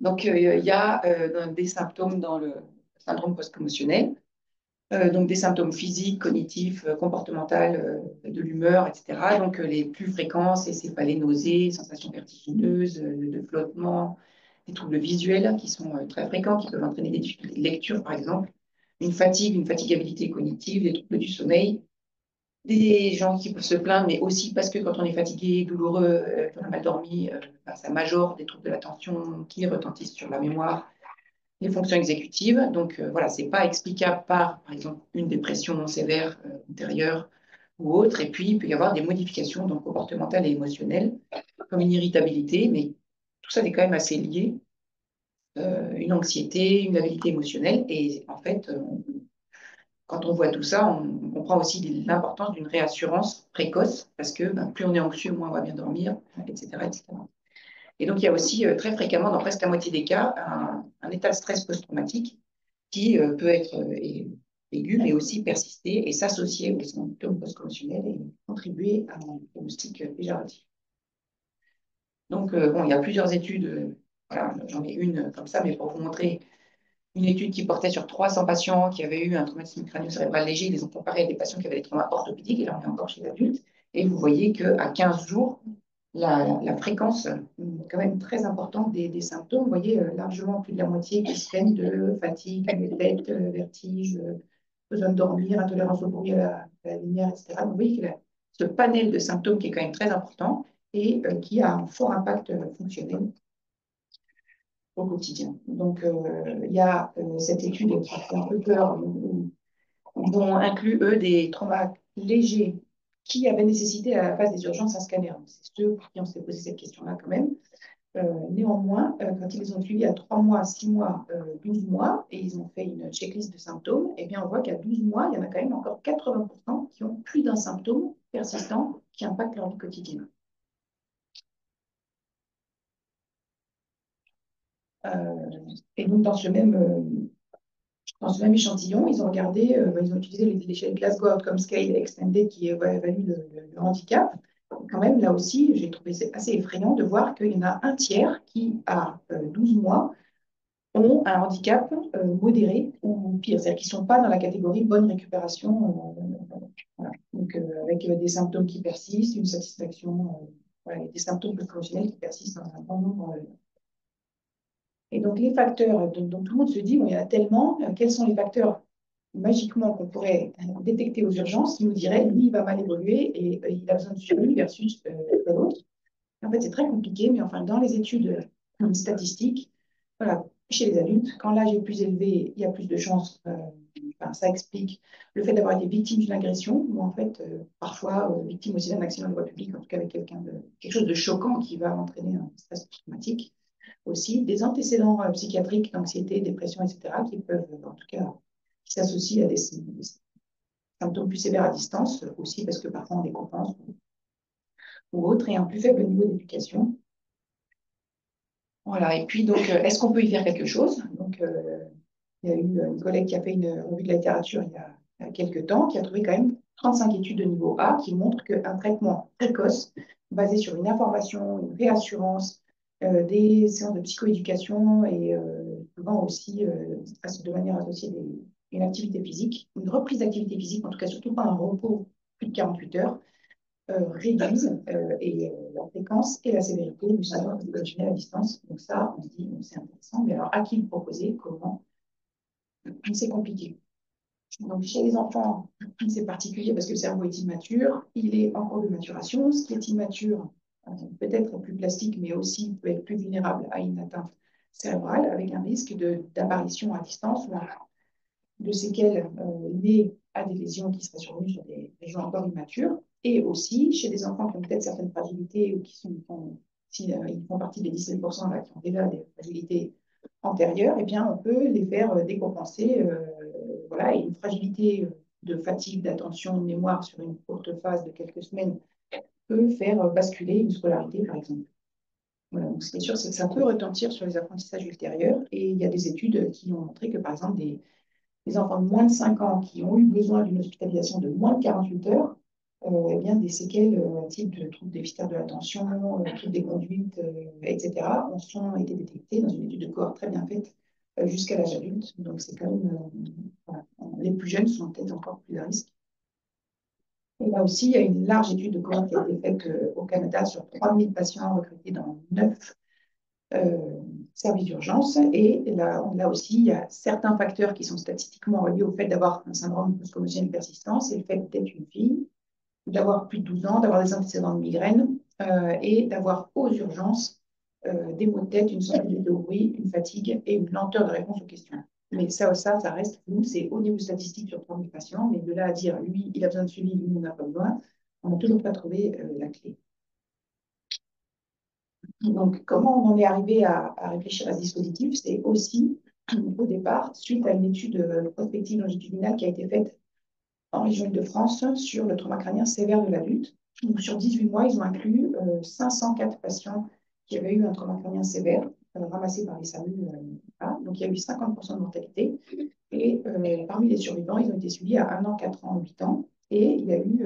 Donc, il y a des symptômes dans le syndrome post-commotionnel. Donc des symptômes physiques, cognitifs, comportementaux, de l'humeur, etc. Donc les plus fréquents, c'est céphalées, nausées, sensations vertigineuses, de flottement, des troubles visuels qui sont très fréquents, qui peuvent entraîner des difficultés de lecture, par exemple, une fatigue, une fatigabilité cognitive, des troubles du sommeil, des gens qui peuvent se plaindre, mais aussi parce que quand on est fatigué, douloureux, qu'on a mal dormi, ça majore des troubles de l'attention qui retentissent sur la mémoire, les fonctions exécutives. Donc voilà, ce n'est pas explicable par exemple, une dépression sévère antérieure ou autre. Et puis, il peut y avoir des modifications donc, comportementales et émotionnelles, comme une irritabilité, mais tout ça est quand même assez lié. Une anxiété, une labilité émotionnelle. Et en fait, quand on voit tout ça, on comprend aussi l'importance d'une réassurance précoce, parce que ben, plus on est anxieux, moins on va bien dormir, etc. etc. Et donc, il y a aussi très fréquemment, dans presque la moitié des cas, un état de stress post-traumatique qui peut être aigu, mais aussi persister et s'associer aux symptômes post-commotionnels et contribuer à un diagnostic péjoratif. Donc, bon, il y a plusieurs études, voilà, j'en ai une comme ça, mais pour vous montrer une étude qui portait sur 300 patients qui avaient eu un traumatisme crânio-cérébral léger, ils les ont comparés à des patients qui avaient des traumas orthopédiques, et là on est encore chez l'adulte, et vous voyez qu'à 15 jours, la fréquence quand même très importante des symptômes. Vous voyez largement plus de la moitié qui se plaignent de fatigue, de tête, vertige, besoin de dormir, intolérance au bruit, à la lumière, etc. Vous voyez que ce panel de symptômes qui est quand même très important et qui a un fort impact fonctionnel au quotidien. Donc, il y a cette étude qui fait un peu peur, où ils ont inclus, eux, des traumas légers qui avaient nécessité à la phase des urgences un scanner. C'est ceux pour qui on s'est posé cette question-là quand même. Néanmoins, quand ils les ont suivis à 3 mois, 6 mois, 12 mois, et ils ont fait une checklist de symptômes, eh bien, on voit qu'à 12 mois, il y en a quand même encore 80% qui ont plus d'un symptôme persistant qui impacte leur vie quotidienne. Euh, et donc, dans ce même échantillon, ils ont regardé, ils ont utilisé l'échelle Glasgow Outcome Scale Extended qui évalue le handicap. Quand même, là aussi, j'ai trouvé assez effrayant de voir qu'il y en a un tiers qui, à 12 mois, ont un handicap modéré ou pire, c'est-à-dire qu'ils ne sont pas dans la catégorie bonne récupération, voilà. Donc, avec des symptômes qui persistent, une satisfaction, voilà, des symptômes émotionnels qui persistent dans un grand nombre. Et donc, les facteurs, donc tout le monde se dit, bon, il y en a tellement, quels sont les facteurs magiquement qu'on pourrait détecter aux urgences qui nous diraient, lui, il va mal évoluer et il a besoin de suivi versus l'autre. En fait, c'est très compliqué, mais enfin, dans les études statistiques, voilà, chez les adultes, quand l'âge est plus élevé, il y a plus de chances, enfin, ça explique le fait d'avoir été victime d'une agression, ou en fait, parfois victime aussi d'un accident de voie publique, en tout cas avec quelque chose de choquant qui va entraîner un stress traumatique. Aussi, des antécédents psychiatriques, d'anxiété, dépression, etc., qui peuvent, en tout cas, qui s'associent à des symptômes plus sévères à distance, aussi parce que parfois on les compense ou autre, et un plus faible niveau d'éducation. Voilà, et puis donc, est-ce qu'on peut y faire quelque chose? Donc, il y a eu une collègue qui a fait une revue de la littérature il y a quelques temps, qui a trouvé quand même 35 études de niveau A qui montrent qu'un traitement précoce, basé sur une information, une réassurance, des séances de psychoéducation et souvent aussi, de manière associée, une activité physique, une reprise d'activité physique, en tout cas surtout pas un repos plus de 48 heures, réduisent la fréquence et la sévérité du syndrome émotionnel à distance. Donc ça, on se dit, c'est intéressant, mais alors à qui le proposer, comment? C'est compliqué. Donc chez les enfants, c'est particulier parce que le cerveau est immature, il est en cours de maturation. Ce qui est immature peut être plus plastique, mais aussi peut être plus vulnérable à une atteinte cérébrale avec un risque d'apparition à distance ou de séquelles liées à des lésions qui seraient survenues sur des régions encore immatures, et aussi chez des enfants qui ont peut-être certaines fragilités ou qui si, ils font partie des 17% là, qui ont déjà des fragilités antérieures, eh bien, on peut les faire décompenser. Voilà, et une fragilité de fatigue, d'attention, de mémoire sur une courte phase de quelques semaines peut faire basculer une scolarité, par exemple. Voilà, donc ce qui est sûr, c'est que ça peut retentir sur les apprentissages ultérieurs. Et il y a des études qui ont montré que, par exemple, des enfants de moins de 5 ans qui ont eu besoin d'une hospitalisation de moins de 48 heures eh bien, des séquelles type de troubles déficitaires de l'attention, troubles des conduites, etc., ont été détectées dans une étude de cohorte très bien faite jusqu'à l'âge adulte. Donc, c'est quand même, voilà. Les plus jeunes sont peut-être encore plus à risque. Et là aussi, il y a une large étude de cohorte qui a été faite au Canada sur 3000 patients recrutés dans 9 euh, services d'urgence. Et là aussi, il y a certains facteurs qui sont statistiquement reliés au fait d'avoir un syndrome post-commotionnel persistant. C'est le fait d'être une fille, d'avoir plus de 12 ans, d'avoir des antécédents de migraine et d'avoir aux urgences des maux de tête, une sensibilité au bruit, une fatigue et une lenteur de réponse aux questions. Mais ça reste flou, c'est au niveau statistique sur 3000 patients, mais de là à dire, lui, il a besoin de suivi, lui, on n'a pas besoin, on n'a toujours pas trouvé la clé. Donc, comment on en est arrivé à réfléchir à ce dispositif? C'est aussi, au départ, suite à une étude prospective longitudinale qui a été faite en région Île-de-France sur le trauma crânien sévère de l'adulte. Donc, sur 18 mois, ils ont inclus 504 patients qui avaient eu un trauma crânien sévère, ramassé par les SAMU. Voilà. Donc, il y a eu 50% de mortalité. Et parmi les survivants, ils ont été suivis à 1 an, 4 ans, 8 ans. Et il y a eu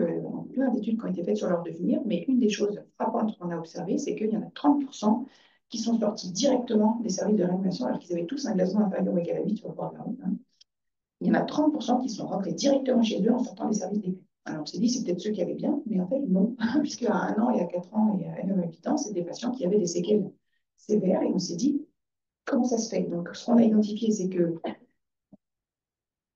plein d'études qui ont été faites sur leur devenir. Mais une des choses frappantes qu'on a observées, c'est qu'il y en a 30% qui sont sortis directement des services de réanimation alors qu'ils avaient tous un gazon inférieur ou égal à 8 sur le bord de la route. Hein. Il y en a 30% qui sont rentrés directement chez eux en sortant des services d'écoute. Alors on s'est dit, c'est peut-être ceux qui allaient bien, mais en fait, non, puisqu'à 1 an et à 4 ans et à 8 ans, c'est des patients qui avaient des séquelles sévères et on s'est dit, comment ça se fait? Donc, ce qu'on a identifié, c'est que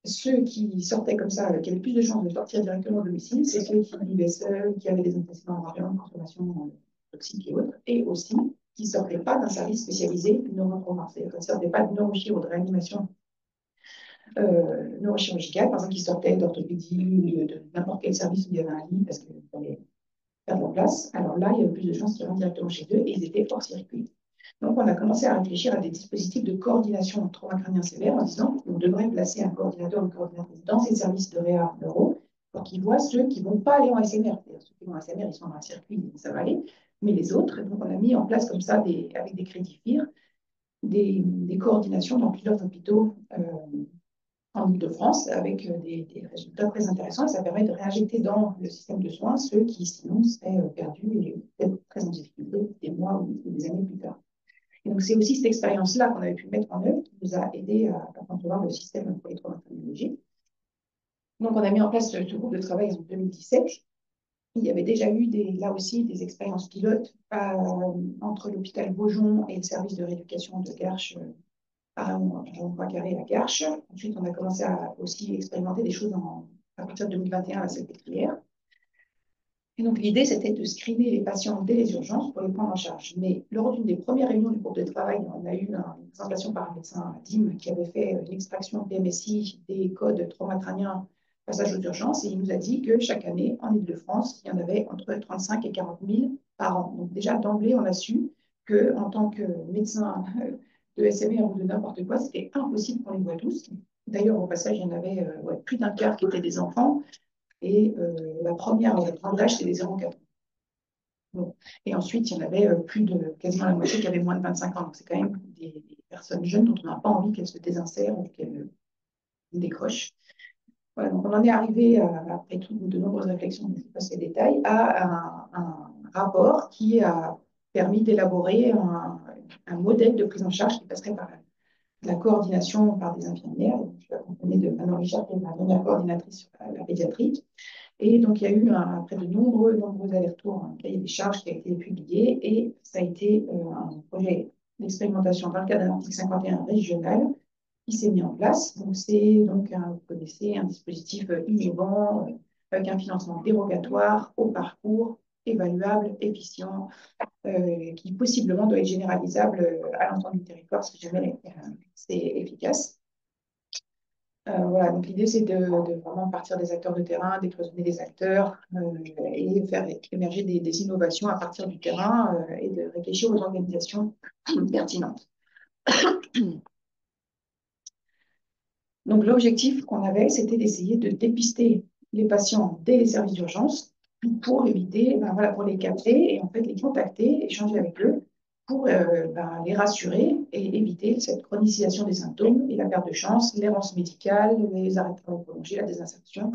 ceux qui sortaient comme ça, qui avaient plus de chances de sortir directement au domicile, c'est ceux qui vivaient seuls, qui avaient des antécédents en de consommation toxique et autres, et aussi qui ne sortaient pas d'un service spécialisé neurotrauma, c'est-à-dire qui ne sortaient pas de neurochiro, de réanimation neurochirurgicale, par exemple, qui sortaient d'orthopédie ou de n'importe quel service où il y avait un lit parce qu'il fallait faire de la place. Alors là, il y avait plus de chances qu'ils rentrent directement chez eux et ils étaient hors circuit. Donc, on a commencé à réfléchir à des dispositifs de coordination trauma crânien sévère en disant qu'on devrait placer un coordinateur ou une coordinatrice dans ces services de réa neuro pour qu'ils voient ceux qui ne vont pas aller en SMR. C'est-à-dire ceux qui vont en SMR, ils sont dans un circuit, ça va aller. Mais les autres, donc on a mis en place comme ça, avec des crédits FIR, des coordinations dans plusieurs hôpitaux en Ile-de-France avec des résultats très intéressants. Et ça permet de réinjecter dans le système de soins ceux qui sinon seraient perdus et peut-être très en difficulté des mois ou des années plus tard. Et donc, c'est aussi cette expérience-là qu'on avait pu mettre en œuvre qui nous a aidé à concevoir le système pour les traumas criminologiques. Donc, on a mis en place ce groupe de travail en 2017. Il y avait déjà eu là aussi des expériences pilotes entre l'hôpital Beaujon et le service de rééducation de Garches, à Poincaré à Garches. Ensuite, on a commencé à aussi expérimenter des choses à partir de 2021 à la Salpêtrière. Et donc, l'idée, c'était de screener les patients dès les urgences pour les prendre en charge. Mais lors d'une des premières réunions du groupe de travail, on a eu une présentation par un médecin, DIM, qui avait fait une extraction PMSI des codes trauma crânien passage aux urgences. Et il nous a dit que chaque année, en Ile-de-France, il y en avait entre 35 et 40 000 par an. Donc, déjà, d'emblée, on a su qu'en tant que médecin de SMR ou de n'importe quoi, c'était impossible qu'on les voit tous. D'ailleurs, au passage, il y en avait plus d'un quart qui étaient des enfants. Et la première tranche d'âge, c'est les 0,4. Bon. Et ensuite, il y en avait quasiment la moitié qui avait moins de 25 ans. Donc, c'est quand même des personnes jeunes dont on n'a pas envie qu'elles se désinsèrent ou qu'elles décrochent. Voilà, donc on en est arrivé, après de nombreuses réflexions, je ne vais pas ces détails, à un rapport qui a permis d'élaborer un modèle de prise en charge qui passerait par la coordination par des infirmières. Je suis accompagnée de Manon Richard, qui est ma dernière coordinatrice sur la pédiatrie. Et donc, il y a eu, après de nombreux allers-retours, un cahier des charges qui a été publié et ça a été un projet d'expérimentation dans le cadre d'un article 51 régional qui s'est mis en place. Donc, c'est donc, vous connaissez, un dispositif innovant avec un financement dérogatoire au parcours, évaluable, efficient, qui possiblement doit être généralisable à l'ensemble du territoire si jamais c'est efficace. Voilà, donc l'idée, c'est de vraiment partir des acteurs de terrain, décloisonner les acteurs et faire émerger des innovations à partir du terrain et de réfléchir aux organisations pertinentes. Donc l'objectif qu'on avait, c'était d'essayer de dépister les patients dès les services d'urgence pour éviter, voilà, pour les capter et en fait les contacter, échanger avec eux pour les rassurer et éviter cette chronicisation des symptômes et la perte de chance, l'errance médicale, les arrêts de travail prolongés, la désinsertion,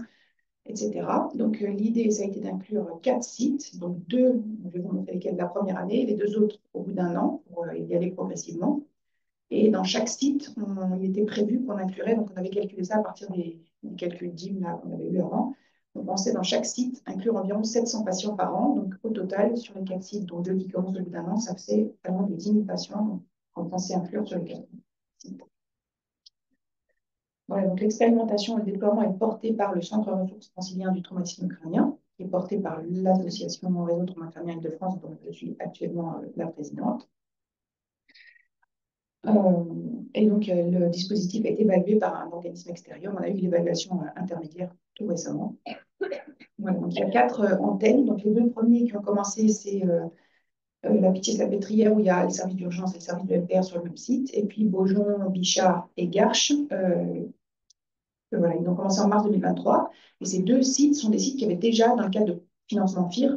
etc. Donc, l'idée, ça a été d'inclure 4 sites, donc 2, je vais vous montrer lesquels la première année, les 2 autres au bout d'1 an, pour y aller progressivement. Et dans chaque site, il était prévu qu'on inclurait, donc on avait calculé ça à partir des calculs DIM qu'on avait eu avant. On pensait dans chaque site inclure environ 700 patients par an. Donc au total, sur les 4 sites, dont 2 qui commencent au bout d'1 an, ça faisait pas loin de 10 000 patients qu'on pensait inclure sur les 4 sites. Voilà, donc l'expérimentation et le déploiement est porté par le Centre ressources francilien du traumatisme crânien, qui est porté par l'association Réseau Trauma Crânien Île-de-France, dont je suis actuellement la présidente. Et donc, le dispositif a été évalué par un organisme extérieur. On a eu l'évaluation intermédiaire tout récemment. Voilà, donc il y a 4 antennes. Donc, les 2 premiers qui ont commencé, c'est la Pitié-Salpêtrière, où il y a le service d'urgence et le service de MPR sur le même site. Et puis, Beaujon, Bichat et Garches. Voilà, ils ont commencé en mars 2023. Et ces 2 sites sont des sites qui avaient déjà, dans le cadre de financement FIR,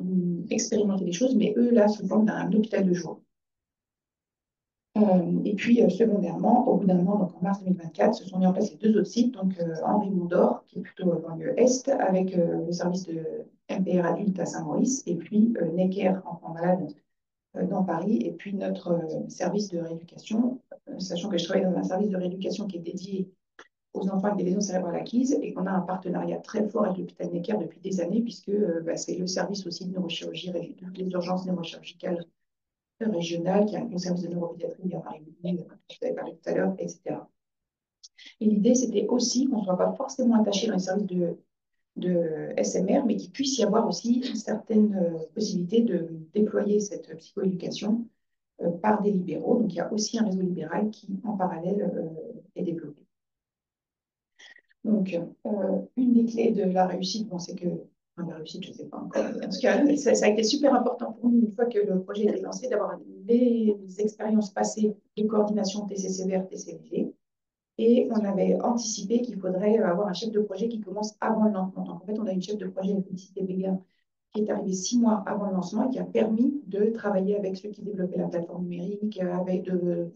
expérimenté des choses, mais eux, là, sous forme d'un hôpital de jour. Et puis, secondairement, au bout d'un an, donc en mars 2024, se sont mis en place les 2 autres sites, donc Henri Mondor, qui est plutôt banlieue Est, avec le service de MPR adulte à Saint-Maurice, et puis Necker, enfants malades, dans Paris, et puis notre service de rééducation, sachant que je travaille dans un service de rééducation qui est dédié aux enfants avec des lésions cérébrales acquises, et qu'on a un partenariat très fort avec l'hôpital Necker depuis des années, puisque c'est le service aussi de neurochirurgie, toutes les urgences neurochirurgicales régional, qui a un service de neuropédiatrie à Paris, je vous avais parlé tout à l'heure, etc. Et l'idée, c'était aussi qu'on ne soit pas forcément attaché dans les services de SMR, mais qu'il puisse y avoir aussi une certaine possibilité de déployer cette psychoéducation par des libéraux. Donc, il y a aussi un réseau libéral qui, en parallèle, est développé. Donc, une des clés de la réussite, bon, c'est que la réussite, je ne sais pas encore. En tout cas, ça a été super important pour nous, une fois que le projet a été lancé, d'avoir les expériences passées de coordination TCCVR, TCVG. Et on avait anticipé qu'il faudrait avoir un chef de projet qui commence avant le lancement. Donc, en fait, on a une chef de projet, Félicité Béguin, qui est arrivée 6 mois avant le lancement et qui a permis de travailler avec ceux qui développaient la plateforme numérique,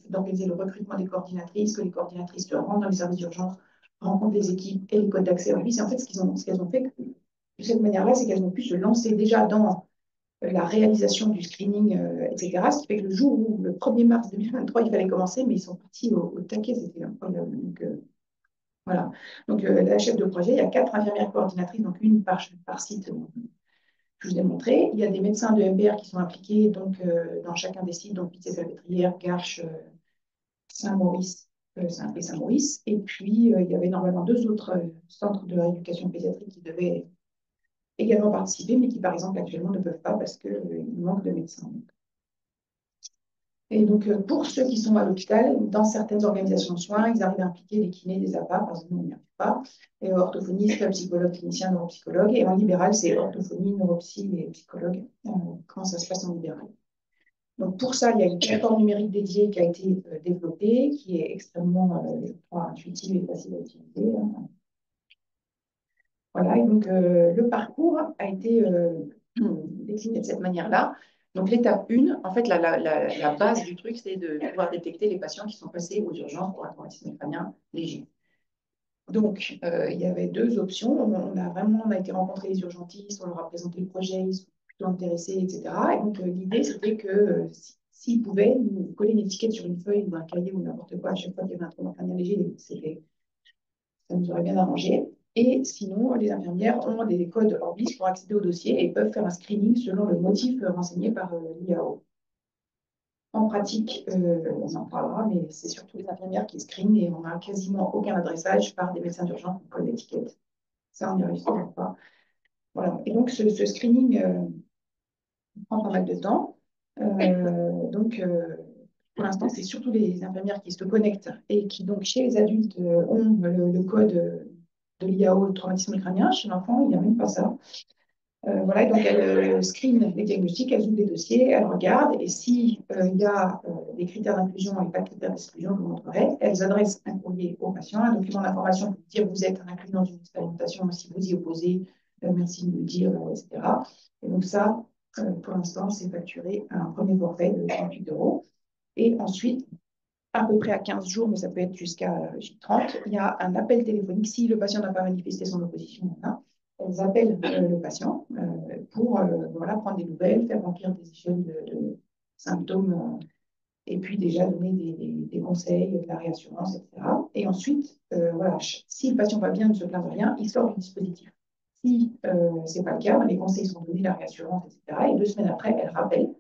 d'organiser le recrutement des coordinatrices, que les coordinatrices se rendent dans les services d'urgence, rencontrent les équipes et les codes d'accès en ligne. En fait, ce qu'elles ont fait de cette manière-là, c'est qu'elles ont pu se lancer déjà dans la réalisation du screening, etc. Ce qui fait que le jour où, le 1er mars 2023, il fallait commencer, mais ils sont partis au taquet, c'était incroyable. Donc, voilà. Donc, la chef de projet, il y a 4 infirmières coordinatrices, donc une par site, je vous ai montré. Il y a des médecins de MPR qui sont impliqués donc, dans chacun des sites, donc Pitié-Salpêtrière, Garches, Saint-Maurice et Saint-Maurice. Et puis, il y avait normalement 2 autres centres de rééducation pédiatrique qui devaient également participer, mais qui, par exemple, actuellement ne peuvent pas parce qu'il manque de médecins. Et donc, pour ceux qui sont à l'hôpital, dans certaines organisations de soins, ils arrivent à impliquer des kinés, des APA, par exemple, on n'y arrive pas, et orthophonistes, psychologues, cliniciens, neuropsychologues. Et en libéral, c'est orthophonie, neuropsy et psychologue, quand ça se passe en libéral. Donc, pour ça, il y a une plateforme numérique dédiée qui a été développée, qui est extrêmement, je crois, intuitive et facile à utiliser. Voilà, et donc le parcours a été décliné de cette manière-là. Donc l'étape 1, en fait, la base du truc, c'est de pouvoir détecter les patients qui sont passés aux urgences pour un traumatisme crânien léger. Donc, il y avait 2 options. On a été rencontrer les urgentistes, on leur a présenté le projet, ils sont plutôt intéressés, etc. Et donc, l'idée, c'était que s'ils pouvaient nous coller une étiquette sur une feuille ou un cahier ou n'importe quoi, à chaque fois qu'il y avait un traumatisme crânien léger, ça nous aurait bien arrangé. Et sinon, les infirmières ont des codes Orbis pour accéder au dossier et peuvent faire un screening selon le motif renseigné par l'IAO. En pratique, on en parlera, mais c'est surtout les infirmières qui screenent et on n'a quasiment aucun adressage par des médecins d'urgence qui collent l'étiquette. Ça, on n'y arrive pas. Voilà. Et donc, ce screening prend pas mal de temps. Pour l'instant, c'est surtout les infirmières qui se connectent et qui, donc, chez les adultes, ont le code de l'IAO, le traumatisme crânien. Chez l'enfant, il n'y a même pas ça. Voilà, donc elles screenent les diagnostics, elles ouvrent des dossiers, elles regardent, et s'il y a des critères d'inclusion et pas de critères d'exclusion, je vous montrerai, elles adressent un courrier au patient, un document d'information pour dire vous êtes inclus dans une expérimentation, si vous y opposez, merci de me le dire, etc. Et donc ça, pour l'instant, c'est facturé à un premier forfait de 38 €. Et ensuite, à peu près à 15 jours, mais ça peut être jusqu'à 30, il y a un appel téléphonique. Si le patient n'a pas manifesté son opposition, elles appellent le patient pour voilà, prendre des nouvelles, faire remplir des échelles de symptômes et puis déjà donner des conseils, de la réassurance, etc. Et ensuite, voilà, si le patient va bien, ne se plaint de rien, il sort du dispositif. Si ce n'est pas le cas, les conseils sont donnés, la réassurance, etc. Et 2 semaines après, elle rappelle.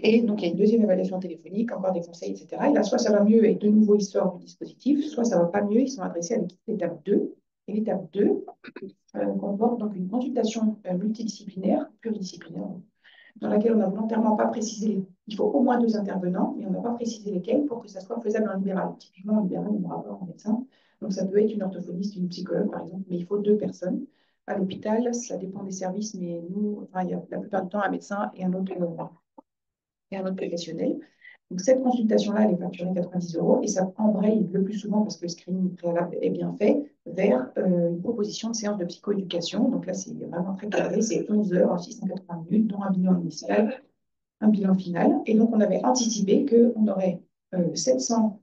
Et donc, il y a une deuxième évaluation téléphonique, encore des conseils, etc. Et là, soit ça va mieux et de nouveau, il sort du dispositif, soit ça ne va pas mieux, ils sont adressés à l'étape 2. Et l'étape 2 comporte donc une consultation multidisciplinaire, pluridisciplinaire, dans laquelle on n'a volontairement pas précisé, il faut au moins 2 intervenants, mais on n'a pas précisé lesquels pour que ça soit faisable en libéral. Typiquement, en libéral, on n'aura pas un médecin. Donc, ça peut être une orthophoniste, une psychologue, par exemple, mais il faut 2 personnes. À l'hôpital, ça dépend des services, mais nous, enfin, il y a la plupart du temps un médecin et un autre professionnel. Donc, cette consultation-là, elle est facturée 90 € et ça embraye le plus souvent, parce que le screening préalable est bien fait, vers une proposition de séance de psychoéducation. Donc là, c'est vraiment très cadré, c'est 11 heures, 680 minutes, dont un bilan initial, un bilan final. Et donc, on avait anticipé qu'on aurait 700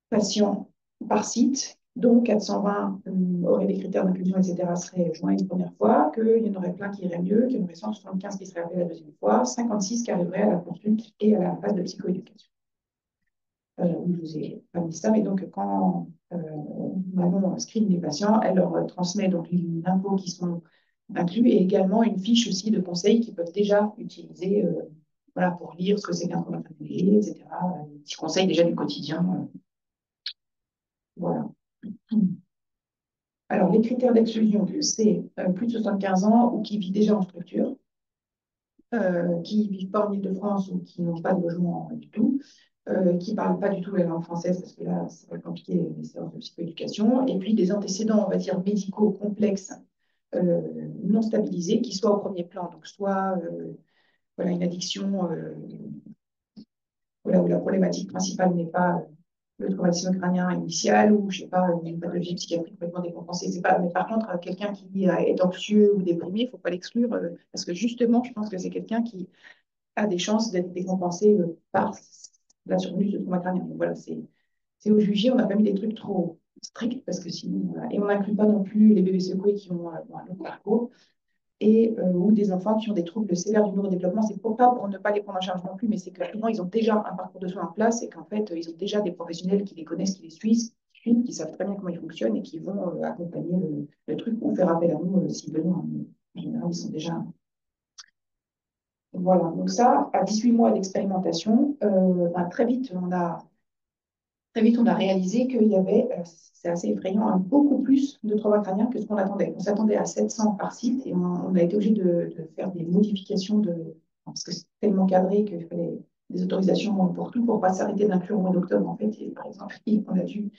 patients par site, dont 420 auraient des critères d'inclusion, etc., seraient joints une première fois, qu'il y en aurait plein qui iraient mieux, qu'il y en aurait 175 qui seraient appelés la deuxième fois, 56 qui arriveraient à la consulte et à la phase de psychoéducation. Je ne vous ai pas mis ça, mais donc quand Manon screen les patients, elle leur transmet donc les infos qui sont inclus et également une fiche aussi de conseils qu'ils peuvent déjà utiliser voilà, pour lire ce que c'est qu'un trauma familier, etc. Des petits conseils déjà du quotidien. Voilà. Alors, les critères d'exclusion, c'est plus de 75 ans ou qui vit déjà en structure, qui ne vivent pas en Île-de-France ou qui n'ont pas de logement du tout, qui ne parlent pas du tout la langue française, parce que là, ça va compliquer les séances de psychoéducation, et puis des antécédents, on va dire, médicaux complexes, non stabilisés, qui soient au premier plan, donc soit voilà, une addiction voilà, où la problématique principale n'est pas le traumatisme crânien initial ou, je sais pas, une pathologie psychiatrique complètement décompensée. C'est pas, mais par contre, quelqu'un qui est anxieux ou déprimé, il ne faut pas l'exclure parce que justement, je pense que c'est quelqu'un qui a des chances d'être décompensé par la survenue de trauma crânien. Donc voilà, c'est au jugé, on n'a pas mis des trucs trop stricts parce que sinon, voilà. Et on n'inclut pas non plus les bébés secoués qui ont bon, un long parcours et, ou des enfants qui ont des troubles sévères du neurodéveloppement. C'est pas pour ne pas les prendre en charge non plus, mais c'est que souvent, ils ont déjà un parcours de soins en place et qu'en fait, ils ont déjà des professionnels qui les connaissent, qui les suivent, qui savent très bien comment ils fonctionnent et qui vont accompagner le truc ou faire appel à nous si besoin. En général, ils sont déjà... Voilà, donc ça, à 18 mois d'expérimentation, très vite, on a réalisé qu'il y avait, c'est assez effrayant, beaucoup plus de trauma crânien que ce qu'on attendait. On s'attendait à 700 par site et on a été obligé de faire des modifications parce que c'est tellement cadré qu'il fallait des autorisations pour tout, pour ne pas s'arrêter d'inclure au mois d'octobre, en fait. Et, par exemple, on a dû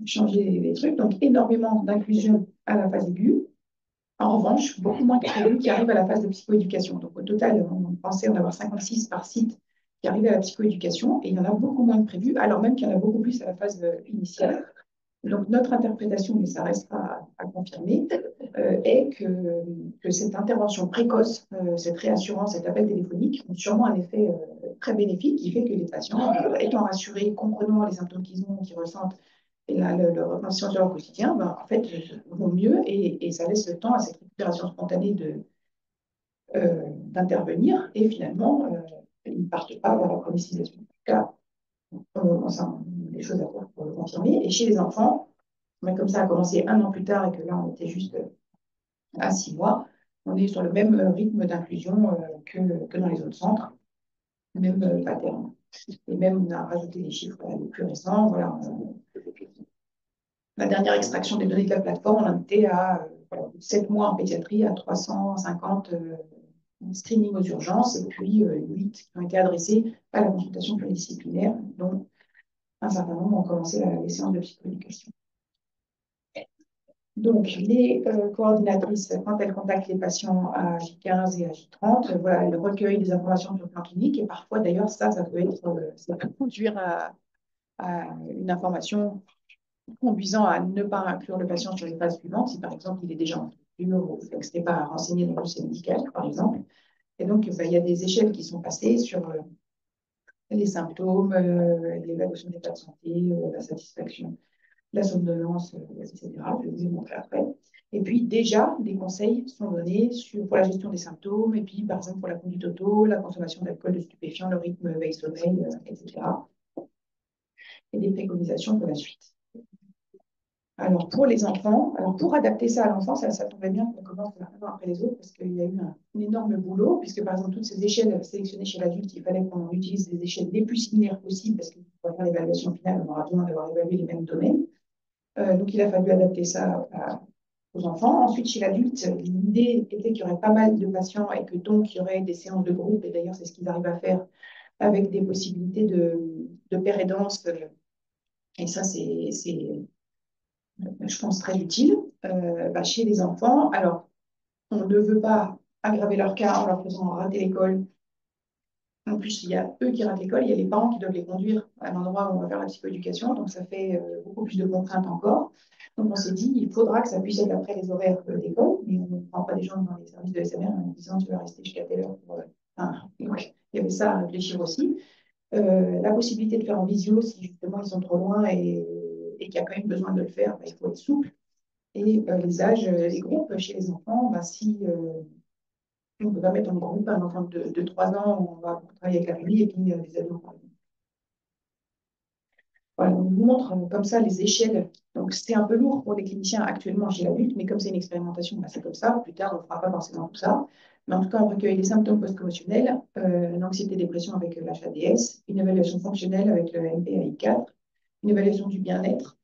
changer les trucs. Donc, énormément d'inclusion à la phase aiguë. En revanche, beaucoup moins que prévu qui arrivent à la phase de psychoéducation. Donc, au total, on pensait en avoir 56 par site qui arrivaient à la psychoéducation, et il y en a beaucoup moins que prévu, alors même qu'il y en a beaucoup plus à la phase initiale. Donc, notre interprétation, mais ça restera à confirmer, est que cette intervention précoce, cette réassurance, cet appel téléphonique ont sûrement un effet très bénéfique qui fait que les patients, étant rassurés, comprenant les symptômes qu'ils ont, qu'ils ressentent, et leur conscience de leur quotidien, ben, en fait, vont mieux et ça laisse le temps à cette récupération spontanée d'intervenir et finalement, ils ne partent pas vers la chronicisation. En tout cas, on a des choses à faire pour le confirmer. Et chez les enfants, mais comme ça a commencé 1 an plus tard et que là, on était juste à 6 mois, on est sur le même rythme d'inclusion que dans les autres centres, même pattern. Et même, on a rajouté des chiffres les plus récents. Voilà, la dernière extraction des données de la plateforme, on en était à 7 mois en pédiatrie, à 350 screenings aux urgences, et puis 8 qui ont été adressés à la consultation pluridisciplinaire, dont un certain nombre ont commencé les séances de psychoéducation. Donc, les coordinatrices, quand elles contactent les patients à J15 et à J30, voilà, elles recueillent des informations sur le plan clinique, et parfois, d'ailleurs, ça peut être, ça peut conduire à une information conduisant à ne pas inclure le patient sur les phases suivantes, si par exemple il est déjà en structure ou que ce n'est pas renseigné dans le dossier médical, par exemple. Et donc, il y a des échelles qui sont passées sur les symptômes, l'évaluation de l'état de santé, la satisfaction la somnolence, etc. Je vais vous les montrer après. Et puis déjà, des conseils sont donnés pour la gestion des symptômes, et puis par exemple pour la conduite auto, la consommation d'alcool, de stupéfiants, le rythme veille-sommeil, etc. Et des préconisations pour la suite. Alors, pour les enfants, alors pour adapter ça à l'enfant, ça tombait bien qu'on commence l'un après les autres parce qu'il y a eu un énorme boulot, puisque par exemple, toutes ces échelles sélectionnées chez l'adulte, il fallait qu'on utilise des échelles les plus similaires possibles parce que pour faire l'évaluation finale, on aura besoin d'avoir évalué les mêmes domaines. Donc, il a fallu adapter ça aux enfants. Ensuite, chez l'adulte, l'idée était qu'il y aurait pas mal de patients et que donc il y aurait des séances de groupe, et d'ailleurs, c'est ce qu'ils arrivent à faire avec des possibilités de paire et danse. Et ça, c'est je pense, très utile chez les enfants. Alors, on ne veut pas aggraver leur cas en leur faisant rater l'école. En plus, il y a eux qui ratent l'école, il y a les parents qui doivent les conduire à l'endroit où on va faire la psychoéducation, donc ça fait beaucoup plus de contraintes encore. Donc on s'est dit, il faudra que ça puisse être après les horaires d'école, mais on ne prend pas des gens dans les services de SMR en disant tu vas rester jusqu'à telle heure. Donc, il y avait ça à réfléchir aussi. La possibilité de faire en visio si justement ils sont trop loin et qu'il y a quand même besoin de le faire, il faut être souple. Et les âges, les groupes chez les enfants, si on va mettre en groupe un enfant de 3 ans, où on va travailler avec la famille, et puis les ados. Voilà, on vous montre comme ça les échelles. Donc, c'est un peu lourd pour les cliniciens actuellement chez l'adulte, mais comme c'est une expérimentation, c'est comme ça. Plus tard, on ne fera pas forcément tout ça. Mais en tout cas, on recueille les symptômes post-commotionnels, l'anxiété-dépression avec l'HADS, une évaluation fonctionnelle avec le MPAI-4, une évaluation du bien-être,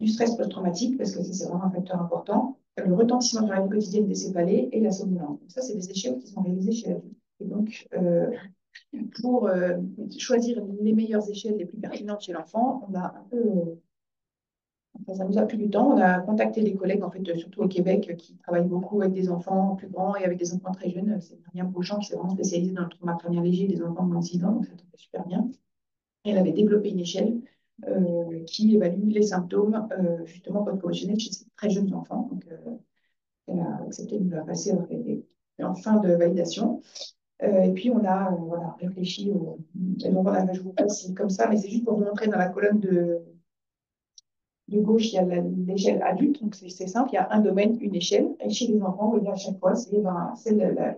du stress post-traumatique, parce que ça, c'est vraiment un facteur important, le retentissement sur la vie quotidienne des céphalées et la somnolence. Donc, ça, c'est des échelles qui sont réalisées chez l'adulte. Et donc, pour choisir les meilleures échelles les plus pertinentes chez l'enfant, on a un peu, enfin, ça nous a pris du temps. On a contacté des collègues, en fait, surtout au Québec, qui travaillent beaucoup avec des enfants plus grands et avec des enfants très jeunes. C'est Myriam Beauchamp qui s'est vraiment spécialisée dans le trauma crânien léger des enfants de moins de 6 ans, donc ça tombait super bien. Elle avait développé une échelle qui évalue les symptômes justement post-commotionnels chez ces très jeunes enfants. Donc, elle a accepté de nous la passer en fin de validation. Et puis, on a voilà, réfléchi. Et donc, je vous passe comme ça, mais c'est juste pour vous montrer dans la colonne de gauche, il y a l'échelle adulte. Donc, c'est simple, il y a un domaine, une échelle. Et chez les enfants, vous voyez, à chaque fois, c'est la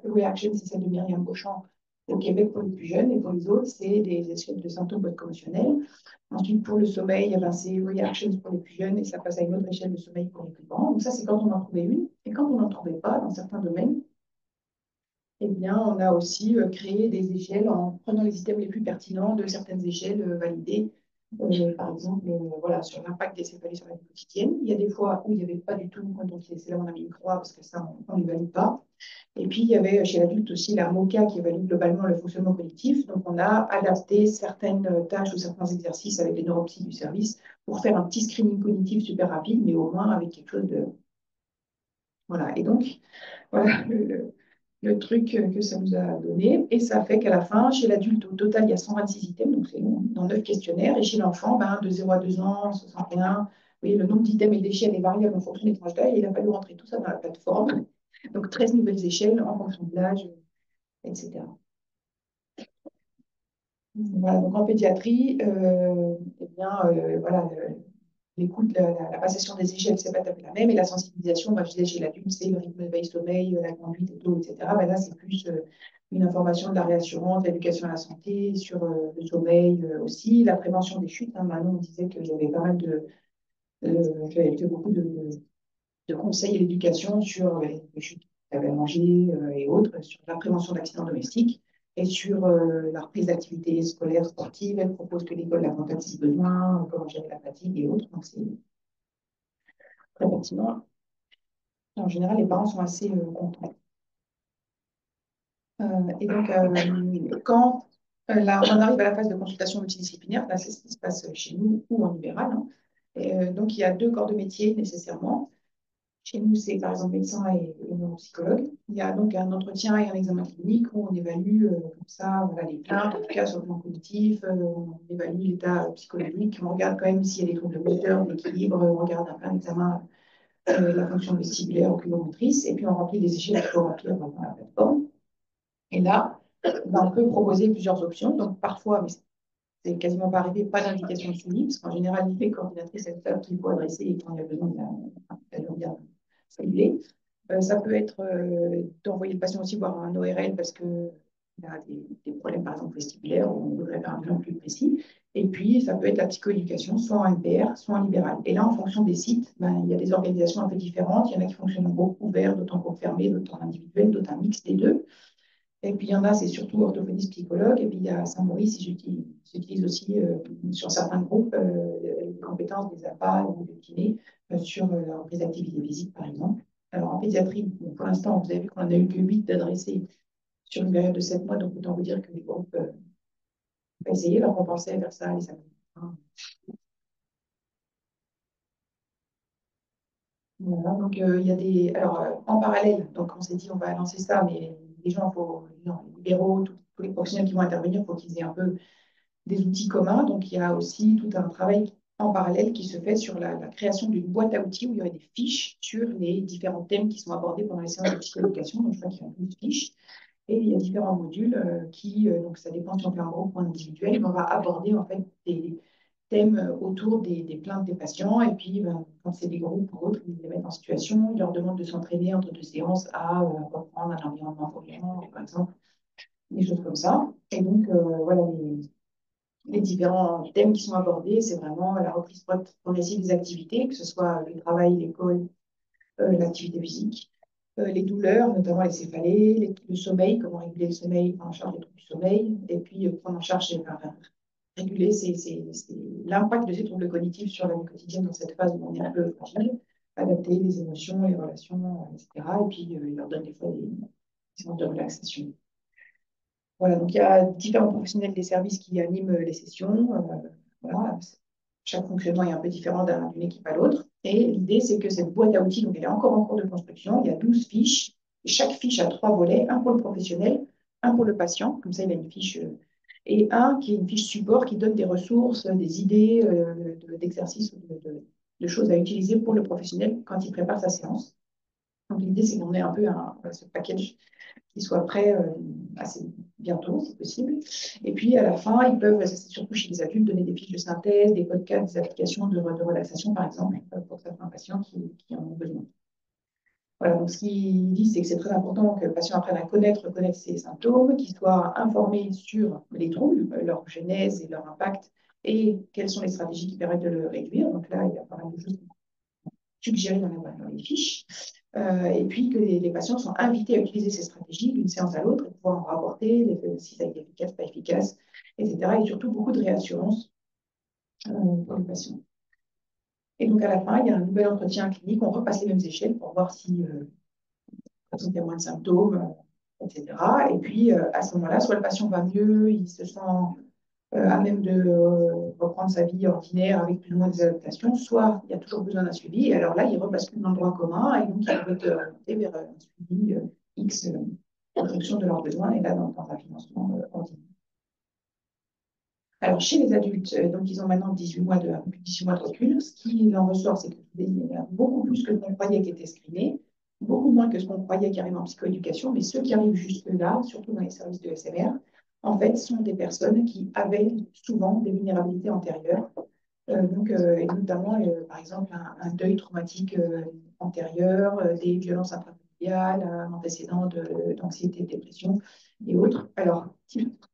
reaction, c'est celle de Myriam Beauchamp au Québec pour les plus jeunes. Et pour les autres, c'est des échelles de symptômes post-commotionnels. Ensuite, pour le sommeil, c'est reactions pour les plus jeunes et ça passe à une autre échelle de sommeil pour les plus grands. Donc, ça, c'est quand on en trouvait une. Et quand on n'en trouvait pas dans certains domaines, eh bien, on a aussi créé des échelles en prenant les items les plus pertinents de certaines échelles validées. Par exemple, voilà, sur l'impact des céphalées sur la vie quotidienne. Il y a des fois où il n'y avait pas du tout, donc c'est là où on a mis une croix parce que ça, on ne les valide pas. Et puis, il y avait chez l'adulte aussi la MOCA qui évalue globalement le fonctionnement cognitif. Donc, on a adapté certaines tâches ou certains exercices avec les neuropsies du service pour faire un petit screening cognitif super rapide, mais au moins avec quelque chose de... Voilà. Et donc, voilà le truc que ça nous a donné. Et ça fait qu'à la fin, chez l'adulte, au total, il y a 126 items, donc c'est dans 9 questionnaires. Et chez l'enfant, de 0 à 2 ans, 61, vous voyez, le nombre d'items et d'échelles est variable en fonction des tranches d'âge. Et il a fallu rentrer tout ça dans la plateforme. Donc, 13 nouvelles échelles en fonction de l'âge, etc. Voilà, donc en pédiatrie, eh bien, voilà, l'écoute, la passation des échelles, c'est pas tout à fait la même, et la sensibilisation, je disais chez l'adulte, c'est le rythme de veille-sommeil, la conduite, auto, etc. Là, c'est plus une information de la réassurance, l'éducation à la santé, sur le sommeil aussi, la prévention des chutes. Maintenant, on disait qu'il y avait pas mal j'avais fait beaucoup de conseils et d'éducation sur les chutes qu'ils avaient à manger et autres, sur la prévention d'accidents domestiques et sur la reprise d'activités scolaires, sportives. Elle propose que l'école la contacte si besoin, comment gérer la fatigue et autres. Donc, c'est très pertinent. En général, les parents sont assez contents. Et donc, quand là, on arrive à la phase de consultation multidisciplinaire, là, c'est ce qui se passe chez nous ou en libéral. Et, donc, il y a 2 corps de métier nécessairement. Chez nous, c'est par exemple médecin et neuropsychologue. Il y a donc un entretien et un examen clinique où on évalue comme ça voilà, les plaintes, en tout cas sur le plan cognitif, on évalue l'état psychologique, on regarde quand même s'il y a des troubles moteurs, d'équilibre, on regarde un plein d'examens de la fonction vestibulaire, oculomotrice, et puis on remplit les échelles qu'il faut remplir dans la plateforme. Et là, on peut proposer plusieurs options. Donc parfois, mais c'est quasiment pas arrivé, pas d'indication de suivi, parce qu'en général, les coordinatrices, elles savent qu'il faut adresser et quand il y a besoin, elles vont bien cibler. Ça peut être d'envoyer le patient aussi voir un ORL parce qu'il a des problèmes, par exemple, vestibulaires, où on voudrait faire un bilan plus précis. Et puis, ça peut être la psychoéducation, soit en MPR, soit en libéral. Et là, en fonction des sites, ben, il y a des organisations un peu différentes. Il y en a qui fonctionnent en groupe ouvert, d'autres en groupe fermé, d'autres en individuel, d'autres un mix des deux. Et puis, il y en a, c'est surtout orthophoniste psychologue. Et puis, il y a Saint-Maurice, j'utilise aussi sur certains groupes les compétences des APA ou des kinés sur la reprise d'activité physique, par exemple. Alors, en pédiatrie, bon, pour l'instant, vous avez vu qu'on en a eu que 8 d'adressés sur une période de 7 mois. Donc, autant vous dire que les groupes vont essayer. Alors, on pensait vers ça les années. Voilà, donc il y a des. Alors, en parallèle, donc on s'est dit on va lancer ça, mais les gens, les libéraux, tous les professionnels qui vont intervenir, il faut qu'ils aient un peu des outils communs. Donc, il y a aussi tout un travail en parallèle qui se fait sur la création d'une boîte à outils où il y aurait des fiches sur les différents thèmes qui sont abordés pendant les séances de psychoéducation. Donc, je crois qu'il y a 12 fiches. Et il y a différents modules donc ça dépend si on fait un groupe ou un individuel, mais on va aborder en fait des thèmes autour des plaintes des patients. Et puis, quand c'est des groupes ou autres, ils les mettent en situation, ils leur demandent de s'entraîner entre deux séances à reprendre un environnement polluant, par exemple, des choses comme ça. Et donc, voilà, les différents thèmes qui sont abordés, c'est vraiment la reprise progressive des activités, que ce soit le travail, l'école, l'activité physique, les douleurs, notamment les céphalées, le sommeil, comment réguler le sommeil, prendre en charge les troubles du sommeil, et puis prendre en charge, réguler l'impact de ces troubles cognitifs sur la vie quotidienne dans cette phase où on est un peu fragile, adapter les émotions, les relations, etc. Et puis, il leur donne des fois des séances de relaxation. Voilà, donc il y a différents professionnels des services qui animent les sessions. Voilà, chaque fonctionnement est un peu différent d'une équipe à l'autre. Et l'idée, c'est que cette boîte à outils, donc elle est encore en cours de construction. Il y a 12 fiches. Et chaque fiche a 3 volets, un pour le professionnel, un pour le patient, comme ça il a une fiche, et un qui est une fiche support qui donne des ressources, des idées d'exercices, de choses à utiliser pour le professionnel quand il prépare sa séance. Donc l'idée, c'est qu'on ait un peu ce package qui soit prêt assez bientôt, si possible. Et puis, à la fin, ils peuvent, ça c'est surtout chez les adultes, donner des fiches de synthèse, des podcasts, des applications de relaxation, par exemple, pour certains patients qui en ont besoin. Voilà, donc ce qu'ils disent, c'est que c'est très important que le patient apprenne à reconnaître ses symptômes, qu'il soit informé sur les troubles, leur genèse et leur impact, et quelles sont les stratégies qui permettent de le réduire. Donc là, il y a pas mal de choses suggérées dans les fiches. Et puis que les patients sont invités à utiliser ces stratégies d'une séance à l'autre et pouvoir en rapporter si ça a été efficace, pas efficace, etc. Et surtout beaucoup de réassurance pour les patients. Et donc à la fin, il y a un nouvel entretien clinique, on repasse les mêmes échelles pour voir si il y a moins de symptômes, etc. Et puis à ce moment-là, soit le patient va mieux, il se sent à même de reprendre sa vie ordinaire avec plus ou moins des adaptations, soit il y a toujours besoin d'un suivi, et alors là, il rebascule dans le droit commun, et donc il va être orienté vers un suivi X en fonction de leurs besoins, et là, dans un financement ordinaire. Alors, chez les adultes, donc ils ont maintenant 18 mois plus de 18 mois de recul. Ce qui en ressort, c'est qu'il y a beaucoup plus que ce qu'on croyait qui étaient screenés, beaucoup moins que ce qu'on croyait qui arrivent en psychoéducation, mais ceux qui arrivent jusque-là, surtout dans les services de SMR, en fait, sont des personnes qui avaient souvent des vulnérabilités antérieures, et notamment, par exemple, un deuil traumatique antérieur, des violences intrafamiliales, un antécédent d'anxiété, de dépression et autres. Alors,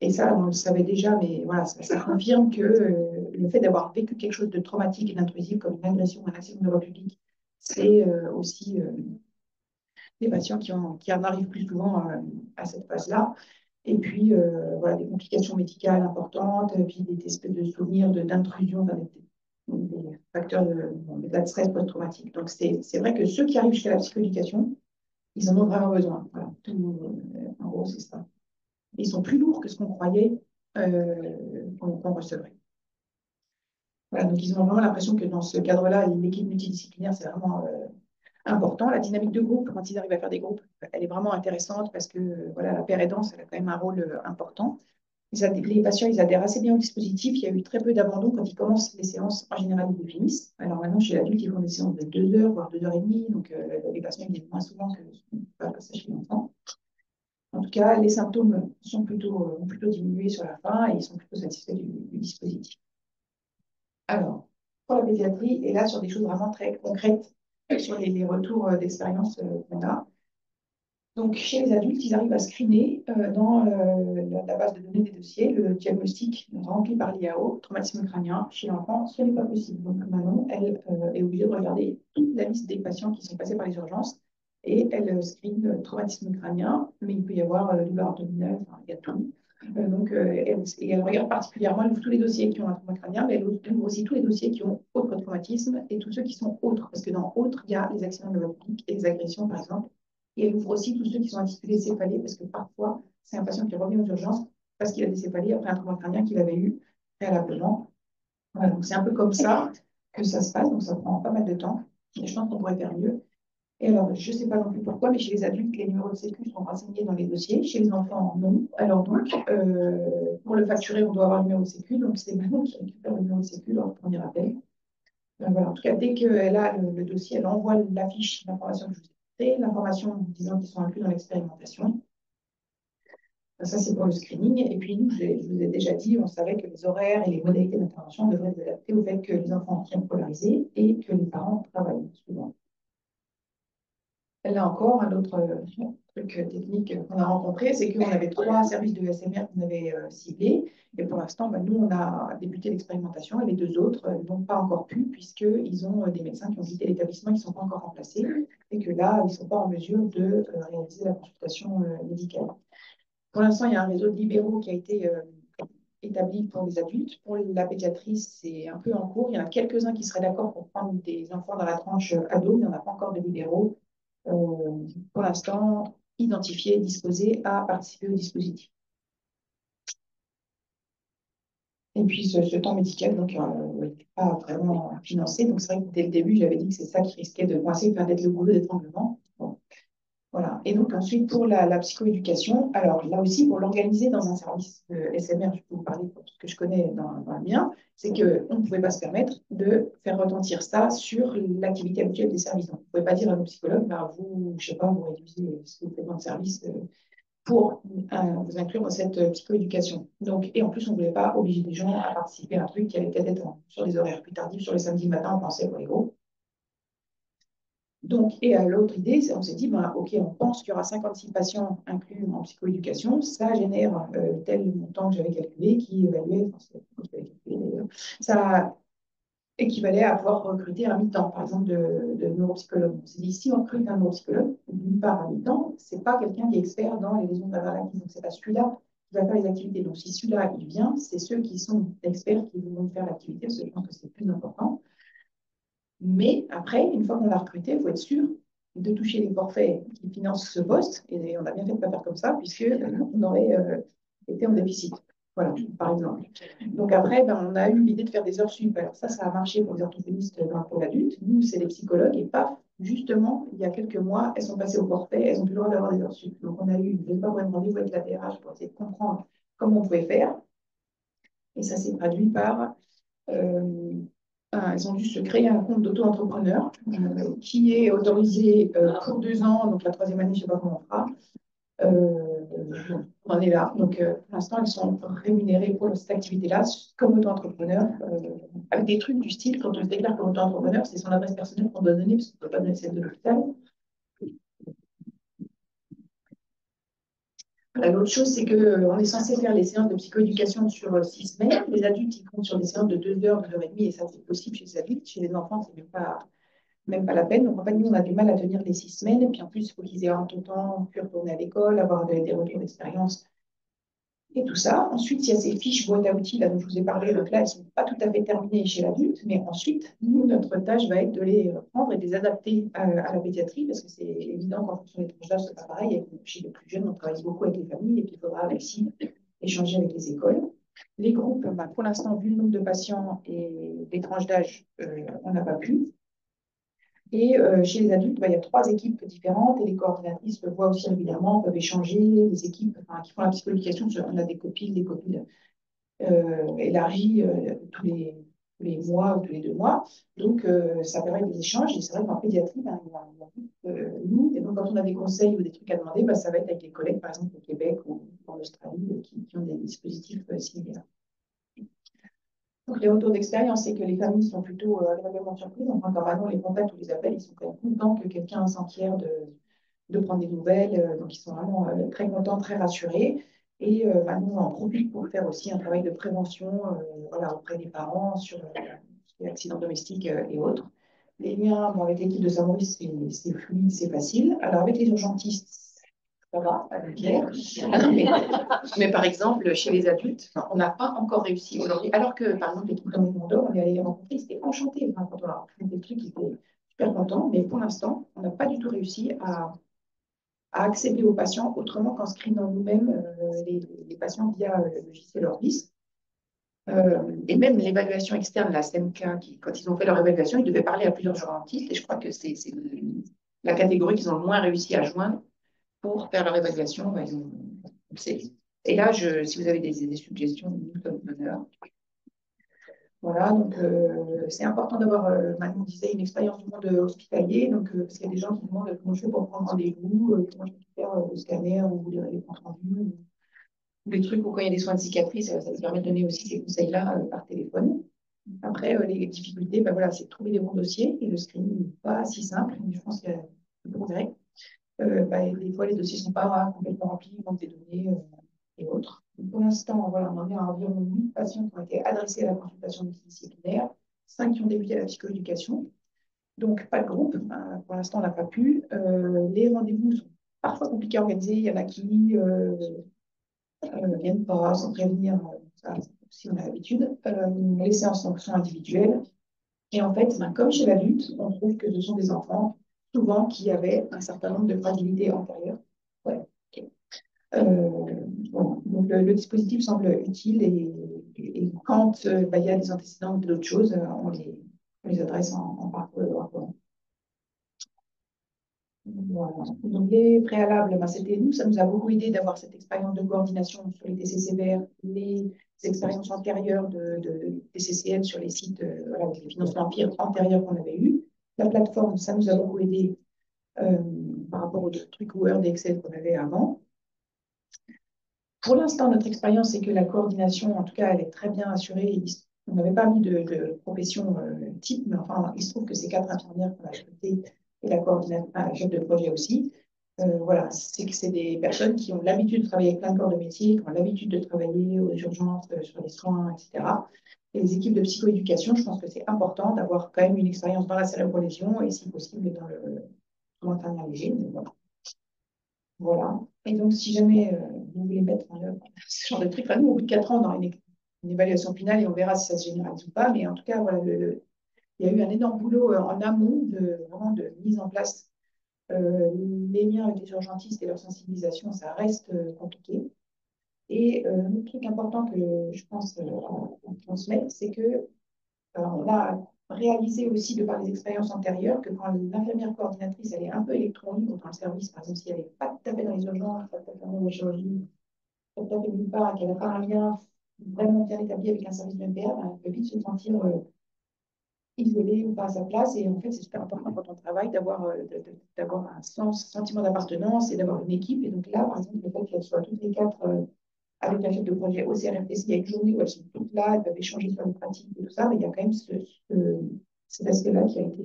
et ça, on le savait déjà, mais voilà, ça confirme que le fait d'avoir vécu quelque chose de traumatique et d'intrusif, comme une agression, un accident de voie publique, c'est aussi des patients qui en arrivent plus souvent à cette phase-là. Et puis, voilà, des complications médicales importantes, puis des espèces de souvenirs d'intrusion, des facteurs d'état de stress post-traumatique. Donc, c'est vrai que ceux qui arrivent jusqu'à la psychoéducation, ils en ont vraiment besoin. Voilà. En gros, c'est ça. Ils sont plus lourds que ce qu'on croyait qu'on recevrait. Voilà, donc ils ont vraiment l'impression que dans ce cadre-là, l'équipe multidisciplinaire, c'est vraiment important. La dynamique de groupe, quand ils arrivent à faire des groupes, elle est vraiment intéressante parce que voilà, la paire aidance, elle a quand même un rôle important. Les patients, ils adhèrent assez bien au dispositif. Il y a eu très peu d'abandon quand ils commencent les séances. En général, ils les finissent. Alors maintenant, chez l'adulte, ils font des séances de 2 heures, voire 2 heures et demie. Donc, les patients, ils viennent moins souvent que ça chez l'enfant. En tout cas, les symptômes ont plutôt diminué sur la fin et ils sont plutôt satisfaits du dispositif. Alors, pour la pédiatrie, et là, sur des choses vraiment très concrètes, sur les retours d'expérience qu'on a. Donc, chez les adultes, ils arrivent à screener dans la base de données des dossiers le diagnostic rempli par l'IAO, traumatisme crânien. Chez l'enfant, ce n'est pas possible. Donc, Manon, elle est obligée de regarder toute la liste des patients qui sont passés par les urgences et elle screen traumatisme crânien, mais il peut y avoir douleur abdominale, enfin, il y a tout. Elle regarde particulièrement, elle ouvre tous les dossiers qui ont un trauma crânien, mais elle ouvre aussi tous les dossiers qui ont autre traumatisme et tous ceux qui sont autres, parce que dans autres, il y a les accidents de la voie publique et les agressions, par exemple. Et elle ouvre aussi tous ceux qui sont intitulés céphalées, parce que parfois, c'est un patient qui revient aux urgences parce qu'il a des céphalées après un trauma crânien qu'il avait eu préalablement. Voilà, donc c'est un peu comme ça que ça se passe, donc ça prend pas mal de temps. Et je pense qu'on pourrait faire mieux. Et alors, je ne sais pas non plus pourquoi, mais chez les adultes, les numéros de sécu sont renseignés dans les dossiers. Chez les enfants, non. Alors donc, pour le facturer, on doit avoir le numéro de sécu. Donc, c'est Manon qui récupère le numéro de sécu lors du premier appel. Voilà. En tout cas, dès qu'elle a le dossier, elle envoie l'affiche d'information que je vous ai donnée, l'information disant qu'ils sont inclus dans l'expérimentation. Ça, c'est pour le screening. Et puis, nous, je vous ai déjà dit, on savait que les horaires et les modalités d'intervention devraient être adaptés au fait que les enfants sont polarisés et que les parents travaillent souvent. Là encore, un autre truc technique qu'on a rencontré, c'est qu'on avait 3 services de SMR qu'on avait ciblés. Et pour l'instant, nous, on a débuté l'expérimentation et les 2 autres n'ont pas encore pu, puisqu'ils ont des médecins qui ont quitté l'établissement, ils ne sont pas encore remplacés, et que là, ils ne sont pas en mesure de réaliser la consultation médicale. Pour l'instant, il y a un réseau de libéraux qui a été établi pour les adultes. Pour la pédiatrie, c'est un peu en cours. Il y en a quelques-uns qui seraient d'accord pour prendre des enfants dans la tranche ado, mais il n'y en a pas encore de libéraux pour l'instant identifiés et disposés à participer au dispositif. Et puis ce temps médical, donc, n'est pas vraiment financé. Donc c'est vrai que dès le début, j'avais dit que c'est ça qui risquait de coincer, d'être le goulot d'étranglement. Bon. Voilà. Et donc ensuite, pour la psychoéducation, alors là aussi, pour l'organiser dans un service SMR, je peux vous parler pour ce que je connais dans le mien, c'est qu'on ne pouvait pas se permettre de faire retentir ça sur l'activité habituelle des services. Donc, on ne pouvait pas dire à nos psychologues, vous, je ne sais pas, vous réduisez ce que vous faites dans le service pour vous inclure dans cette psychoéducation. Donc, et en plus, on ne voulait pas obliger les gens à participer à un truc qui allait peut-être être sur les horaires plus tardifs, sur les samedis matins, on pensait pour les gros. Donc, et l'autre idée, on s'est dit, OK, on pense qu'il y aura 56 patients inclus en psychoéducation, ça génère tel montant que j'avais calculé, qui évaluait, ça équivalait à pouvoir recruter un mi-temps, par exemple, de neuropsychologue. On s'est dit, si on recrute un neuropsychologue, d'une part, un mi-temps, ce n'est pas quelqu'un qui est expert dans les lésions de la maladie, donc ce n'est pas celui-là qui va faire les activités. Donc, si celui-là, il vient, c'est ceux qui sont experts qui vont faire l'activité, parce que je pense que c'est plus important. Mais après, une fois qu'on l'a recruté, il faut être sûr de toucher les forfaits qui financent ce poste. Et on a bien fait de ne pas faire comme ça, puisqu'on aurait été en déficit. Voilà, par exemple. Donc après, on a eu l'idée de faire des heures sup. Alors ça a marché pour les orthophonistes dans le pôle adulte. Nous, c'est les psychologues. Et paf, justement, il y a quelques mois, elles sont passées au forfait. Elles ont plus le droit d'avoir des heures sup. Donc on a eu, je ne sais pas, un rendez-vous avec la DRH pour essayer de comprendre comment on pouvait faire. Et ça s'est traduit par elles ont dû se créer un compte d'auto-entrepreneur qui est autorisé pour 2 ans, donc la 3e année, je ne sais pas comment on fera. On en est là. Donc, pour l'instant, elles sont rémunérées pour cette activité-là comme auto-entrepreneur, avec des trucs du style, quand on se déclare comme auto-entrepreneur, c'est son adresse personnelle qu'on doit donner, parce qu'on ne peut pas donner celle de l'hôpital. L'autre chose, c'est qu'on est censé faire les séances de psychoéducation sur 6 semaines. Les adultes, ils comptent sur des séances de 2 heures, 2 heures et demie, et ça, c'est possible chez les adultes. Chez les enfants, c'est même pas la peine. Donc, en fait, nous, on a du mal à tenir les 6 semaines. Et puis, en plus, il faut qu'ils aient un temps pu retourner à l'école, avoir des retours d'expérience et tout ça. Ensuite, il y a ces fiches boîte à outils là, dont je vous ai parlé. Donc là, elles ne sont pas tout à fait terminées chez l'adulte. Mais ensuite, nous, notre tâche va être de les prendre et de les adapter à la pédiatrie, parce que c'est évident qu'en fonction des tranches d'âge, ce n'est pas pareil. Et chez les plus jeunes, on travaille beaucoup avec les familles et puis il faudra aussi échanger avec les écoles. Les groupes, pour l'instant, vu le nombre de patients et les tranches d'âge, on n'a pas pu. Et chez les adultes, il y a 3 équipes différentes et les coordinatrices le voient aussi régulièrement, peuvent échanger, les équipes qui font la psychoéducation. On a des copiles élargies tous les mois ou tous les 2 mois. Donc, ça permet des échanges. Et c'est vrai qu'en pédiatrie, ben, nous, et donc quand on a des conseils ou des trucs à demander, ben, ça va être avec les collègues, par exemple au Québec ou en Australie, qui ont des dispositifs similaires. Donc, les retours d'expérience, c'est que les familles sont plutôt agréablement surprises. Enfin, quand maintenant les contacts ou les appels, ils sont quand même contents que quelqu'un s'enquiert de prendre des nouvelles. Donc, ils sont vraiment très contents, très rassurés. Et bah, nous, on en profite pour faire aussi un travail de prévention voilà, auprès des parents sur les accidents domestiques et autres. Les liens bon, avec l'équipe de Saint-Maurice, c'est fluide, c'est facile. Alors, avec les urgentistes, ça va, avec Claire. Ah non, mais par exemple, chez les adultes, enfin, on n'a pas encore réussi aujourd'hui. Alors que, par exemple, l'équipe de Mondo, on est allé les rencontrer, ils étaient enchantés. Enfin, quand on a fait des trucs, ils étaient super contents. Mais pour l'instant, on n'a pas du tout réussi à accéder aux patients autrement qu'en screenant nous-mêmes les patients via le logiciel Orbis. Et même l'évaluation externe, la CMK, quand ils ont fait leur évaluation, ils devaient parler à plusieurs urgentistes. Et je crois que c'est la catégorie qu'ils ont le moins réussi à joindre pour faire leur évaluation. Ben, et là, si vous avez des suggestions, nous sommes meneurs. Voilà, donc c'est important d'avoir, maintenant, on disait, une expérience du monde hospitalier, donc, parce qu'il y a des gens qui demandent comment je fais pour prendre rendez-vous, comment je peux faire le scanner ou les comptes rendus, ou les trucs où quand il y a des soins de cicatrices, ça nous permet de donner aussi ces conseils-là par téléphone. Après, les difficultés, ben voilà, c'est de trouver des bons dossiers, et le screening n'est pas si simple, mais je pense qu'il y a du progrès. Ben, des fois, les dossiers ne sont pas complètement remplis, il manque des données et autres. Donc, pour l'instant, voilà, on en est à environ 8 patients qui ont été adressés à la consultation multidisciplinaire, 5 qui ont débuté la psychoéducation. Donc, pas de groupe. Pour l'instant, on n'a pas pu. Les rendez-vous sont parfois compliqués à organiser. Il y en a qui ne viennent pas sans prévenir. Ça, aussi, on a l'habitude. Les séances sont individuelles. Et en fait, ben, comme chez l'adulte, on trouve que ce sont des enfants, souvent, qui avaient un certain nombre de fragilités antérieures. Ouais, ok. Voilà. Donc, le dispositif semble utile et quand bah, il y a des antécédents ou d'autres choses, on les adresse en parcours. Voilà. Donc, les préalables, bah, c'était nous, ça nous a beaucoup aidé d'avoir cette expérience de coordination sur les TCCVR, les expériences antérieures de TCCN sur les sites, voilà, les financements empires antérieurs qu'on avait eus. La plateforme, ça nous a beaucoup aidé euh, par rapport aux trucs Word et Excel qu'on avait avant. Pour l'instant, notre expérience, c'est que la coordination, en tout cas, elle est très bien assurée. On n'avait pas mis de profession type, mais enfin, il se trouve que ces 4 infirmières qu'on a recrutées et la coordinatrice, la chef de projet aussi, voilà, c'est que c'est des personnes qui ont l'habitude de travailler avec plein de corps de métier, qui ont l'habitude de travailler aux urgences, sur les soins, etc. Et les équipes de psychoéducation, je pense que c'est important d'avoir quand même une expérience dans la cérébrolésion et si possible dans le traumatisme léger. Voilà. Voilà. Et donc, si jamais vous voulez mettre en œuvre ce genre de truc, enfin, nous, au bout de 4 ans, on aura une évaluation finale et on verra si ça se généralise ou pas. Mais en tout cas, voilà, il y a eu un énorme boulot en amont vraiment de mise en place. Les liens avec les urgentistes et leur sensibilisation, ça reste compliqué. Et un autre truc important que je pense transmettre, c'est que on a réalisé aussi, de par les expériences antérieures, que quand l'infirmière coordinatrice elle est un peu électronique dans le service, par exemple, si elle n'est pas tout à fait dans les urgences, pas tout à fait dans la chirurgie, pas tout à fait nulle part, et qu'elle n'a pas un lien vraiment bien établi avec un service de MPR, ben, elle peut vite se sentir isolée ou pas à sa place. Et en fait, c'est super important quand on travaille d'avoir un sentiment d'appartenance et d'avoir une équipe. Et donc là, par exemple, le fait qu'elles soient toutes les 4 avec la chef de projet au CRFPC, il y a une journée où elles sont toutes là, elles peuvent échanger sur les pratiques et tout ça, mais il y a quand même cet aspect-là qui a été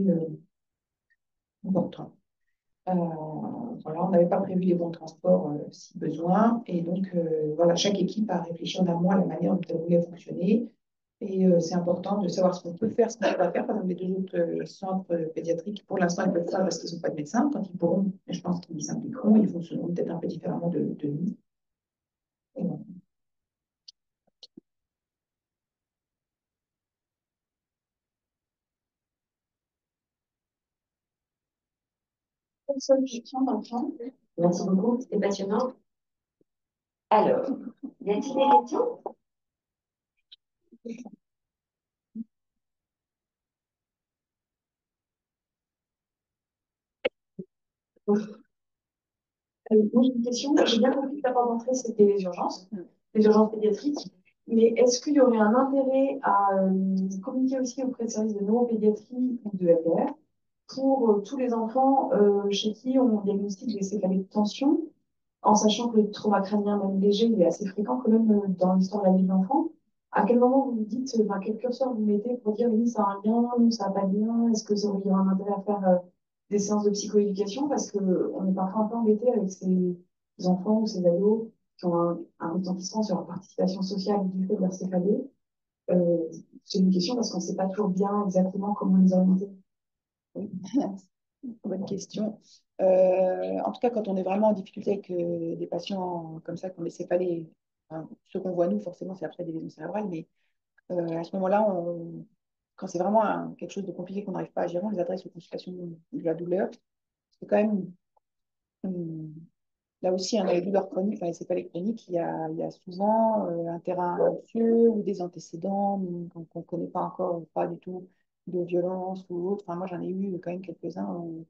important. Voilà, on n'avait pas prévu les bons transports si besoin, et donc voilà, chaque équipe a réfléchi en amont à la manière dont elle voulait fonctionner, et c'est important de savoir ce qu'on peut faire, ce qu'on ne peut pas faire. Par exemple, les 2 autres centres pédiatriques, pour l'instant, ils peuvent faire parce qu'ils n'ont pas de médecin. Quand ils pourront, je pense qu'ils s'impliqueront, ils fonctionneront peut-être un peu différemment de nous. Et voilà. Personne question maintenant. Merci beaucoup, c'était passionnant. Alors, y a-t-il des questions? Moi, j'ai une question. J'ai bien compris que la porte d'entrée, c'était les urgences pédiatriques. Mais est-ce qu'il y aurait un intérêt à communiquer aussi auprès de services de neuropédiatrie ou de LPR pour tous les enfants chez qui on diagnostique des céphalées de tension, en sachant que le trauma crânien, même léger, il est assez fréquent quand même dans l'histoire de la vie de l'enfant. À quel moment vous vous dites, enfin, quel curseur vous mettez pour dire oui, ça a un lien, non, ça n'a pas de lien, est-ce que ça aurait un intérêt à faire des séances de psychoéducation parce qu'on est parfois un peu embêté avec ces enfants ou ces ados qui ont un retentissement sur leur participation sociale du fait de leur céphalée. C'est une question parce qu'on ne sait pas toujours bien exactement comment les orienter. Oui, bonne question. En tout cas, quand on est vraiment en difficulté avec des patients comme ça, qu'on ne sait pas enfin, ce qu'on voit nous, forcément, c'est après des lésions cérébrales, mais à ce moment-là, quand c'est vraiment quelque chose de compliqué qu'on n'arrive pas à gérer, on les adresse aux consultations de la douleur. C'est quand même là aussi, les douleurs chroniques, enfin, les céphalées chroniques, il y a souvent un terrain anxieux ou des antécédents qu'on ne connaît pas encore, pas du tout de violence ou autre. Enfin, moi, j'en ai eu quand même quelques-uns où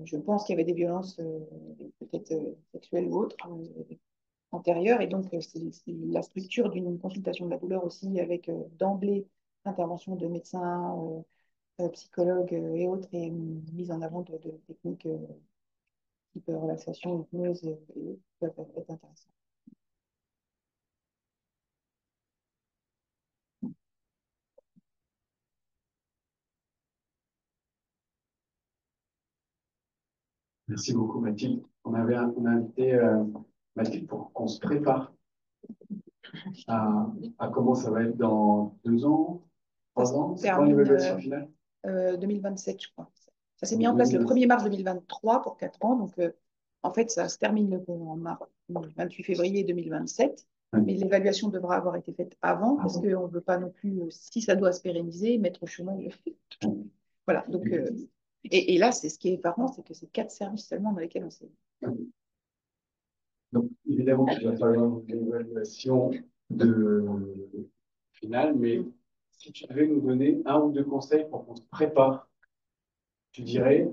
je pense qu'il y avait des violences peut-être sexuelles ou autres antérieures. Et donc, c'est la structure d'une consultation de la douleur aussi avec d'emblée l'intervention de médecins, psychologues et autres et mise en avant de techniques type relaxation, hypnose et autres peuvent être intéressantes. Merci beaucoup, Mathilde. On a invité Mathilde pour qu'on se prépare à comment ça va être dans 2 ans, 3 ans. C'est quand l'évaluation finale 2027, je crois. Ça s'est mis en place le 1er mars 2023 pour 4 ans. Donc, en fait, ça se termine le 28 février 2027. Oui. Mais l'évaluation devra avoir été faite avant parce qu'on ne veut pas non plus, si ça doit se pérenniser, mettre au chômage. Voilà. Donc, et là, c'est ce qui est effarant, c'est que c'est 4 services seulement dans lesquels on s'est. Donc, évidemment, il va falloir une évaluation finale, mais si tu devais nous donner 1 ou 2 conseils pour qu'on se prépare, tu dirais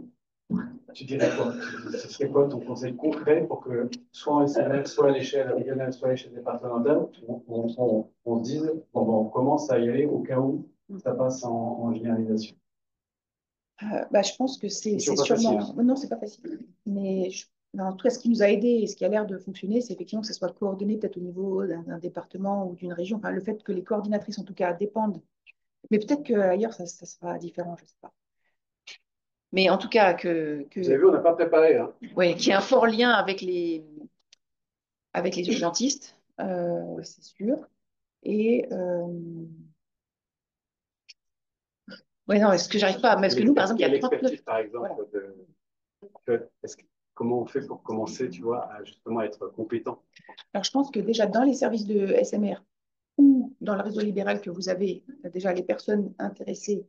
quoi? Ce serait quoi ton conseil concret pour que, soit en SMR, soit à l'échelle régionale, soit à l'échelle départementale, on se dise, bon, on commence à y aller au cas où ça passe en généralisation? Je pense que c'est sûrement. Facile. Non, c'est pas facile. Mais en tout cas, ce qui nous a aidé et ce qui a l'air de fonctionner, c'est effectivement que ça soit coordonné peut-être au niveau d'un département ou d'une région. Enfin, le fait que les coordinatrices, en tout cas, dépendent. Mais peut-être qu'ailleurs, ça sera différent, je ne sais pas. Mais en tout cas, Vous avez vu, on n'a pas préparé. Hein. Oui, qu'il y ait un fort lien avec les urgentistes, c'est sûr. Et oui, non, est-ce que j'arrive pas? Parce que nous, par exemple, il y a 39. Par exemple, voilà. Comment on fait pour commencer, tu vois, à justement être compétent? Alors, je pense que déjà dans les services de SMR ou dans le réseau libéral que vous avez, déjà les personnes intéressées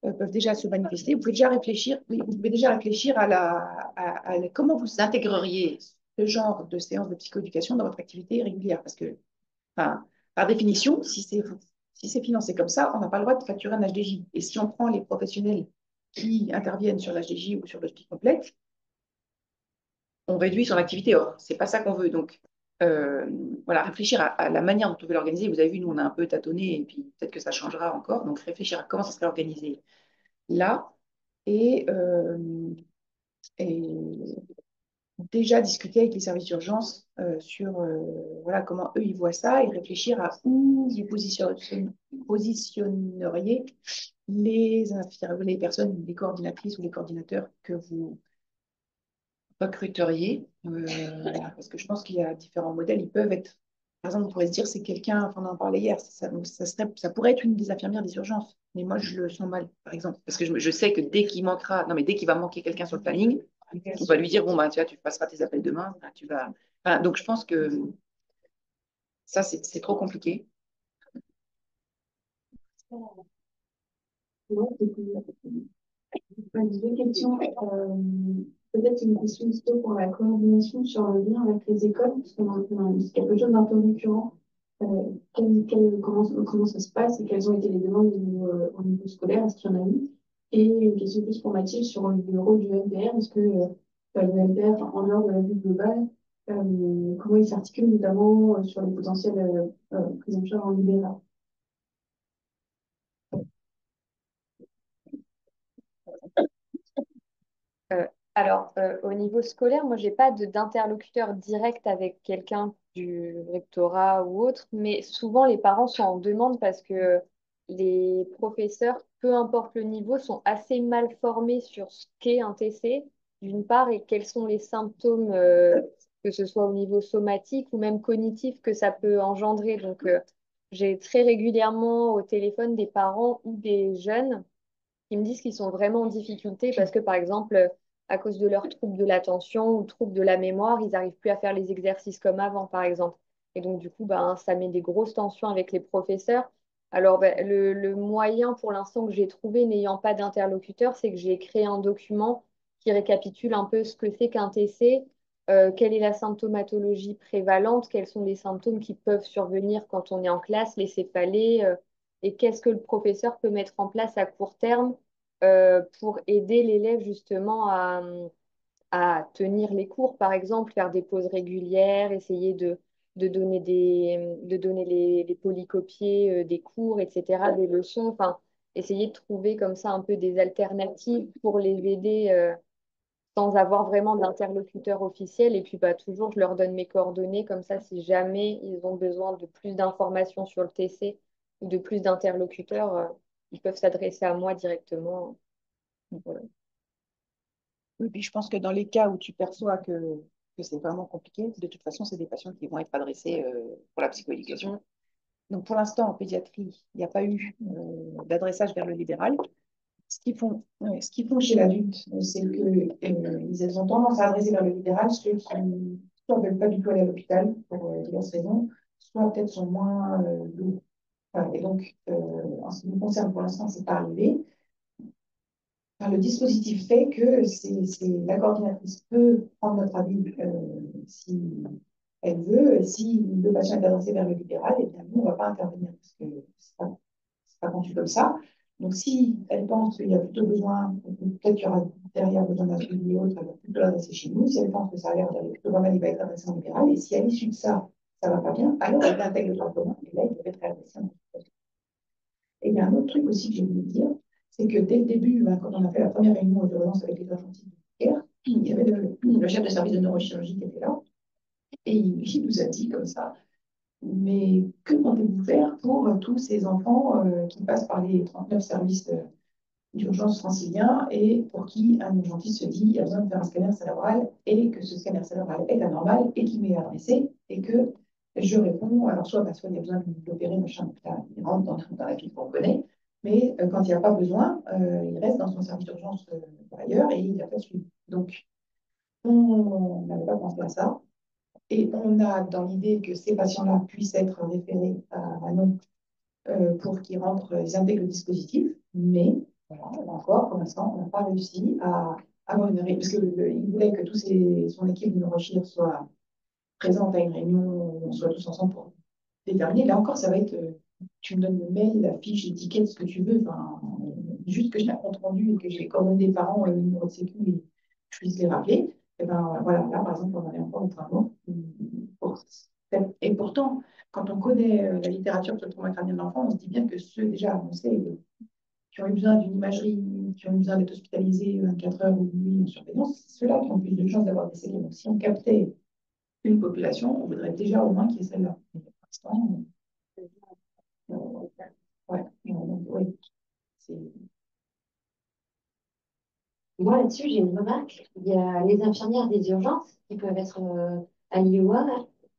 peuvent déjà se manifester. Vous pouvez déjà réfléchir, à comment vous intégreriez ce genre de séance de psychoéducation dans votre activité régulière. Parce que, enfin, par définition, si c'est financé comme ça, on n'a pas le droit de facturer un HDJ. Et si on prend les professionnels qui interviennent sur l'HDJ ou sur le SPI complexe, on réduit son activité. Or, c'est pas ça qu'on veut. Donc, voilà, réfléchir à la manière dont on veut l'organiser. Vous avez vu, nous, on a un peu tâtonné et puis peut-être que ça changera encore. Donc, réfléchir à comment ça serait organisé là et déjà discuter avec les services d'urgence sur voilà, comment eux ils voient ça et réfléchir à où vous positionneriez les personnes, les coordinatrices ou les coordinateurs que vous recruteriez. Voilà, parce que je pense qu'il y a différents modèles. Ils peuvent être, par exemple, on pourrait se dire c'est quelqu'un, enfin, on en parlait hier, ça pourrait être une des infirmières des urgences. Mais moi, je le sens mal, par exemple. Parce que je sais que dès qu'il va manquer quelqu'un sur le planning, on va lui dire, bon, bah, tu passeras tes appels demain, tu vas. Enfin, donc, je pense que ça, c'est trop compliqué. Deux questions. Peut-être une question plutôt pour la coordination sur le lien avec les écoles, parce que c'est quelque chose d'un peu récurrent. Comment ça se passe et quelles ont été les demandes au niveau scolaire, est-ce qu'il y en a eu? Et une question plus pour Mathilde sur le rôle du MDR, est-ce que le MDR, en dehors de la vue globale, comment ils s'articulent notamment sur les potentielles prises en charge en libéral. Au niveau scolaire, moi, j'ai pas d'interlocuteur direct avec quelqu'un du rectorat ou autre, mais souvent les parents sont en demande parce que les professeurs, peu importe le niveau, sont assez mal formés sur ce qu'est un TC, d'une part, et quels sont les symptômes, que ce soit au niveau somatique ou même cognitif, que ça peut engendrer. Donc, j'ai très régulièrement au téléphone des parents ou des jeunes qui me disent qu'ils sont vraiment en difficulté parce que, par exemple, à cause de leurs troubles de l'attention ou troubles de la mémoire, ils n'arrivent plus à faire les exercices comme avant, par exemple. Et donc, du coup, ben, ça met des grosses tensions avec les professeurs. Alors, ben, le moyen pour l'instant que j'ai trouvé, n'ayant pas d'interlocuteur, c'est que j'ai créé un document qui récapitule un peu ce que c'est qu'un TC, quelle est la symptomatologie prévalente, quels sont les symptômes qui peuvent survenir quand on est en classe, les céphalées, et qu'est-ce que le professeur peut mettre en place à court terme pour aider l'élève justement à tenir les cours, par exemple, faire des pauses régulières, essayer de donner les polycopiés des cours, etc., des leçons, enfin, essayer de trouver comme ça un peu des alternatives pour les aider sans avoir vraiment d'interlocuteur officiel. Et puis, bah, toujours, je leur donne mes coordonnées, comme ça, si jamais ils ont besoin de plus d'informations sur le TC ou de plus d'interlocuteurs, ils peuvent s'adresser à moi directement. Donc, voilà. Oui, puis je pense que dans les cas où tu perçois que c'est vraiment compliqué, de toute façon, c'est des patients qui vont être adressés pour la psychoéducation. Donc pour l'instant, en pédiatrie, il n'y a pas eu d'adressage vers le libéral. Ce qu'ils font chez l'adulte, c'est qu'ils ont tendance à adresser vers le libéral ceux qui soit ne veulent pas du tout aller à l'hôpital pour diverses raisons, soit peut-être sont moins lourds. Voilà. Et donc, en ce qui nous concerne, pour l'instant, c'est pas arrivé. Enfin, le dispositif fait que la coordinatrice peut prendre notre avis si elle veut. Et si le patient est adressé vers le libéral, eh bien, nous, on ne va pas intervenir parce que c'est pas conçu comme ça. Donc, si elle pense qu'il y a plutôt besoin, peut-être qu'il y aura derrière besoin d'un suivi et autre, elle va plutôt l'adresser chez nous. Si elle pense que ça a l'air d'aller plutôt pas mal, il va être adressé en libéral. Et si à l'issue de ça, ça ne va pas bien, alors elle intègre le droit commun et là, il peut être réadressé en libéral. Et il y a un autre truc aussi que j'ai voulu dire, c'est que dès le début, quand on a fait la première réunion d'urgence avec les urgentistes de Caire, il y avait le chef de service de neurochirurgie qui était là, et il nous a dit comme ça, mais que comptez-vous faire pour tous ces enfants qui passent par les 39 services d'urgence franciliens et pour qui un urgentiste se dit il y a besoin de faire un scanner cérébral et que ce scanner cérébral est anormal et qu'il m'est adressé et que je réponds, alors soit parce qu'il y a besoin de l'opérer, machin, donc là, il rentre dans la file qu'on connaît, mais quand il n'y a pas besoin, il reste dans son service d'urgence par ailleurs et il n'y a pas de suivi. Donc, on n'avait pas pensé à ça. Et on a dans l'idée que ces patients-là puissent être référés à Manon pour qu'ils rentrent, ils intègrent le dispositif, mais voilà, là encore, pour l'instant, on n'a pas réussi à avoir une réunion, parce qu'il voulait que son équipe de neurochir soit présente à une réunion où on soit tous ensemble pour déterminer. Là encore, ça va être, tu me donnes le mail, la fiche, l'étiquette, ce que tu veux, enfin, juste que j'ai un compte rendu et que j'ai les coordonnées des parents, le numéro de sécu, et je puisse les rappeler. Et ben voilà, là, par exemple, on en est encore en travaux. Et pourtant, quand on connaît la littérature sur le trauma crânien de l'enfant, on se dit bien que ceux déjà annoncés qui ont eu besoin d'une imagerie, qui ont eu besoin d'être hospitalisés 24 heures ou une nuit en surveillance, c'est ceux-là qui ont plus de chances d'avoir des séquelles. Donc, si on captait une population, on voudrait déjà au moins qu'il y ait celle-là. Mais pour l'instant, ouais, oui, c'est. Moi, là-dessus, j'ai une remarque. Il y a les infirmières des urgences qui peuvent être à l'IOA,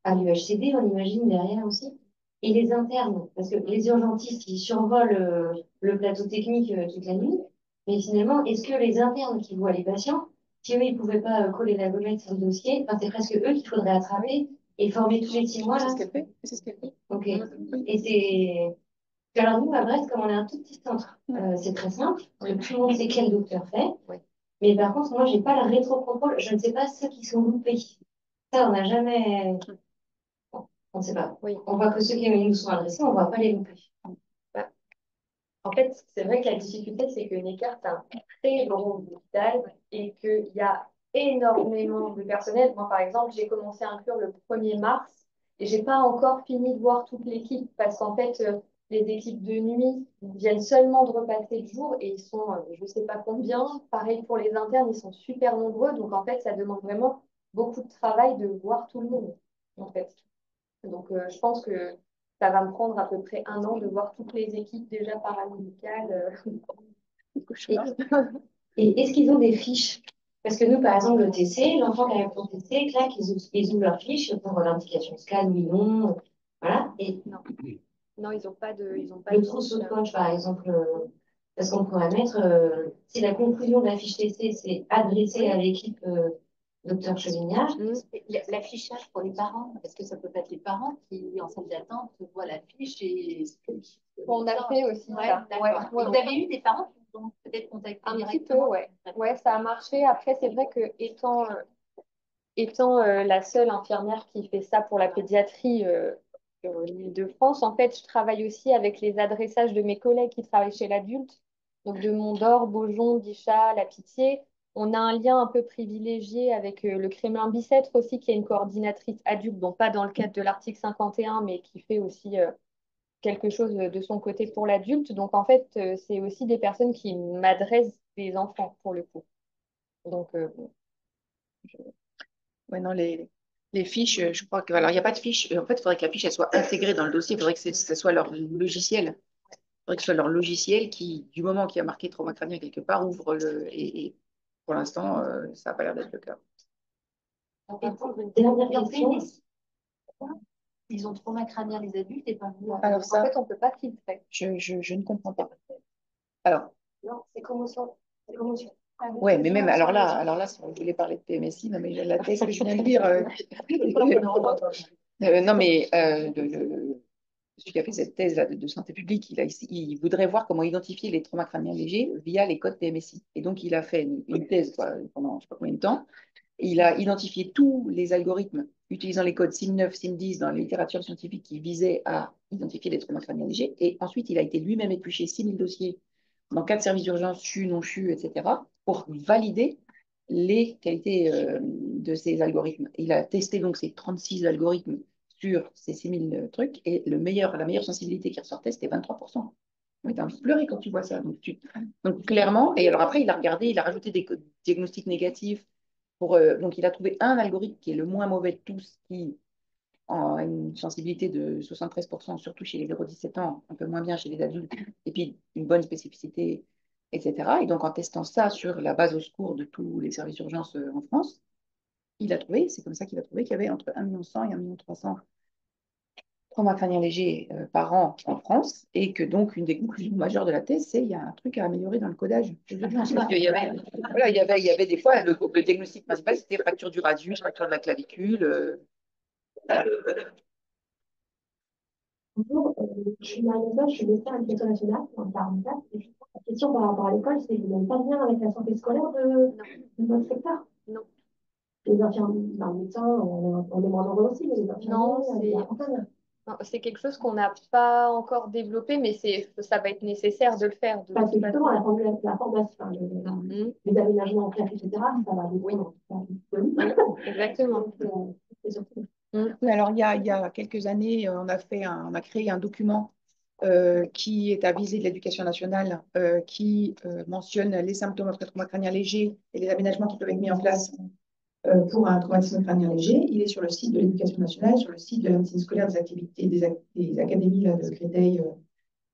à l'UHCD, on imagine derrière aussi, et les internes, parce que les urgentistes, ils survolent le plateau technique toute la nuit, mais finalement, est-ce que les internes qui voient les patients, si eux, ils ne pouvaient pas coller la gommette sur le dossier, enfin, c'est presque eux qu'il faudrait attraper et former tous les 6 mois, C'est là? ce qu'elle fait. C'est ce qu'elle fait. Ok. Et c'est... Alors nous, à Brest, comme on est un tout petit centre, c'est très simple. Tout le monde sait quel docteur fait. Ouais. Mais par contre, moi, j'ai pas le rétro-contrôle. Je ne sais pas ceux qui sont loupés. Ça, on n'a jamais... On ne sait pas. Oui. On voit que ceux qui nous sont adressés, on ne voit pas les louper. Bah, en fait, c'est vrai que la difficulté, c'est que Neckar, c'est un très gros hôpital et qu'il y a énormément de personnel. Moi, par exemple, j'ai commencé à inclure le 1er mars et j'ai pas encore fini de voir toute l'équipe parce qu'en fait, les équipes de nuit viennent seulement de repasser le jour et ils sont, je sais pas combien. Pareil pour les internes, ils sont super nombreux. Donc, en fait, ça demande vraiment beaucoup de travail de voir tout le monde, en fait. Donc, je pense que ça va me prendre à peu près 1 an de voir toutes les équipes déjà paramédicales. Et, et est-ce qu'ils ont des fiches? Parce que nous, par exemple, le TC, l'enfant qui arrive pour TC, clac, ils ouvrent leur fiche pour l'indication scan, oui, non. Voilà. Et Non, non, ils ont pas le de trousseau de fiche. coach, par exemple, parce qu'on pourrait mettre, si la conclusion de la fiche TC, c'est adressé à l'équipe docteur Chevignard. L'affichage pour les parents, est-ce que ça peut pas être les parents qui, en salle d'attente, voient la fiche et... On a fait aussi Ouais, ça. d'accord. Ouais, Vous ouais. avez eu des parents qui vous ont peut-être contacté Un petit peu, directement? ouais. Ouais, ça a marché. Après, c'est vrai que étant la seule infirmière qui fait ça pour la pédiatrie sur l'Île-de-France, en fait, je travaille aussi avec les adressages de mes collègues qui travaillent chez l'adulte, donc de Mondor, Beaujon, Bichat, La Pitié. On a un lien un peu privilégié avec le Kremlin-Bicêtre aussi, qui est une coordinatrice adulte, bon, pas dans le cadre de l'article 51, mais qui fait aussi quelque chose de son côté pour l'adulte. Donc, en fait, c'est aussi des personnes qui m'adressent des enfants, pour le coup. Donc, bon, Ouais, non, les fiches, je crois que. Alors, il n'y a pas de fiche. En fait, il faudrait que la fiche elle soit intégrée dans le dossier. Il faudrait que ce soit leur logiciel. Il faudrait que ce soit leur logiciel qui, du moment qu'il y a marqué trauma crânien quelque part, ouvre le. Et pour l'instant, ça n'a pas l'air d'être le cas. Et pour une dernière question, Ils ont trauma crânien les adultes et pas vous. Alors, en ça, fait, on ne peut pas filtrer. je ne comprends pas. Alors, non, c'est commotion. C'est commotion. ouais, mais même, alors là, si vous voulez parler de PMSI, non, mais la thèse que je viens de lire. Non, mais celui qui a fait cette thèse-là de santé publique, il voudrait voir comment identifier les traumas crâniens légers via les codes PMSI. Et donc, il a fait une thèse pendant je ne sais pas combien de temps. Et il a identifié tous les algorithmes utilisant les codes SIM9, SIM10 dans la littérature scientifique qui visaient à identifier les traumas crâniens légers. Et ensuite, il a été lui-même épluché 6000 dossiers dans 4 services d'urgence, CHU, non CHU, etc., pour valider les qualités de ces algorithmes. Il a testé donc ces 36 algorithmes sur ces 6000 trucs, et la meilleure sensibilité qui ressortait, c'était 23%. Mais t'as envie de pleurer quand tu vois ça. Donc clairement, et alors après, il a regardé, il a rajouté des diagnostics négatifs. Donc il a trouvé un algorithme qui est le moins mauvais de tous, qui a une sensibilité de 73%, surtout chez les 0-17 ans, un peu moins bien chez les adultes, et puis une bonne spécificité, etc. Et donc en testant ça sur la base au secours de tous les services d'urgence en France, c'est comme ça qu'il a trouvé qu'il y avait entre 1,1 million et 1,3 million traumas crâniens légers par an en France, et que donc une des conclusions majeures de la thèse, c'est qu'il y a un truc à améliorer dans le codage. Parce qu'il y avait, voilà, il y avait des fois, le diagnostic principal, c'était fracture du radius, fracture de la clavicule. Bonjour, je suis Marie-Lisa, je suis médecin à l'Éducation nationale en 44. Et je pense que la question par rapport à l'école, c'est que vous n'avez pas de lien avec la santé scolaire de votre secteur. Non. Les infirmiers, les médecins, on est moins nombreux aussi, mais les infirmiers, Non, il y a personne. c'est quelque chose qu'on n'a pas encore développé, mais ça va être nécessaire de le faire. Parce que toute justement, façon. la formation, enfin, Mhm. les aménagements en classe, etc., ça va Oui. Exactement. Exactement. C'est surtout. Oui, alors il y a quelques années, on a créé un document qui est à visée de l'éducation nationale, qui mentionne les symptômes après trauma crânien léger et les aménagements qui peuvent être mis en place pour un traumatisme crânien léger. Il est sur le site de l'éducation nationale, sur le site de la médecine scolaire, des activités, des académies là, de Créteil,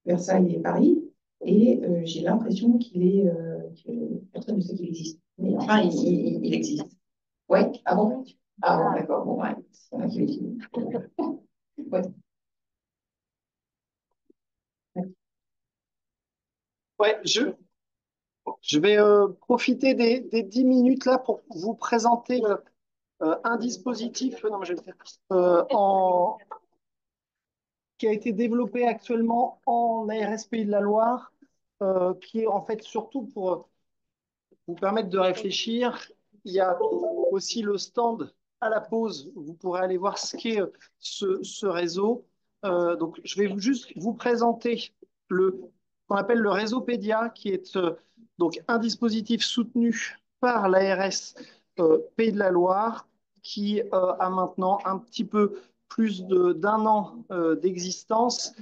Versailles et Paris. Et j'ai l'impression que personne ne sait qu'il existe. Mais enfin, il existe. Oui, ah bon? Ah bon, d'accord. Bon, ouais, c'est moi qui l'ai dit. Ouais. Ouais, je vais profiter des 10 minutes là pour vous présenter un dispositif non, mais je vais le faire, qui a été développé actuellement en ARSPI de la Loire, qui est en fait surtout pour vous permettre de réfléchir. Il y a aussi le stand à la pause. Vous pourrez aller voir ce qu'est ce réseau. Donc, je vais juste vous présenter qu'on appelle le réseau Pédia, qui est donc un dispositif soutenu par l'ARS Pays de la Loire, qui a maintenant un petit peu plus d'un an d'existence,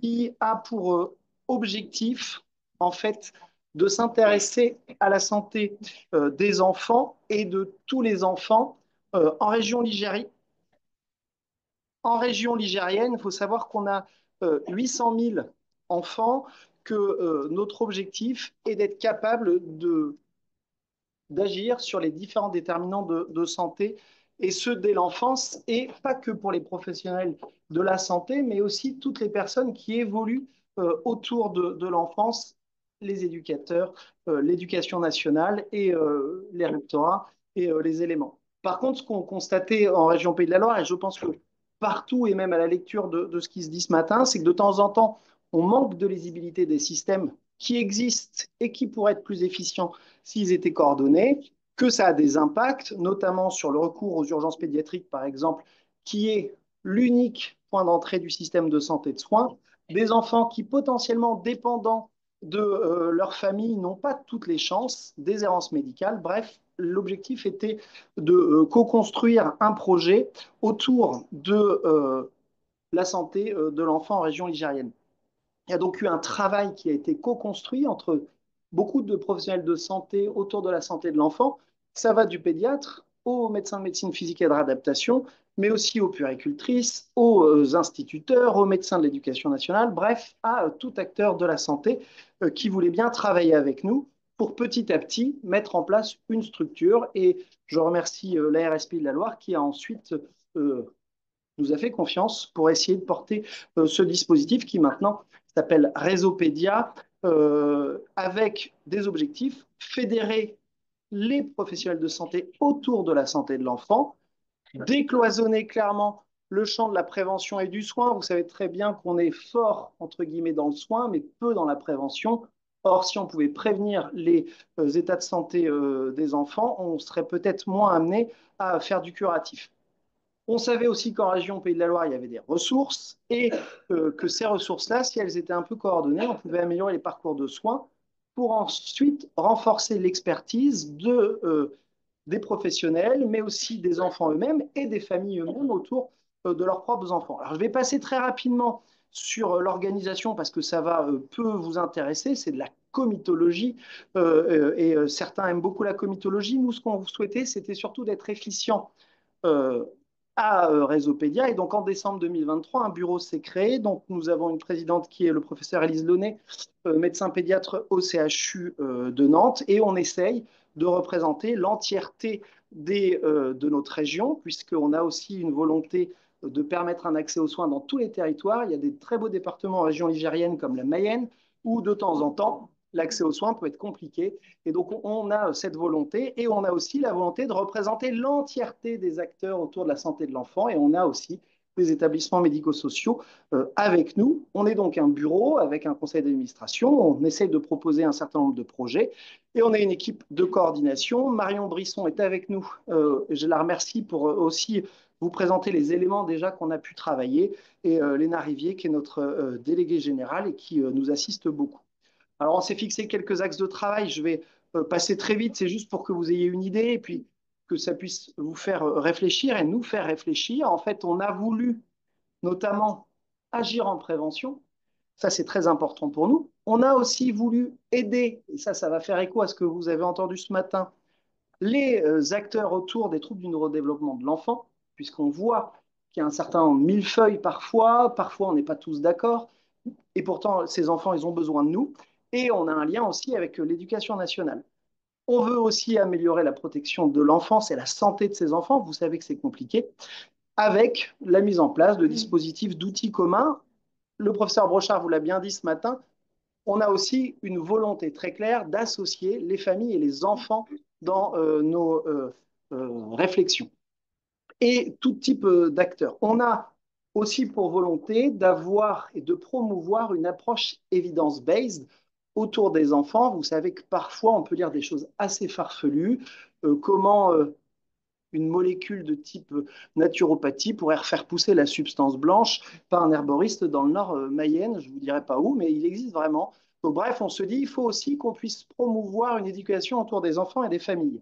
qui a pour objectif, en fait, de s'intéresser à la santé des enfants et de tous les enfants en région Ligérie. En région ligérienne, il faut savoir qu'on a 800 000 enfants, que notre objectif est d'être capable d'agir sur les différents déterminants de santé, et ce dès l'enfance, et pas que pour les professionnels de la santé, mais aussi toutes les personnes qui évoluent autour de l'enfance, les éducateurs, l'éducation nationale et les rectorats et les éléments. Par contre, ce qu'on constatait en région Pays de la Loire, et je pense que partout, et même à la lecture de ce qui se dit ce matin, c'est que de temps en temps, on manque de lisibilité des systèmes qui existent et qui pourraient être plus efficients s'ils étaient coordonnés, que ça a des impacts, notamment sur le recours aux urgences pédiatriques, par exemple, qui est l'unique point d'entrée du système de santé de soins. Des enfants qui, potentiellement dépendants de leur famille, n'ont pas toutes les chances, des errances médicales. Bref, l'objectif était de co-construire un projet autour de la santé de l'enfant en région ligérienne. Il y a donc eu un travail qui a été co-construit entre beaucoup de professionnels de santé autour de la santé de l'enfant. Ça va du pédiatre aux médecins de médecine physique et de réadaptation, mais aussi aux puéricultrices, aux instituteurs, aux médecins de l'éducation nationale, bref, à tout acteur de la santé qui voulait bien travailler avec nous pour petit à petit mettre en place une structure. Et je remercie l'ARSP de la Loire qui a ensuite nous a fait confiance pour essayer de porter ce dispositif qui maintenant s'appelle Réseaupédia, avec des objectifs, fédérer les professionnels de santé autour de la santé de l'enfant, décloisonner clairement le champ de la prévention et du soin. Vous savez très bien qu'on est fort, entre guillemets, dans le soin, mais peu dans la prévention. Or, si on pouvait prévenir les états de santé des enfants, on serait peut-être moins amené à faire du curatif. On savait aussi qu'en région Pays de la Loire, il y avait des ressources et que ces ressources-là, si elles étaient un peu coordonnées, on pouvait améliorer les parcours de soins pour ensuite renforcer l'expertise des professionnels, mais aussi des enfants eux-mêmes et des familles eux-mêmes autour de leurs propres enfants. Alors, je vais passer très rapidement sur l'organisation parce que ça va peu vous intéresser. C'est de la comitologie et certains aiment beaucoup la comitologie. Nous, ce qu'on souhaitait, c'était surtout d'être efficient euh, à Réseaupédia. Et donc, en décembre 2023, un bureau s'est créé. Donc, nous avons une présidente qui est le professeur Élise Launay, médecin pédiatre au CHU de Nantes. Et on essaye de représenter l'entièreté de notre région, puisqu'on a aussi une volonté de permettre un accès aux soins dans tous les territoires. Il y a des très beaux départements en région ligérienne comme la Mayenne, où de temps en temps, l'accès aux soins peut être compliqué. Et donc, on a cette volonté et on a aussi la volonté de représenter l'entièreté des acteurs autour de la santé de l'enfant. Et on a aussi des établissements médico-sociaux avec nous. On est donc un bureau avec un conseil d'administration. On essaie de proposer un certain nombre de projets et on a une équipe de coordination. Marion Brisson est avec nous. Je la remercie pour aussi vous présenter les éléments déjà qu'on a pu travailler et Léna Rivier qui est notre déléguée générale et qui nous assiste beaucoup. Alors, on s'est fixé quelques axes de travail. Je vais passer très vite. C'est juste pour que vous ayez une idée et puis que ça puisse vous faire réfléchir et nous faire réfléchir. En fait, on a voulu notamment agir en prévention. Ça, c'est très important pour nous. On a aussi voulu aider, et ça va faire écho à ce que vous avez entendu ce matin, les acteurs autour des troubles du neurodéveloppement de l'enfant, puisqu'on voit qu'il y a un certain millefeuille parfois on n'est pas tous d'accord, et pourtant, ces enfants, ils ont besoin de nous. Et on a un lien aussi avec l'éducation nationale. On veut aussi améliorer la protection de l'enfance et la santé de ces enfants. Vous savez que c'est compliqué. Avec la mise en place de dispositifs, d'outils communs. Le professeur Brochard vous l'a bien dit ce matin, on a aussi une volonté très claire d'associer les familles et les enfants dans nos réflexions. Et tout type d'acteurs. On a aussi pour volonté d'avoir et de promouvoir une approche evidence-based autour des enfants. Vous savez que parfois, on peut lire des choses assez farfelues, comment une molécule de type naturopathie pourrait refaire pousser la substance blanche par un herboriste dans le nord Mayenne, je ne vous dirai pas où, mais il existe vraiment. Donc, bref, on se dit, il faut aussi qu'on puisse promouvoir une éducation autour des enfants et des familles.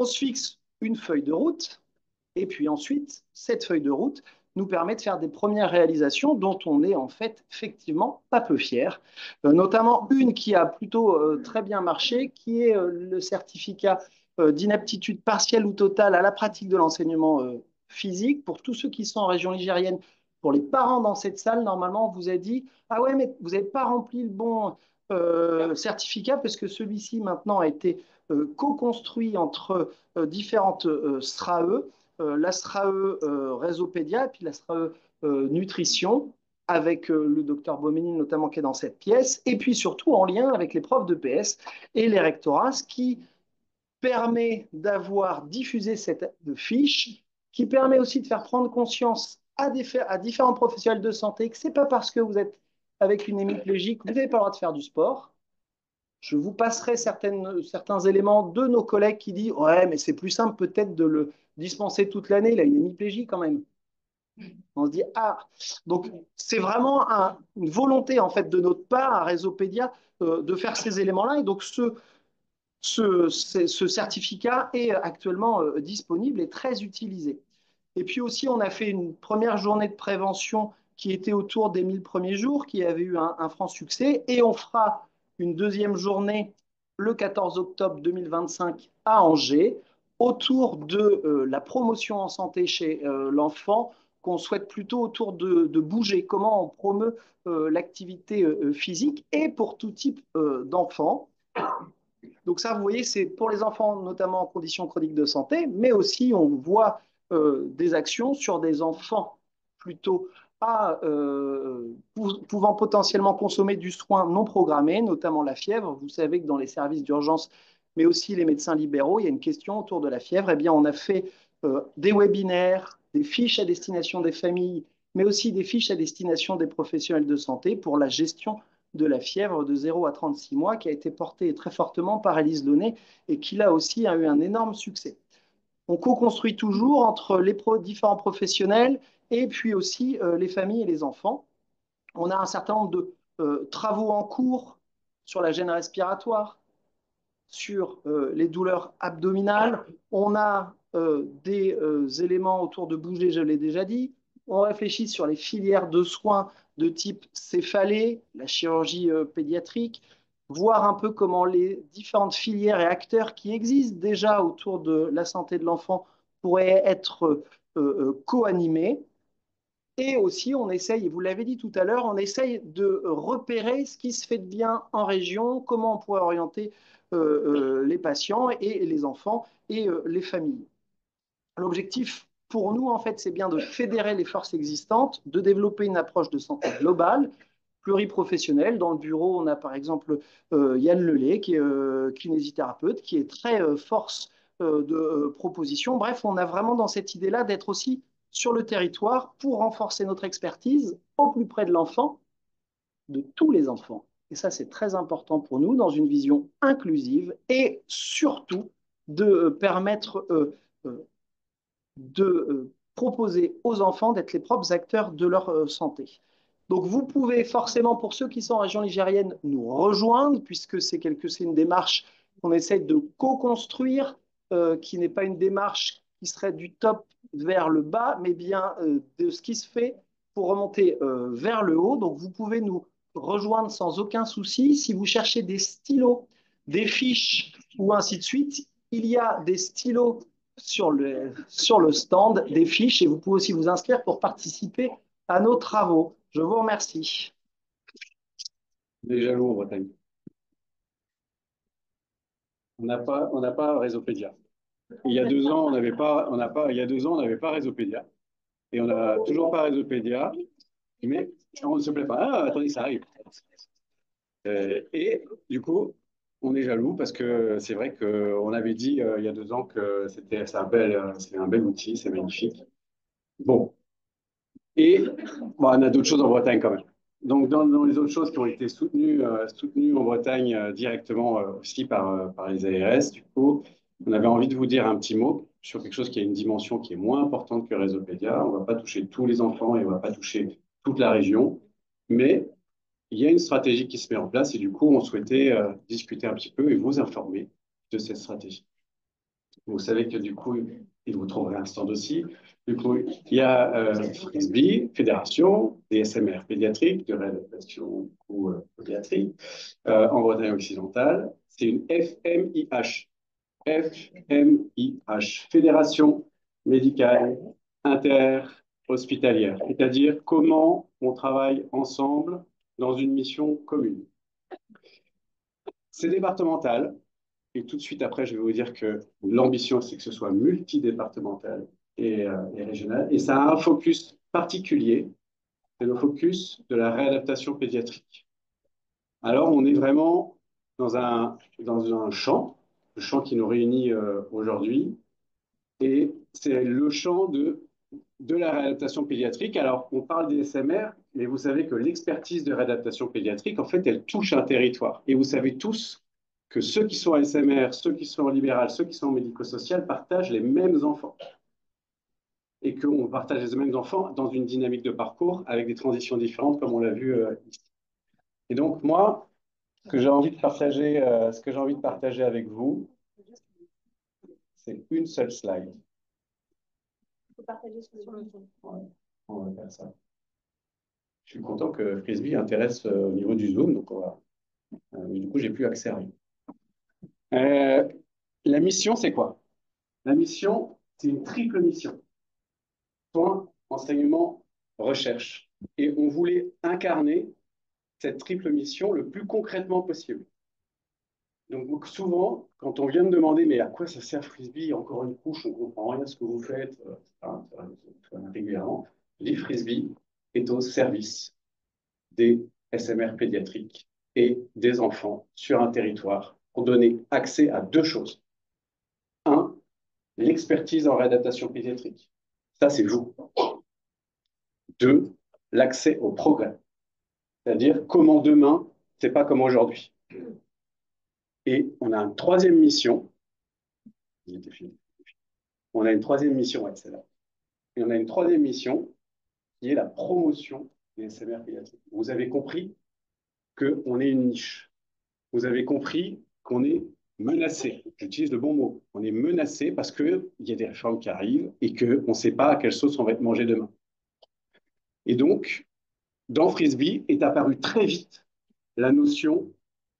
on se fixe une feuille de route, et puis ensuite, cette feuille de route nous permet de faire des premières réalisations dont on est en fait effectivement pas peu fier, notamment une qui a plutôt très bien marché, qui est le certificat d'inaptitude partielle ou totale à la pratique de l'enseignement physique pour tous ceux qui sont en région ligérienne. Pour les parents dans cette salle, normalement, on vous a dit « Ah ouais, mais vous n'avez pas rempli le bon certificat parce que celui-ci maintenant a été co-construit entre différentes SRAE, la SRAE Réseaupédia et puis la SRAE Nutrition, avec le docteur Boménil notamment qui est dans cette pièce, et puis surtout en lien avec les profs de PS et les rectorats, ce qui permet d'avoir diffusé cette fiche, qui permet aussi de faire prendre conscience à différents professionnels de santé que ce n'est pas parce que vous êtes avec une hémiplégie que vous n'avez pas le droit de faire du sport. Je vous passerai certains éléments de nos collègues qui disent « Ouais, mais c'est plus simple peut-être de le dispenser toute l'année, il a une hémiplégie quand même. » On se dit « Ah !» Donc, c'est vraiment une volonté en fait de notre part à Réseaupédia de faire ces éléments-là. Et donc, ce certificat est actuellement disponible et très utilisé. Et puis aussi, on a fait une première journée de prévention qui était autour des 1000 premiers jours, qui avait eu un franc succès. Et on fera une deuxième journée le 14 octobre 2025 à Angers, autour de la promotion en santé chez l'enfant, qu'on souhaite plutôt autour de bouger, comment on promeut l'activité physique et pour tout type d'enfants. Donc ça, vous voyez, c'est pour les enfants, notamment en conditions chroniques de santé, mais aussi on voit des actions sur des enfants plutôt pouvant potentiellement consommer du soin non programmé, notamment la fièvre. Vous savez que dans les services d'urgence, mais aussi les médecins libéraux, il y a une question autour de la fièvre. Eh bien, on a fait des webinaires, des fiches à destination des familles, mais aussi des fiches à destination des professionnels de santé pour la gestion de la fièvre de 0 à 36 mois, qui a été portée très fortement par Élise Launay et qui, là aussi, a eu un énorme succès. On co-construit toujours entre les différents professionnels et puis aussi les familles et les enfants. On a un certain nombre de travaux en cours sur la gêne respiratoire, sur les douleurs abdominales. On a des éléments autour de bouger, je l'ai déjà dit. On réfléchit sur les filières de soins de type céphalée, la chirurgie pédiatrique, voir un peu comment les différentes filières et acteurs qui existent déjà autour de la santé de l'enfant pourraient être co-animés. Et aussi, on essaye, et vous l'avez dit tout à l'heure, on essaye de repérer ce qui se fait de bien en région, comment on pourrait orienter les patients et les enfants et les familles. L'objectif pour nous, en fait, c'est bien de fédérer les forces existantes, de développer une approche de santé globale, pluriprofessionnelle. Dans le bureau, on a par exemple Yann Lelay, qui est kinésithérapeute, qui est très force de proposition. Bref, on a vraiment dans cette idée-là d'être aussi sur le territoire pour renforcer notre expertise au plus près de l'enfant, de tous les enfants. Et ça, c'est très important pour nous dans une vision inclusive et surtout de permettre de proposer aux enfants d'être les propres acteurs de leur santé. Donc vous pouvez forcément, pour ceux qui sont en région ligérienne, nous rejoindre, puisque c'est une démarche qu'on essaie de co-construire, qui n'est pas une démarche qui serait du top vers le bas, mais bien de ce qui se fait pour remonter vers le haut. Donc vous pouvez nous rejoindre sans aucun souci. Si vous cherchez des stylos, des fiches ou ainsi de suite, il y a des stylos sur le stand, des fiches, et vous pouvez aussi vous inscrire pour participer à nos travaux. Je vous remercie. On est jaloux en Bretagne. On n'a pas Réseaupédia. Il y a 2 ans, il y a 2 ans, on n'avait pas Réseaupédia. Et on n'a toujours pas Réseaupédia. Mais on ne se plaît pas. Ah, attendez, ça arrive. Et du coup, on est jaloux parce que c'est vrai qu'on avait dit il y a 2 ans que c'est un bel outil, c'est magnifique. Bon. Et bon, on a d'autres choses en Bretagne quand même. Donc, dans les autres choses qui ont été soutenues en Bretagne directement aussi par les ARS, du coup, on avait envie de vous dire un petit mot sur quelque chose qui a une dimension qui est moins importante que Réseaupédia. On ne va pas toucher tous les enfants et on ne va pas toucher toute la région, mais il y a une stratégie qui se met en place et du coup, on souhaitait discuter un petit peu et vous informer de cette stratégie. Vous savez que du coup, et vous trouverez un stand aussi. Du coup, il y a Frisbee, Fédération des SMR pédiatriques, de réadaptation ou pédiatrique, en Bretagne occidentale. C'est une FMIH. FMIH, Fédération médicale interhospitalière, c'est-à-dire comment on travaille ensemble dans une mission commune. C'est départemental, et tout de suite après, je vais vous dire que l'ambition, c'est que ce soit multidépartemental et régional, et ça a un focus particulier, c'est le focus de la réadaptation pédiatrique. Alors, on est vraiment dans un champ, le champ qui nous réunit aujourd'hui, et c'est le champ de la réadaptation pédiatrique. Alors, on parle des SMR, mais vous savez que l'expertise de réadaptation pédiatrique, en fait, elle touche un territoire. Et vous savez tous que ceux qui sont en SMR, ceux qui sont en libéral, ceux qui sont en médico-social partagent les mêmes enfants. Et qu'on partage les mêmes enfants dans une dynamique de parcours avec des transitions différentes, comme on l'a vu ici. Et donc, moi, ce que j'ai envie de partager avec vous, c'est une seule slide. Faut partager sur le Zoom. Ouais, on va faire ça. Je suis content que Frisbee intéresse au niveau du Zoom, donc on va. Du coup, j'ai plus accès à rien. La mission, c'est quoi? La mission, c'est une triple mission. Soins, enseignement, recherche. Et on voulait incarner cette triple mission le plus concrètement possible. Donc souvent, quand on vient me demander mais à quoi ça sert Frisbee, encore une couche, on ne comprend rien de ce que vous faites, régulièrement, je dis Frisbee est au service des SMR pédiatriques et des enfants sur un territoire pour donner accès à deux choses. Un, l'expertise en réadaptation pédiatrique. Ça, c'est vous. Deux, l'accès au progrès. C'est-à-dire comment demain, c'est pas comme aujourd'hui. Et on a une troisième mission. On a une troisième mission, ouais, c'est là. Et on a une troisième mission qui est la promotion des SMR pédiatriques. Vous avez compris qu'on est une niche. Vous avez compris qu'on est menacé. J'utilise le bon mot. On est menacé parce qu'il y a des réformes qui arrivent et qu'on ne sait pas à quelle sauce on va être mangé demain. Et donc, dans Frisbee est apparue très vite la notion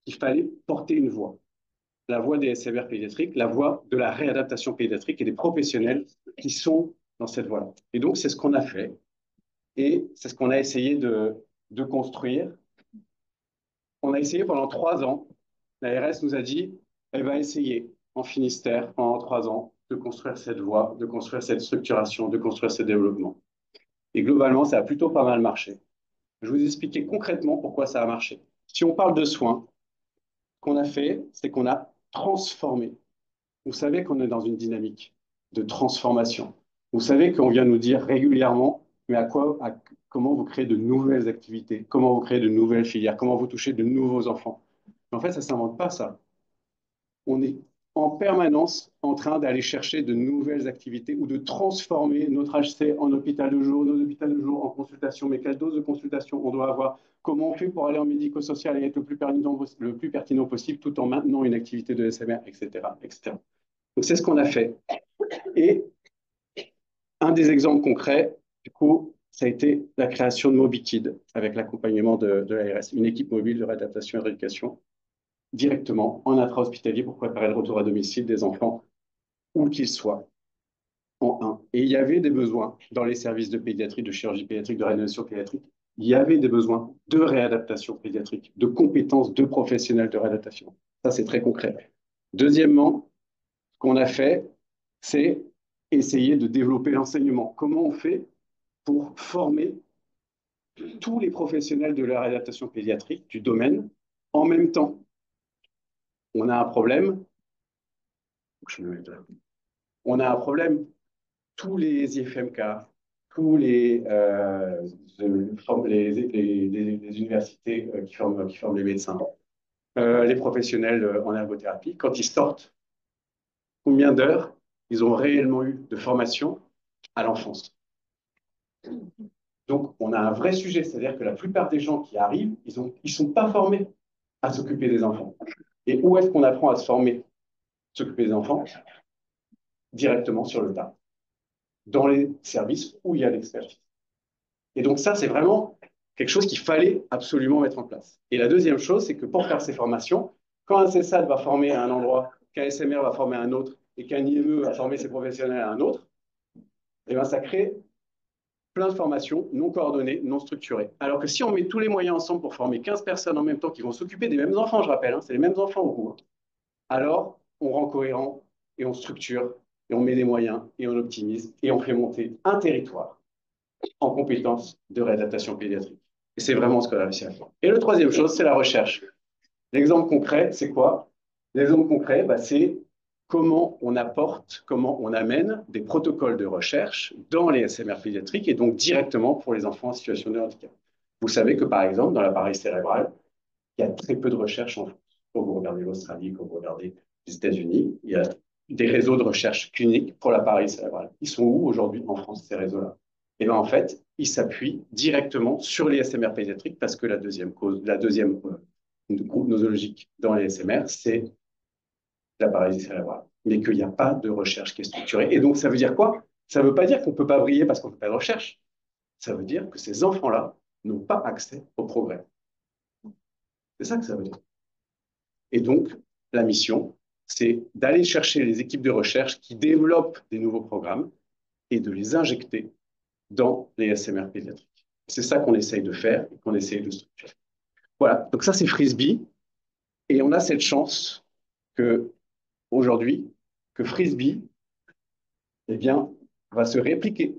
qu'il fallait porter une voix. La voix des SMR pédiatriques, la voix de la réadaptation pédiatrique et des professionnels qui sont dans cette voie-là. Et donc, c'est ce qu'on a fait et c'est ce qu'on a essayé de construire. On a essayé pendant 3 ans. La RS nous a dit, elle va essayer en Finistère pendant 3 ans de construire cette voie, de construire cette structuration, de construire ce développement. Et globalement, ça a plutôt pas mal marché. Je vais vous expliquer concrètement pourquoi ça a marché. Si on parle de soins, ce qu'on a fait, c'est qu'on a transformé. Vous savez qu'on est dans une dynamique de transformation. Vous savez qu'on vient nous dire régulièrement, mais comment vous créez de nouvelles activités, comment vous créez de nouvelles filières, comment vous touchez de nouveaux enfants. En fait, ça ne s'invente pas, ça. On est en permanence en train d'aller chercher de nouvelles activités ou de transformer notre HC en hôpital de jour, nos hôpitaux de jour en consultation. Mais quelle dose de consultation on doit avoir? Comment on fait pour aller en médico-social et être le plus pertinent possible tout en maintenant une activité de SMR, etc., etc. Donc, c'est ce qu'on a fait. Et un des exemples concrets, du coup, ça a été la création de MobiKid avec l'accompagnement de l'ARS, une équipe mobile de réadaptation et de rééducation, directement en intra-hospitalier pour préparer le retour à domicile des enfants, où qu'ils soient, en un. Et il y avait des besoins dans les services de pédiatrie, de chirurgie pédiatrique, de réanimation pédiatrique. Il y avait des besoins de réadaptation pédiatrique, de compétences de professionnels de réadaptation. Ça, c'est très concret. Deuxièmement, ce qu'on a fait, c'est essayer de développer l'enseignement. Comment on fait pour former tous les professionnels de la réadaptation pédiatrique du domaine en même temps? On a un problème. On a un problème. Tous les IFMK, tous les universités qui forment les médecins, les professionnels en ergothérapie, quand ils sortent, combien d'heures ils ont réellement eu de formation à l'enfance? Donc, on a un vrai sujet, c'est-à-dire que la plupart des gens qui arrivent, ils sont pas formés à s'occuper des enfants. Et où est-ce qu'on apprend à se former, s'occuper des enfants? directement sur le tas, dans les services où il y a l'expertise. Et donc ça, c'est vraiment quelque chose qu'il fallait absolument mettre en place. Et la deuxième chose, c'est que pour faire ces formations, quand un CESAD va former à un endroit, qu'un SMR va former à un autre, et qu'un IME va former ses professionnels à un autre, et bien ça crée plein de formations non coordonnées, non structurées. Alors que si on met tous les moyens ensemble pour former 15 personnes en même temps qui vont s'occuper des mêmes enfants, je rappelle, hein, c'est les mêmes enfants au bout, hein, alors on rend cohérent et on structure et on met des moyens et on optimise et on fait monter un territoire en compétences de réadaptation pédiatrique. Et c'est vraiment ce qu'on a réussi à faire. Et la troisième chose, c'est la recherche. L'exemple concret, c'est quoi? L'exemple concret, bah, c'est comment on apporte, comment on amène des protocoles de recherche dans les SMR pédiatriques et donc directement pour les enfants en situation de handicap. Vous savez que par exemple, dans l'appareil cérébral, il y a très peu de recherche en France. Quand vous regardez l'Australie, quand vous regardez les États-Unis, il y a des réseaux de recherche clinique pour l'appareil cérébral. Ils sont où aujourd'hui en France, ces réseaux-là? Et bien en fait, ils s'appuient directement sur les SMR pédiatriques parce que la deuxième cause, la deuxième groupe nosologique dans les SMR, c'est la paralysie cérébrale. Mais qu'il n'y a pas de recherche qui est structurée. Et donc, ça veut dire quoi? Ça ne veut pas dire qu'on ne peut pas briller parce qu'on ne fait pas de recherche. Ça veut dire que ces enfants-là n'ont pas accès au progrès. C'est ça que ça veut dire. Et donc, la mission, c'est d'aller chercher les équipes de recherche qui développent des nouveaux programmes et de les injecter dans les SMR pédiatriques. C'est ça qu'on essaye de faire et qu'on essaye de structurer. Voilà, donc ça c'est Frisbee. Et on a cette chance que aujourd'hui, que Frisbee, eh bien, va se répliquer.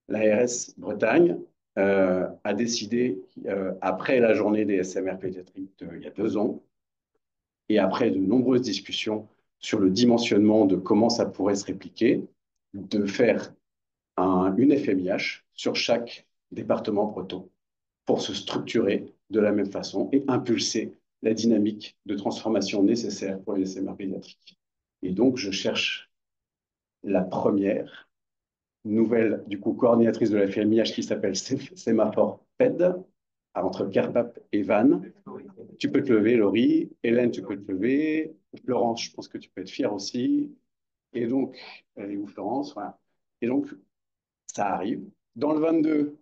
L'ARS Bretagne a décidé, après la journée des SMR pédiatriques il y a 2 ans, et après de nombreuses discussions sur le dimensionnement de comment ça pourrait se répliquer, de faire une FMIH sur chaque département breton pour se structurer de la même façon et impulser la dynamique de transformation nécessaire pour les SMR pédiatriques. Et donc, je cherche la première nouvelle, du coup, coordinatrice de la FMIH qui s'appelle Sémaphore PED, entre Kerpap et Vannes. Tu peux te lever, Laurie. Hélène, tu peux te lever. Florence, je pense que tu peux être fière aussi. Et donc, elle est où, Florence? Voilà. Et donc, ça arrive. Dans le 22,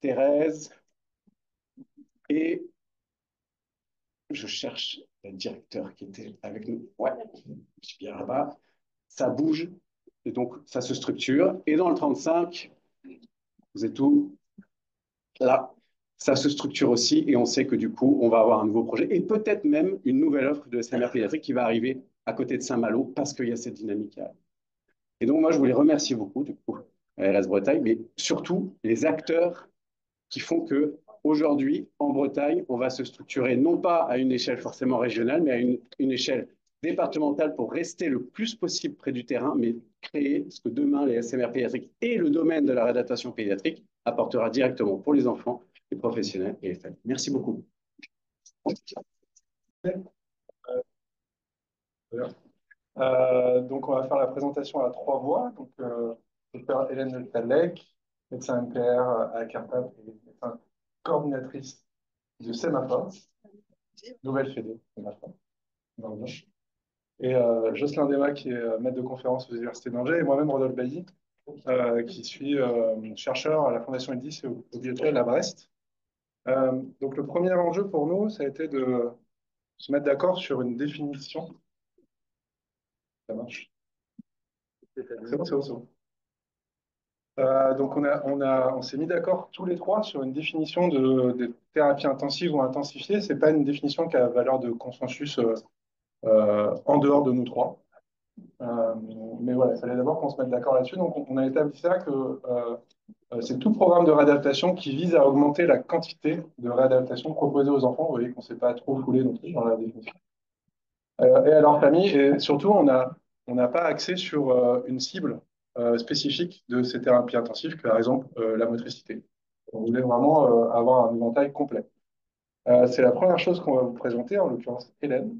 Thérèse. Et je cherche le directeur qui était avec nous. Ouais, je suis bien là-bas. Ça bouge. Et donc, ça se structure. Et dans le 35, vous êtes où? Là, ça se structure aussi et on sait que du coup, on va avoir un nouveau projet et peut-être même une nouvelle offre de SMR pédiatrique qui va arriver à côté de Saint-Malo parce qu'il y a cette dynamique. Et donc, moi, je voulais remercier beaucoup, du coup, RS Bretagne, mais surtout les acteurs qui font que aujourd'hui, en Bretagne, on va se structurer non pas à une échelle forcément régionale, mais à une échelle départementale pour rester le plus possible près du terrain, mais créer ce que demain les SMR pédiatriques et le domaine de la réadaptation pédiatrique apportera directement pour les enfants, les professionnels et les familles. Merci beaucoup. Donc, on va faire la présentation à 3 voix. Donc, Dr Hélène Le Tallec, médecin MPR à Carpap et médecin coordinatrice de SEMAFA, nouvelle fédé, SEMAFA, dans le Nord. Et Jocelyn Desmas, qui est maître de conférence aux universités d'Angers, et moi-même, Rodolphe Bailly, qui suis chercheur à la Fondation EDIS et au Biotel à Brest. Donc, le premier enjeu pour nous, ça a été de se mettre d'accord sur une définition. Ça marche. C'est bon, c'est bon, c'est bon. Donc, on s'est mis d'accord tous les trois sur une définition de thérapie intensive ou intensifiée. Ce n'est pas une définition qui a valeur de consensus en dehors de nous trois. Mais voilà, il fallait d'abord qu'on se mette d'accord là-dessus. Donc, on a établi ça que c'est tout programme de réadaptation qui vise à augmenter la quantité de réadaptation proposée aux enfants. Vous voyez qu'on ne s'est pas trop foulé non plus dans la définition. Et à leur famille. Et surtout, on n'a pas axé sur une cible spécifique de ces thérapies intensives, que, par exemple la motricité. On voulait vraiment avoir un éventail complet. C'est la première chose qu'on va vous présenter, en l'occurrence Hélène,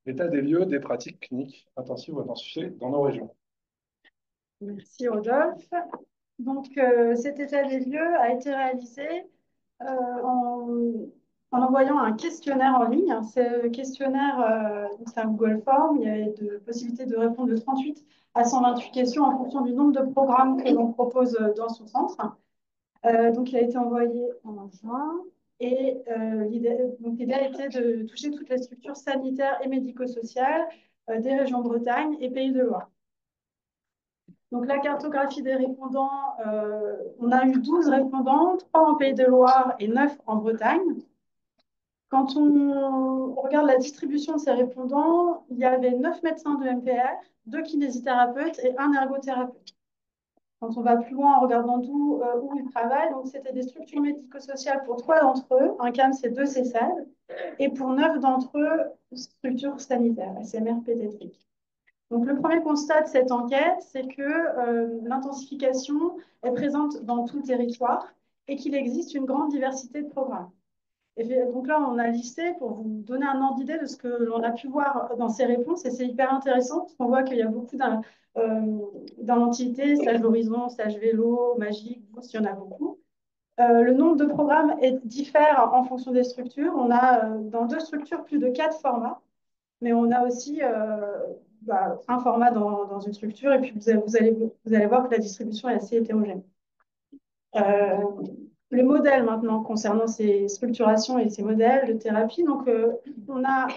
l'état des lieux des pratiques cliniques intensives ou intensifiées dans nos régions. Merci Rodolphe. Donc cet état des lieux a été réalisé en en envoyant un questionnaire en ligne. Ce questionnaire, c'est un Google Form. Il y avait de possibilités de répondre de 38 à 128 questions en fonction du nombre de programmes que l'on propose dans son centre. Donc, il a été envoyé en juin. Et l'idée était de toucher toutes les structures sanitaires et médico-sociales des régions Bretagne et Pays de Loire. Donc, la cartographie des répondants, on a eu 12 répondants, 3 en Pays de Loire et 9 en Bretagne. Quand on regarde la distribution de ces répondants, il y avait 9 médecins de MPR, 2 kinésithérapeutes et 1 ergothérapeute. Quand on va plus loin en regardant où ils travaillent, donc c'était des structures médico-sociales pour 3 d'entre eux, un CAMS et 2 CESAD, et pour 9 d'entre eux, structures sanitaires, SMR pédiatriques. Donc le premier constat de cette enquête, c'est que l'intensification est présente dans tout le territoire et qu'il existe une grande diversité de programmes. Et donc là, on a listé pour vous donner un ordre d'idée de ce que l'on a pu voir dans ces réponses. Et c'est hyper intéressant parce qu'on voit qu'il y a beaucoup d'inventivité, stage horizon, stage vélo, magique, boost, il y en a beaucoup. Le nombre de programmes diffère en fonction des structures. On a dans 2 structures plus de 4 formats, mais on a aussi un format dans une structure. Et puis vous allez voir que la distribution est assez hétérogène. Le modèle maintenant concernant ces structurations et ces modèles de thérapie. Donc, on a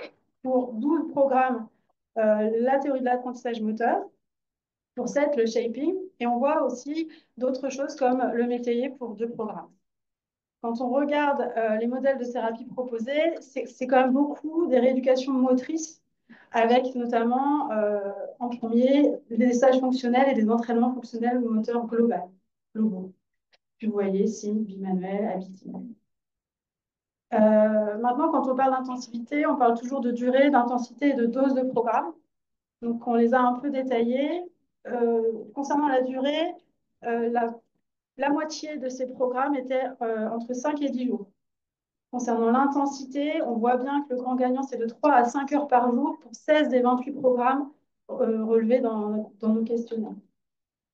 pour 12 programmes la théorie de l'apprentissage moteur, pour 7 le shaping, et on voit aussi d'autres choses comme le métayer pour 2 programmes. Quand on regarde les modèles de thérapie proposés, c'est quand même beaucoup des rééducations motrices, avec notamment en premier des stages fonctionnels et des entraînements fonctionnels moteurs globaux. Vous voyez, signe, bimanuel, habituel. Maintenant, quand on parle d'intensivité, on parle toujours de durée, d'intensité et de dose de programme. Donc, on les a un peu détaillés. Concernant la durée, la moitié de ces programmes étaient entre 5 et 10 jours. Concernant l'intensité, on voit bien que le grand gagnant, c'est de 3 à 5 heures par jour pour 16 des 28 programmes relevés dans nos questionnaires.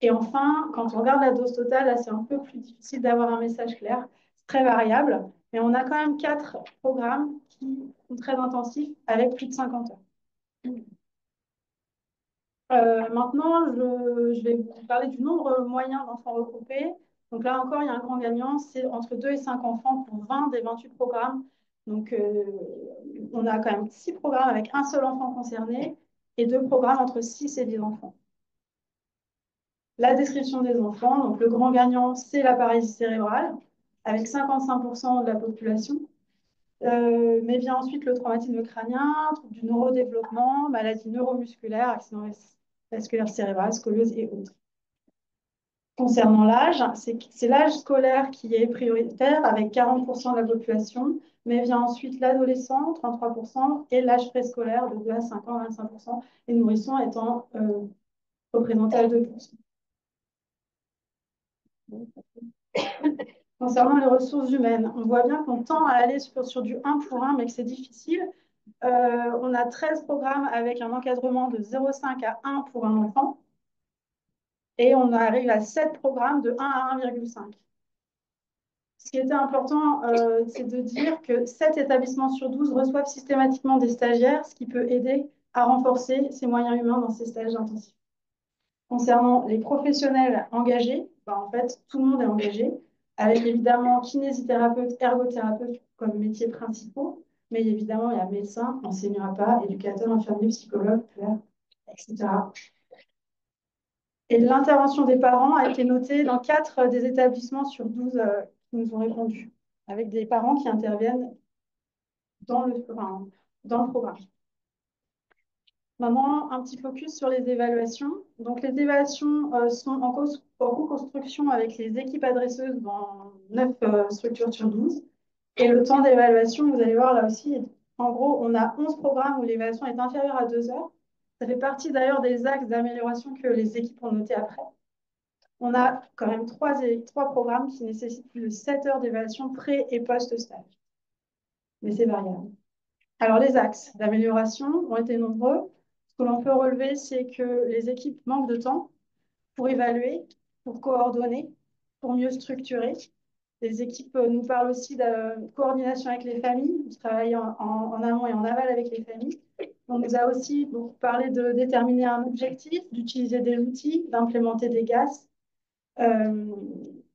Et enfin, quand on regarde la dose totale, là, c'est un peu plus difficile d'avoir un message clair. C'est très variable, mais on a quand même 4 programmes qui sont très intensifs avec plus de 50 heures. Maintenant, je vais vous parler du nombre moyen d'enfants regroupés. Donc là encore, il y a un grand gagnant, c'est entre 2 et 5 enfants pour 20 des 28 programmes. Donc on a quand même 6 programmes avec un seul enfant concerné et 2 programmes entre 6 et 10 enfants. La description des enfants, donc le grand gagnant, c'est la paralysie cérébrale, avec 55% de la population. Mais vient ensuite le traumatisme crânien, trouble du neurodéveloppement, maladie neuromusculaire, accident vasculaire cérébral, scoliose et autres. Concernant l'âge, c'est l'âge scolaire qui est prioritaire avec 40% de la population, mais vient ensuite l'adolescent, 33%, et l'âge préscolaire de 2 à 5 ans, 25%, les nourrissons étant représentés à 2%. Concernant les ressources humaines, on voit bien qu'on tend à aller sur du 1 pour 1, mais que c'est difficile. On a 13 programmes avec un encadrement de 0,5 à 1 pour un enfant. Et on arrive à 7 programmes de 1 à 1,5. Ce qui était important, c'est de dire que 7 établissements sur 12 reçoivent systématiquement des stagiaires, ce qui peut aider à renforcer ces moyens humains dans ces stages intensifs. Concernant les professionnels engagés, en fait, tout le monde est engagé, avec évidemment kinésithérapeute, ergothérapeute comme métiers principaux, mais évidemment, il y a médecin, enseignant à pas, éducateur, infirmier, psychologue, clerc, etc. Et l'intervention des parents a été notée dans 4 des établissements sur 12 qui nous ont répondu, avec des parents qui interviennent dans le programme. Maintenant, un petit focus sur les évaluations. Donc, les évaluations sont en co-construction avec les équipes adresseuses dans 9 structures sur 12. Et le temps d'évaluation, vous allez voir là aussi, en gros, on a 11 programmes où l'évaluation est inférieure à 2 heures. Ça fait partie d'ailleurs des axes d'amélioration que les équipes ont notés après. On a quand même 3 programmes qui nécessitent plus de 7 heures d'évaluation pré- et post-stage. Mais c'est variable. Alors, les axes d'amélioration ont été nombreux. Ce que l'on peut relever, c'est que les équipes manquent de temps pour évaluer, pour coordonner, pour mieux structurer. Les équipes nous parlent aussi de coordination avec les familles. On travaille en amont et en aval avec les familles. On nous a aussi donc, parlé de déterminer un objectif, d'utiliser des outils, d'implémenter des GAS.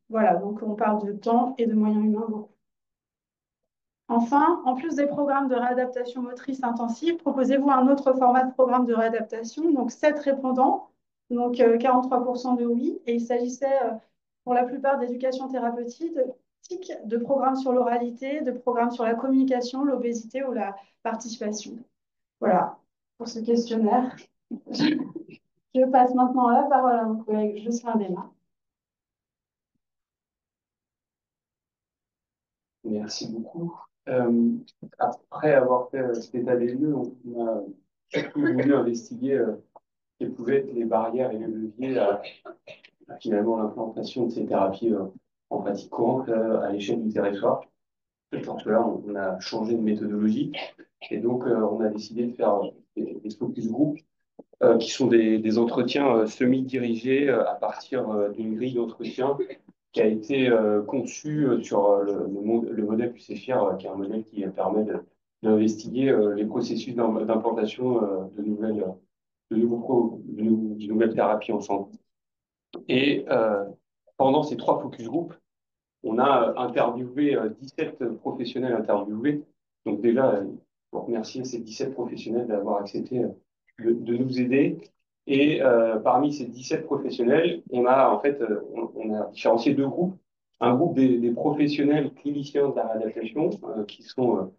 Voilà, donc on parle de temps et de moyens humains beaucoup. Enfin, en plus des programmes de réadaptation motrice intensive, proposez-vous un autre format de programme de réadaptation, donc 7 répondants, donc 43% de oui, et il s'agissait pour la plupart d'éducation thérapeutique, de programmes sur l'oralité, de programmes sur la communication, l'obésité ou la participation. Voilà pour ce questionnaire. Je passe maintenant la parole à mon collègue Jocelyn Desmar. Merci beaucoup. Après avoir fait cet état des lieux, on a surtout voulu investiguer quelles pouvaient être les barrières et les leviers à finalement l'implantation de ces thérapies en pratique courante à l'échelle du territoire. Pour cela, on a changé de méthodologie et donc on a décidé de faire des focus group qui sont des entretiens semi-dirigés à partir d'une grille d'entretien qui a été conçu sur le modèle QCFIR, qui est un modèle qui permet d'investiguer les processus d'implantation de nouvelles thérapies ensemble. Et pendant ces 3 focus group, on a interviewé 17 professionnels interviewés. Donc déjà, pour remercier ces 17 professionnels d'avoir accepté de nous aider. Et parmi ces 17 professionnels, on a en fait on a différencié 2 groupes. Un groupe des professionnels cliniciens de la réadaptation qui sont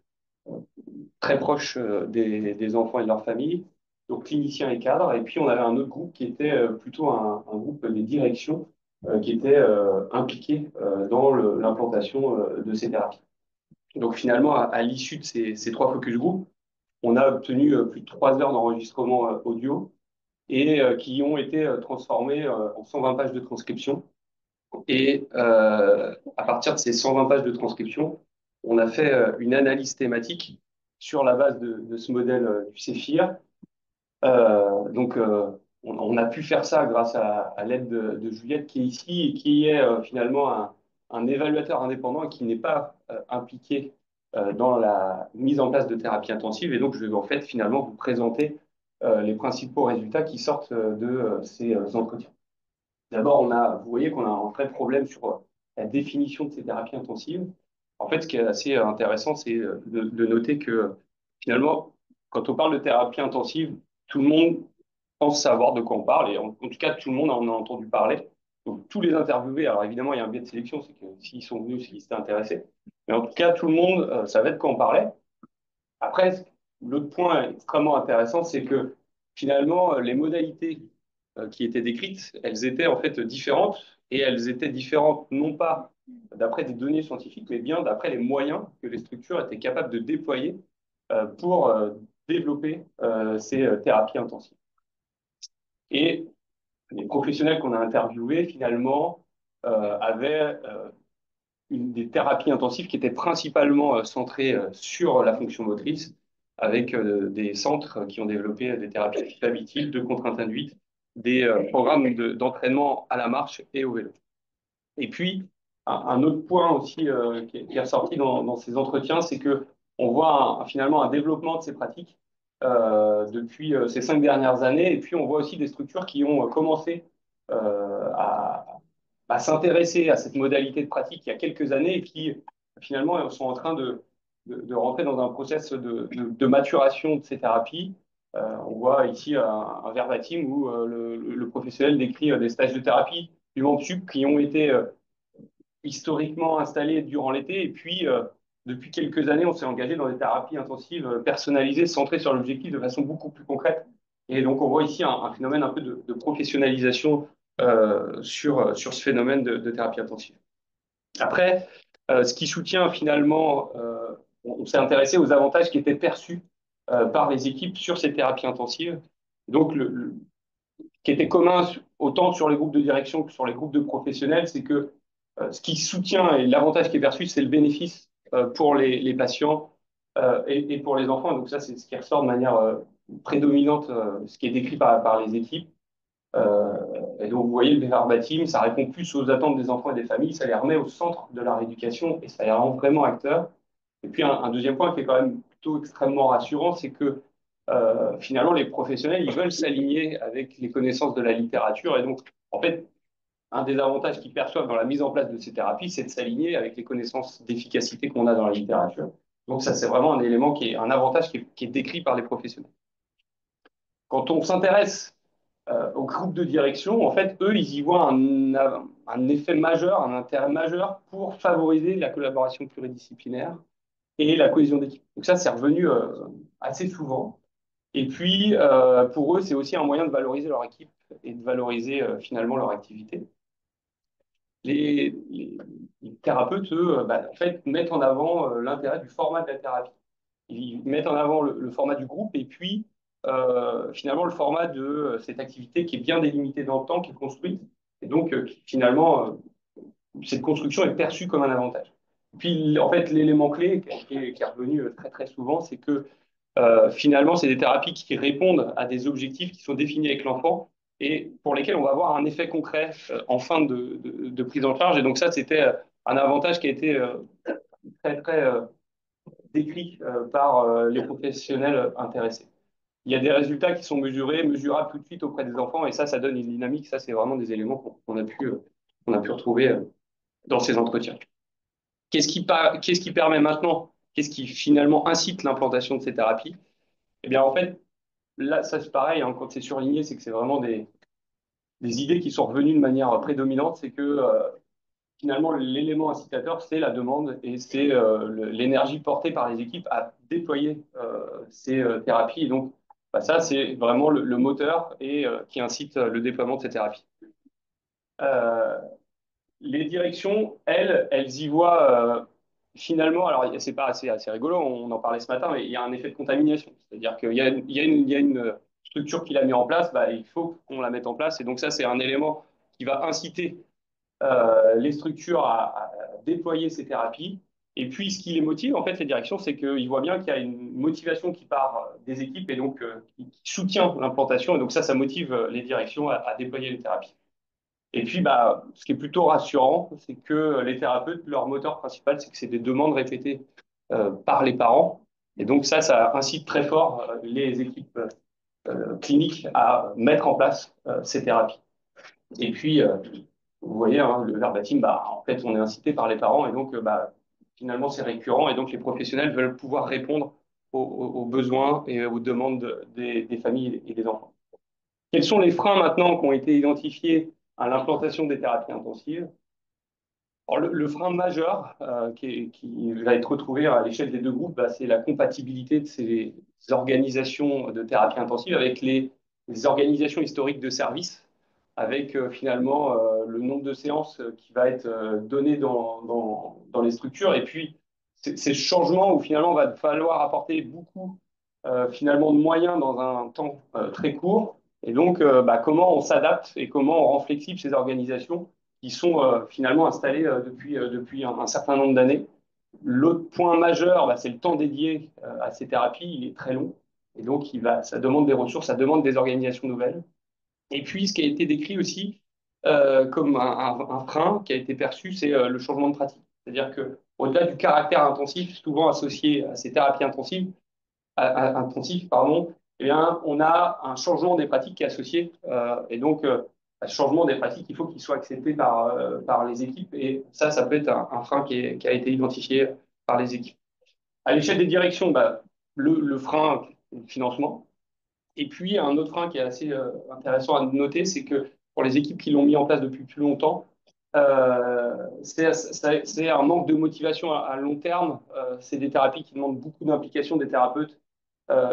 très proches des enfants et de leurs familles, donc cliniciens et cadres. Et puis on avait un autre groupe qui était plutôt un groupe des directions qui était impliqué dans l'implantation de ces thérapies. Donc finalement, à l'issue de ces 3 focus group, on a obtenu plus de 3 heures d'enregistrement audio et qui ont été transformés en 120 pages de transcription. Et à partir de ces 120 pages de transcription, on a fait une analyse thématique sur la base de ce modèle du CEFIR. Donc, on a pu faire ça grâce à l'aide de Juliette qui est ici et qui est finalement un évaluateur indépendant et qui n'est pas impliqué dans la mise en place de thérapie intensive. Et donc, je vais en fait finalement vous présenter les principaux résultats qui sortent de ces entretiens. D'abord, vous voyez qu'on a un vrai problème sur la définition de ces thérapies intensives. En fait, ce qui est assez intéressant, c'est de noter que finalement, quand on parle de thérapie intensive, tout le monde pense savoir de quoi on parle, et en tout cas, tout le monde en a entendu parler. Donc, tous les interviewés, alors évidemment, il y a un biais de sélection, c'est que s'ils sont venus, c'est qu'ils s'étaient intéressés. Mais en tout cas, tout le monde savait de quoi on parlait. Après, l'autre point extrêmement intéressant, c'est que finalement, les modalités qui étaient décrites, elles étaient en fait différentes, et elles étaient différentes non pas d'après des données scientifiques, mais bien d'après les moyens que les structures étaient capables de déployer pour développer ces thérapies intensives. Et les professionnels qu'on a interviewés, finalement, avaient des thérapies intensives qui étaient principalement centrées sur la fonction motrice, avec des centres qui ont développé des thérapies habitives, de contraintes induites, des programmes d'entraînement à la marche et au vélo. Et puis, un autre point aussi qui est ressorti dans ces entretiens, c'est que on voit finalement un développement de ces pratiques depuis ces 5 dernières années. Et puis, on voit aussi des structures qui ont commencé à s'intéresser à cette modalité de pratique il y a quelques années et qui, finalement, sont en train de rentrer dans un process de maturation de ces thérapies. On voit ici un verbatim où le professionnel décrit des stages de thérapie du MAMSUP qui ont été historiquement installés durant l'été. Et puis, depuis quelques années, on s'est engagé dans des thérapies intensives personnalisées, centrées sur l'objectif de façon beaucoup plus concrète. Et donc, on voit ici un phénomène un peu de professionnalisation sur ce phénomène de thérapie intensive. Après, ce qui soutient finalement, on s'est intéressé aux avantages qui étaient perçus par les équipes sur ces thérapies intensives. Donc, qui était commun autant sur les groupes de direction que sur les groupes de professionnels, c'est que ce qui soutient et l'avantage qui est perçu, c'est le bénéfice pour les patients et pour les enfants. Donc ça, c'est ce qui ressort de manière prédominante, ce qui est décrit par les équipes. Et donc, vous voyez, le verbatim, ça répond plus aux attentes des enfants et des familles, ça les remet au centre de la rééducation et ça les rend vraiment acteurs. Et puis, un deuxième point qui est quand même plutôt extrêmement rassurant, c'est que finalement, les professionnels, ils veulent s'aligner avec les connaissances de la littérature. Et donc, en fait, un des avantages qu'ils perçoivent dans la mise en place de ces thérapies, c'est de s'aligner avec les connaissances d'efficacité qu'on a dans la littérature. Donc, ça, c'est vraiment un élément qui est un avantage qui est décrit par les professionnels. Quand on s'intéresse au groupe de direction, en fait, eux, ils y voient un effet majeur, un intérêt majeur pour favoriser la collaboration pluridisciplinaire et la cohésion d'équipe. Donc ça, c'est revenu assez souvent. Et puis, pour eux, c'est aussi un moyen de valoriser leur équipe et de valoriser finalement leur activité. Les thérapeutes, eux, en fait, mettent en avant l'intérêt du format de la thérapie. Ils mettent en avant le format du groupe et puis finalement le format de cette activité qui est bien délimitée dans le temps, qui est construite. Et donc, finalement, cette construction est perçue comme un avantage. Puis, en fait, l'élément clé qui est revenu très, très souvent, c'est que finalement, c'est des thérapies qui répondent à des objectifs qui sont définis avec l'enfant et pour lesquels on va avoir un effet concret en fin de prise en charge. Et donc ça, c'était un avantage qui a été très, très décrit par les professionnels intéressés. Il y a des résultats qui sont mesurés, mesurables tout de suite auprès des enfants, et ça donne une dynamique. Ça, c'est vraiment des éléments qu'on a pu retrouver dans ces entretiens. Qu'est-ce qui permet maintenant? Qu'est-ce qui finalement incite l'implantation de ces thérapies? Eh bien, en fait, là, ça c'est pareil, hein, quand c'est surligné, c'est que c'est vraiment des idées qui sont revenues de manière prédominante. C'est que finalement, l'élément incitateur, c'est la demande et c'est l'énergie portée par les équipes à déployer ces thérapies. Et donc, ça, c'est vraiment le moteur et qui incite le déploiement de ces thérapies. Les directions, elles y voient finalement, alors c'est pas assez rigolo, on en parlait ce matin, mais il y a un effet de contamination. C'est-à-dire qu'il y a une structure qui l'a mis en place, il faut qu'on la mette en place. Et donc ça, c'est un élément qui va inciter les structures à déployer ces thérapies. Et puis, ce qui les motive, en fait, les directions, c'est qu'ils voient bien qu'il y a une motivation qui part des équipes et donc qui soutient l'implantation. Et donc ça motive les directions à déployer les thérapies. Et puis, ce qui est plutôt rassurant, c'est que les thérapeutes, leur moteur principal, c'est que c'est des demandes répétées par les parents. Et donc ça incite très fort les équipes cliniques à mettre en place ces thérapies. Et puis, vous voyez, hein, le verbatim, en fait, on est incité par les parents et donc, finalement, c'est récurrent et donc les professionnels veulent pouvoir répondre aux besoins et aux demandes des familles et des enfants. Quels sont les freins maintenant qui ont été identifiés à l'implantation des thérapies intensives? Alors, le frein majeur qui va être retrouvé à l'échelle des deux groupes, c'est la compatibilité de ces organisations de thérapie intensive avec les organisations historiques de services, avec finalement le nombre de séances qui va être donné dans les structures. Et puis, ces changements où finalement, il va falloir apporter beaucoup finalement de moyens dans un temps très court. Et donc, comment on s'adapte et comment on rend flexible ces organisations qui sont finalement installées depuis un certain nombre d'années. L'autre point majeur, c'est le temps dédié à ces thérapies. Il est très long. Et donc, ça demande des ressources, ça demande des organisations nouvelles. Et puis, ce qui a été décrit aussi comme un frein qui a été perçu, c'est le changement de pratique. C'est-à-dire qu'au-delà du caractère intensif, souvent associé à ces thérapies intensives, eh bien, on a un changement des pratiques qui est associé. Et donc, ce changement des pratiques, il faut qu'il soit accepté par les équipes. Et ça peut être un frein qui a été identifié par les équipes. À l'échelle des directions, le frein, le financement. Et puis, un autre frein qui est assez intéressant à noter, c'est que pour les équipes qui l'ont mis en place depuis plus longtemps, c'est un manque de motivation à long terme. C'est des thérapies qui demandent beaucoup d'implication des thérapeutes.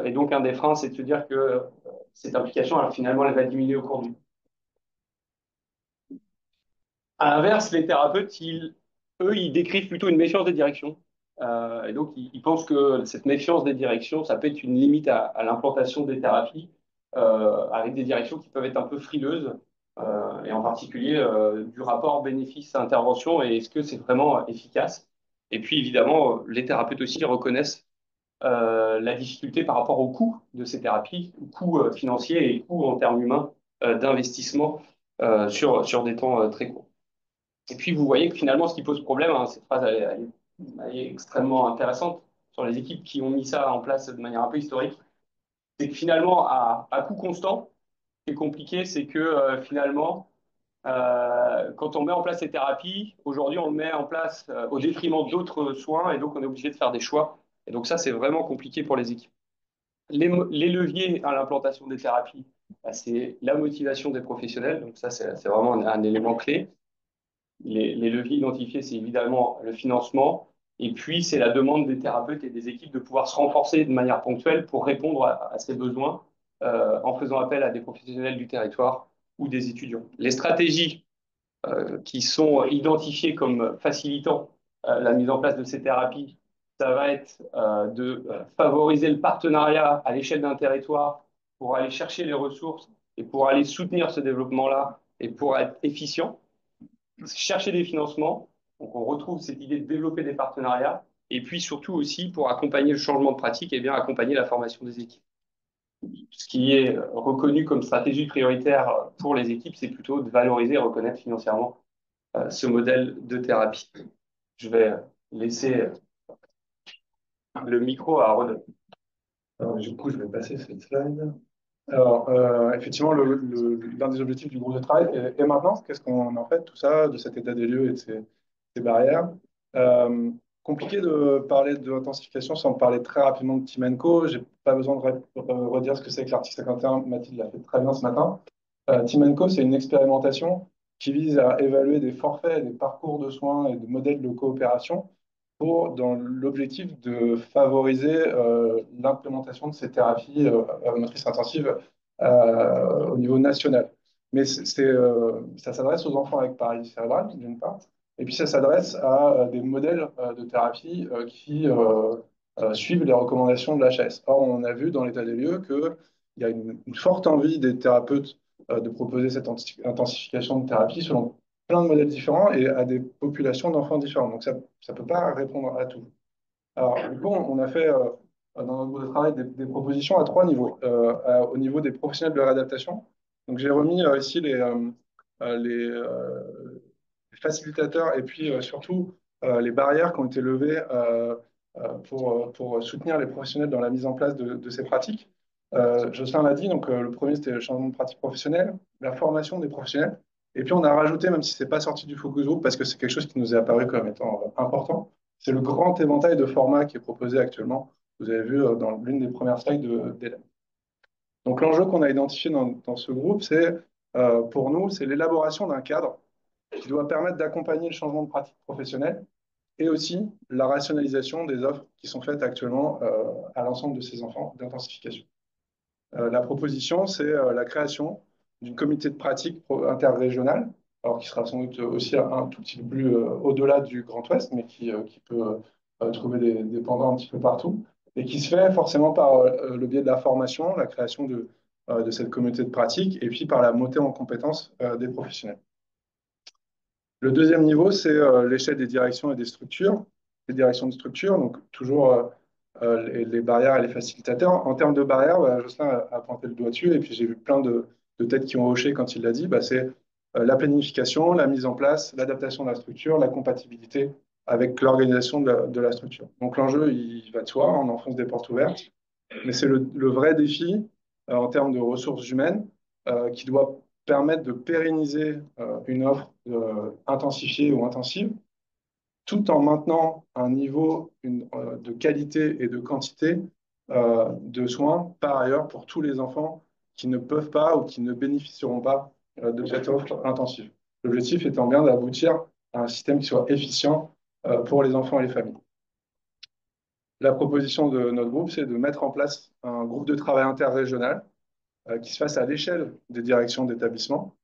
Et donc, un des freins, c'est de se dire que cette implication, alors, finalement, elle va diminuer au cours du temps. À l'inverse, les thérapeutes, eux, ils décrivent plutôt une méfiance des directions. Et donc, ils pensent que cette méfiance des directions, ça peut être une limite à l'implantation des thérapies, avec des directions qui peuvent être un peu frileuses, et en particulier du rapport bénéfice-intervention, et est-ce que c'est vraiment efficace? Et puis, évidemment, les thérapeutes aussi reconnaissent la difficulté par rapport au coût de ces thérapies, au coût financier et au coût en termes humains d'investissement sur des temps très courts. Et puis, vous voyez que finalement, ce qui pose problème, hein, cette phrase, elle est extrêmement intéressante sur les équipes qui ont mis ça en place de manière un peu historique, c'est que finalement, à coût constant, ce qui est compliqué, c'est que finalement, quand on met en place ces thérapies, aujourd'hui, on le met en place au détriment d'autres soins, et donc on est obligé de faire des choix. Et donc ça, c'est vraiment compliqué pour les équipes. Les leviers à l'implantation des thérapies, bah, c'est la motivation des professionnels, donc ça, c'est vraiment un élément clé. Les leviers identifiés, c'est évidemment le financement, et puis c'est la demande des thérapeutes et des équipes de pouvoir se renforcer de manière ponctuelle pour répondre à ces besoins en faisant appel à des professionnels du territoire ou des étudiants. Les stratégies qui sont identifiées comme facilitant la mise en place de ces thérapies, ça va être de favoriser le partenariat à l'échelle d'un territoire pour aller chercher les ressources et pour aller soutenir ce développement-là et pour être efficient, chercher des financements. Donc on retrouve cette idée de développer des partenariats et puis surtout aussi pour accompagner le changement de pratique et bien accompagner la formation des équipes. Ce qui est reconnu comme stratégie prioritaire pour les équipes, c'est plutôt de valoriser et reconnaître financièrement ce modèle de thérapie. Je vais laisser le micro à Rodolphe. Alors, du coup, je vais passer cette slide. Alors, effectivement, l'un des objectifs du groupe de travail est maintenant, qu'est-ce qu'on en fait, tout ça, de cet état des lieux et de ces barrières. Euh, Compliqué de parler de l'intensification sans parler très rapidement de Team Co. Je n'ai pas besoin de redire ce que c'est que l'article 51, Mathilde l'a fait très bien ce matin. Team Co, c'est une expérimentation qui vise à évaluer des forfaits, des parcours de soins et des modèles de coopération dans l'objectif de favoriser l'implémentation de ces thérapies motrices intensives au niveau national. Mais ça s'adresse aux enfants avec paralysie cérébrale, d'une part, et puis ça s'adresse à des modèles de thérapie qui suivent les recommandations de l'HAS. Or, on a vu dans l'état des lieux qu'il y a une forte envie des thérapeutes de proposer cette intensification de thérapie selon plein de modèles différents et à des populations d'enfants différentes. Donc, ça ne peut pas répondre à tout. Alors, du coup, on a fait dans notre groupe de travail des propositions à trois niveaux. Au niveau des professionnels de la réadaptation. Donc, j'ai remis ici les facilitateurs et puis surtout les barrières qui ont été levées pour soutenir les professionnels dans la mise en place de ces pratiques. Jocelyn l'a dit, donc le premier c'était le changement de pratique professionnelle, la formation des professionnels, et puis on a rajouté, même si c'est pas sorti du focus group, parce que c'est quelque chose qui nous est apparu comme étant important, c'est le grand éventail de formats qui est proposé actuellement. Vous avez vu dans l'une des premières slides d'Hélène. Donc l'enjeu qu'on a identifié dans ce groupe, c'est pour nous, c'est l'élaboration d'un cadre qui doit permettre d'accompagner le changement de pratique professionnelle et aussi la rationalisation des offres qui sont faites actuellement à l'ensemble de ces enfants d'intensification. La proposition, c'est la création d'une comité de pratique interrégionale, alors qui sera sans doute aussi un tout petit peu plus au-delà du Grand Ouest, mais qui peut trouver des pendants un petit peu partout, et qui se fait forcément par le biais de la formation, la création de cette communauté de pratique, et puis par la montée en compétences des professionnels. Le deuxième niveau, c'est l'échelle des directions et des structures, les directions de structure, donc toujours les barrières et les facilitateurs. En termes de barrières, Jocelyn a pointé le doigt dessus, et puis j'ai vu plein de têtes qui ont hoché quand il l'a dit, c'est la planification, la mise en place, l'adaptation de la structure, la compatibilité avec l'organisation de la structure. Donc l'enjeu, il va de soi, on enfonce des portes ouvertes, mais c'est le vrai défi en termes de ressources humaines qui doit permettre de pérenniser une offre intensifiée ou intensive, tout en maintenant un niveau de qualité et de quantité de soins, par ailleurs, pour tous les enfants qui ne peuvent pas ou qui ne bénéficieront pas de cette offre intensive. L'objectif étant bien d'aboutir à un système qui soit efficient pour les enfants et les familles. La proposition de notre groupe, c'est de mettre en place un groupe de travail interrégional qui se fasse à l'échelle des directions d'établissement,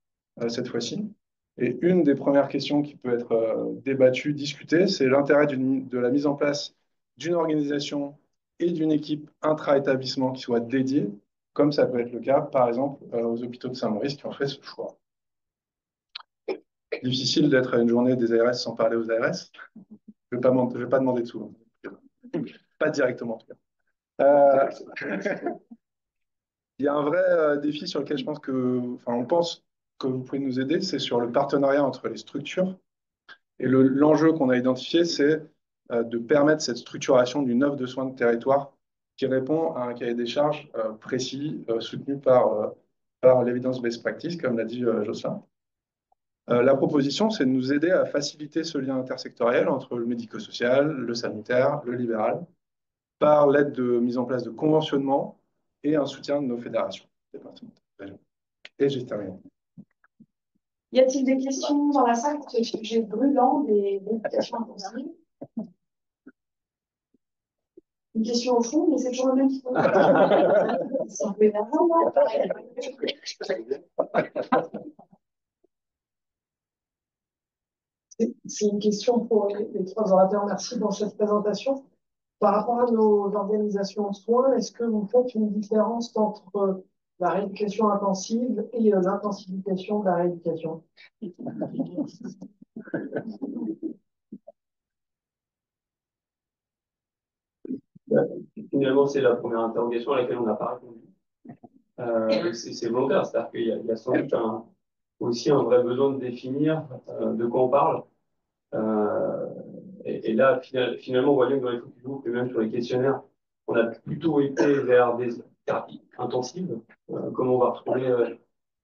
cette fois-ci. Et une des premières questions qui peut être débattue, discutée, c'est l'intérêt de la mise en place d'une organisation et d'une équipe intra-établissement qui soit dédiée, comme ça peut être le cas, par exemple, aux hôpitaux de Saint-Maurice qui ont fait ce choix. Difficile d'être à une journée des ARS sans parler aux ARS. Je ne vais pas demander de sous. Pas directement, en tout cas. Il y a un vrai défi sur lequel je pense enfin, on pense que vous pouvez nous aider, c'est sur le partenariat entre les structures. Et l'enjeu qu'on a identifié, c'est de permettre cette structuration d'une offre de soins de territoire qui répond à un cahier des charges précis, soutenu par l'Evidence Best Practice, comme l'a dit Jocelyn. La proposition, c'est de nous aider à faciliter ce lien intersectoriel entre le médico-social, le sanitaire, le libéral, par l'aide de mise en place de conventionnement et un soutien de nos fédérations départementales, régions. Et j'ai terminé. Y a-t-il des questions dans la salle sur le sujet brûlant des questions intensives? Une question au fond, mais c'est toujours le même qui pose. C'est un peu énervant, non? C'est une question pour les trois orateurs. Merci pour cette présentation. Par rapport à nos organisations de soins, est-ce que vous faites une différence entre la rééducation intensive et l'intensification de la rééducation? Finalement, c'est la première interrogation à laquelle on n'a pas répondu. C'est volontaire, c'est-à-dire qu'il y a sans doute aussi un vrai besoin de définir de quoi on parle. Et là, finalement, on voit bien que dans les focus group et même sur les questionnaires, on a plutôt été vers des thérapies intensives, comme on va retrouver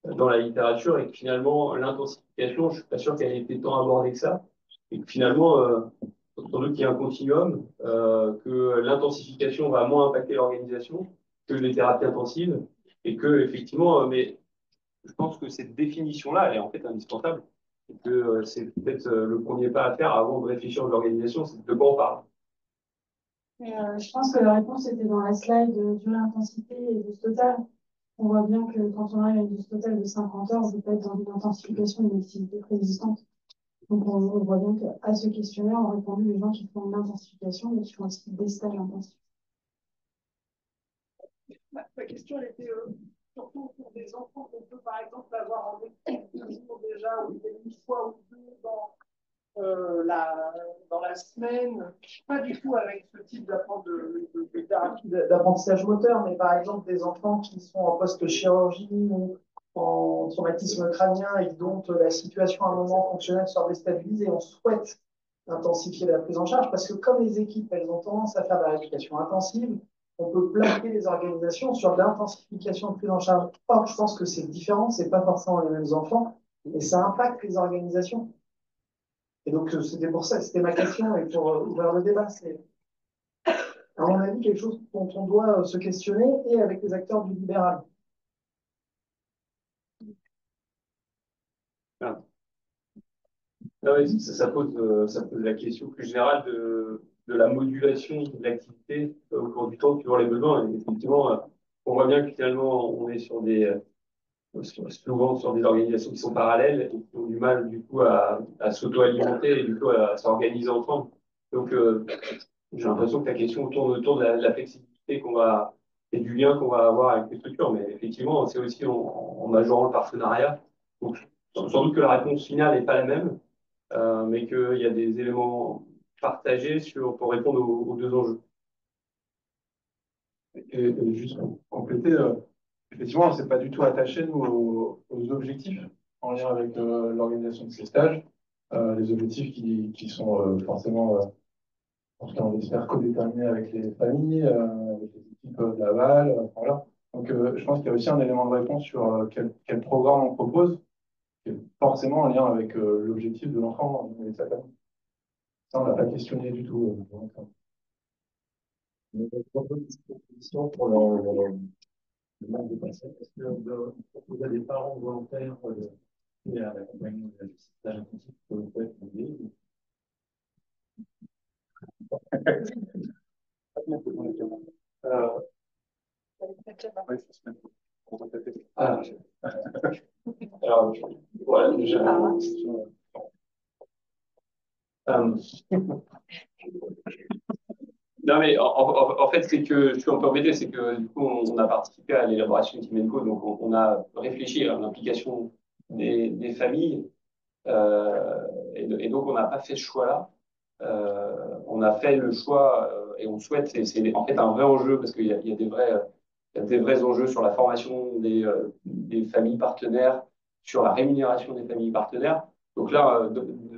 dans la littérature, et que finalement, l'intensification, je ne suis pas sûr qu'elle ait été tant abordée que ça, et que finalement, sans doute qu'il y a un continuum, que l'intensification va moins impacter l'organisation que les thérapies intensives, et que effectivement, mais je pense que cette définition-là, elle est en fait indispensable, et que c'est peut-être le premier pas à faire avant de réfléchir à l'organisation, c'est de quoi on parle. Je pense que la réponse était dans la slide durée, intensité et dose totale. On voit bien que quand on arrive à une dose totale de 50 heures, on peut être dans une intensification d'une activité préexistante. Donc on voit bien qu'à ce questionnaire, ont répondu les gens qui font une intensification, mais qui font aussi des stages intensifs. Ma question elle était surtout pour des enfants qu'on peut par exemple avoir en équipe de jour déjà, ou une fois ou deux dans la semaine, pas du tout avec ce type de thérapie d'apprentissage moteur, mais par exemple des enfants qui sont en post-chirurgie ou en traumatisme crânien et dont la situation à un moment fonctionnelle soit déstabilisée. On souhaite intensifier la prise en charge parce que comme les équipes, elles ont tendance à faire de la rééducation intensive, on peut plaquer les organisations sur de l'intensification de prise en charge. Or, je pense que c'est différent, c'est pas forcément les mêmes enfants, et ça impacte les organisations. Et donc, c'était pour ça, c'était ma question, et pour ouvrir le débat, c'est, à mon avis, quelque chose dont on doit se questionner, et avec les acteurs du libéral. Ah. Non, mais ça pose la question plus générale de la modulation de l'activité au cours du temps, suivant les besoins. Et effectivement, on voit bien que finalement, on est souvent sur des organisations qui sont parallèles et qui ont du mal, du coup, à s'auto-alimenter et du coup, à s'organiser ensemble. Donc, j'ai l'impression que la question tourne autour de la flexibilité et du lien qu'on va avoir avec les structures. Mais effectivement, c'est aussi en majorant le partenariat. Donc, sans doute que la réponse finale n'est pas la même, mais qu'il y a des éléments partagés pour répondre aux deux enjeux. Et juste pour compléter, effectivement, on ne s'est pas du tout attaché nous, aux objectifs en lien avec l'organisation de ces stages. Les objectifs qui sont forcément, en tout cas, on espère co-déterminés avec les familles, avec les équipes de Laval. Voilà. Donc, je pense qu'il y a aussi un élément de réponse sur quel programme on propose, qui est forcément en lien avec l'objectif de l'enfant et de sa famille. Ça, on ne l'a pas questionné du tout. Proposition pour le manque de patients. Est-ce que proposer à des parents volontaires et à l'accompagnement de la intensif peut être une idée? Alors, voilà, non, mais en fait, c'est que je suis un peu embêté, c'est que du coup, on a participé à l'élaboration de Timenco, donc on a réfléchi à l'implication des familles, et donc on n'a pas fait ce choix-là. On a fait le choix, et on souhaite, c'est en fait un vrai enjeu, parce qu'il y a des vrais Il y a des vrais enjeux sur la formation des familles partenaires, sur la rémunération des familles partenaires. Donc là,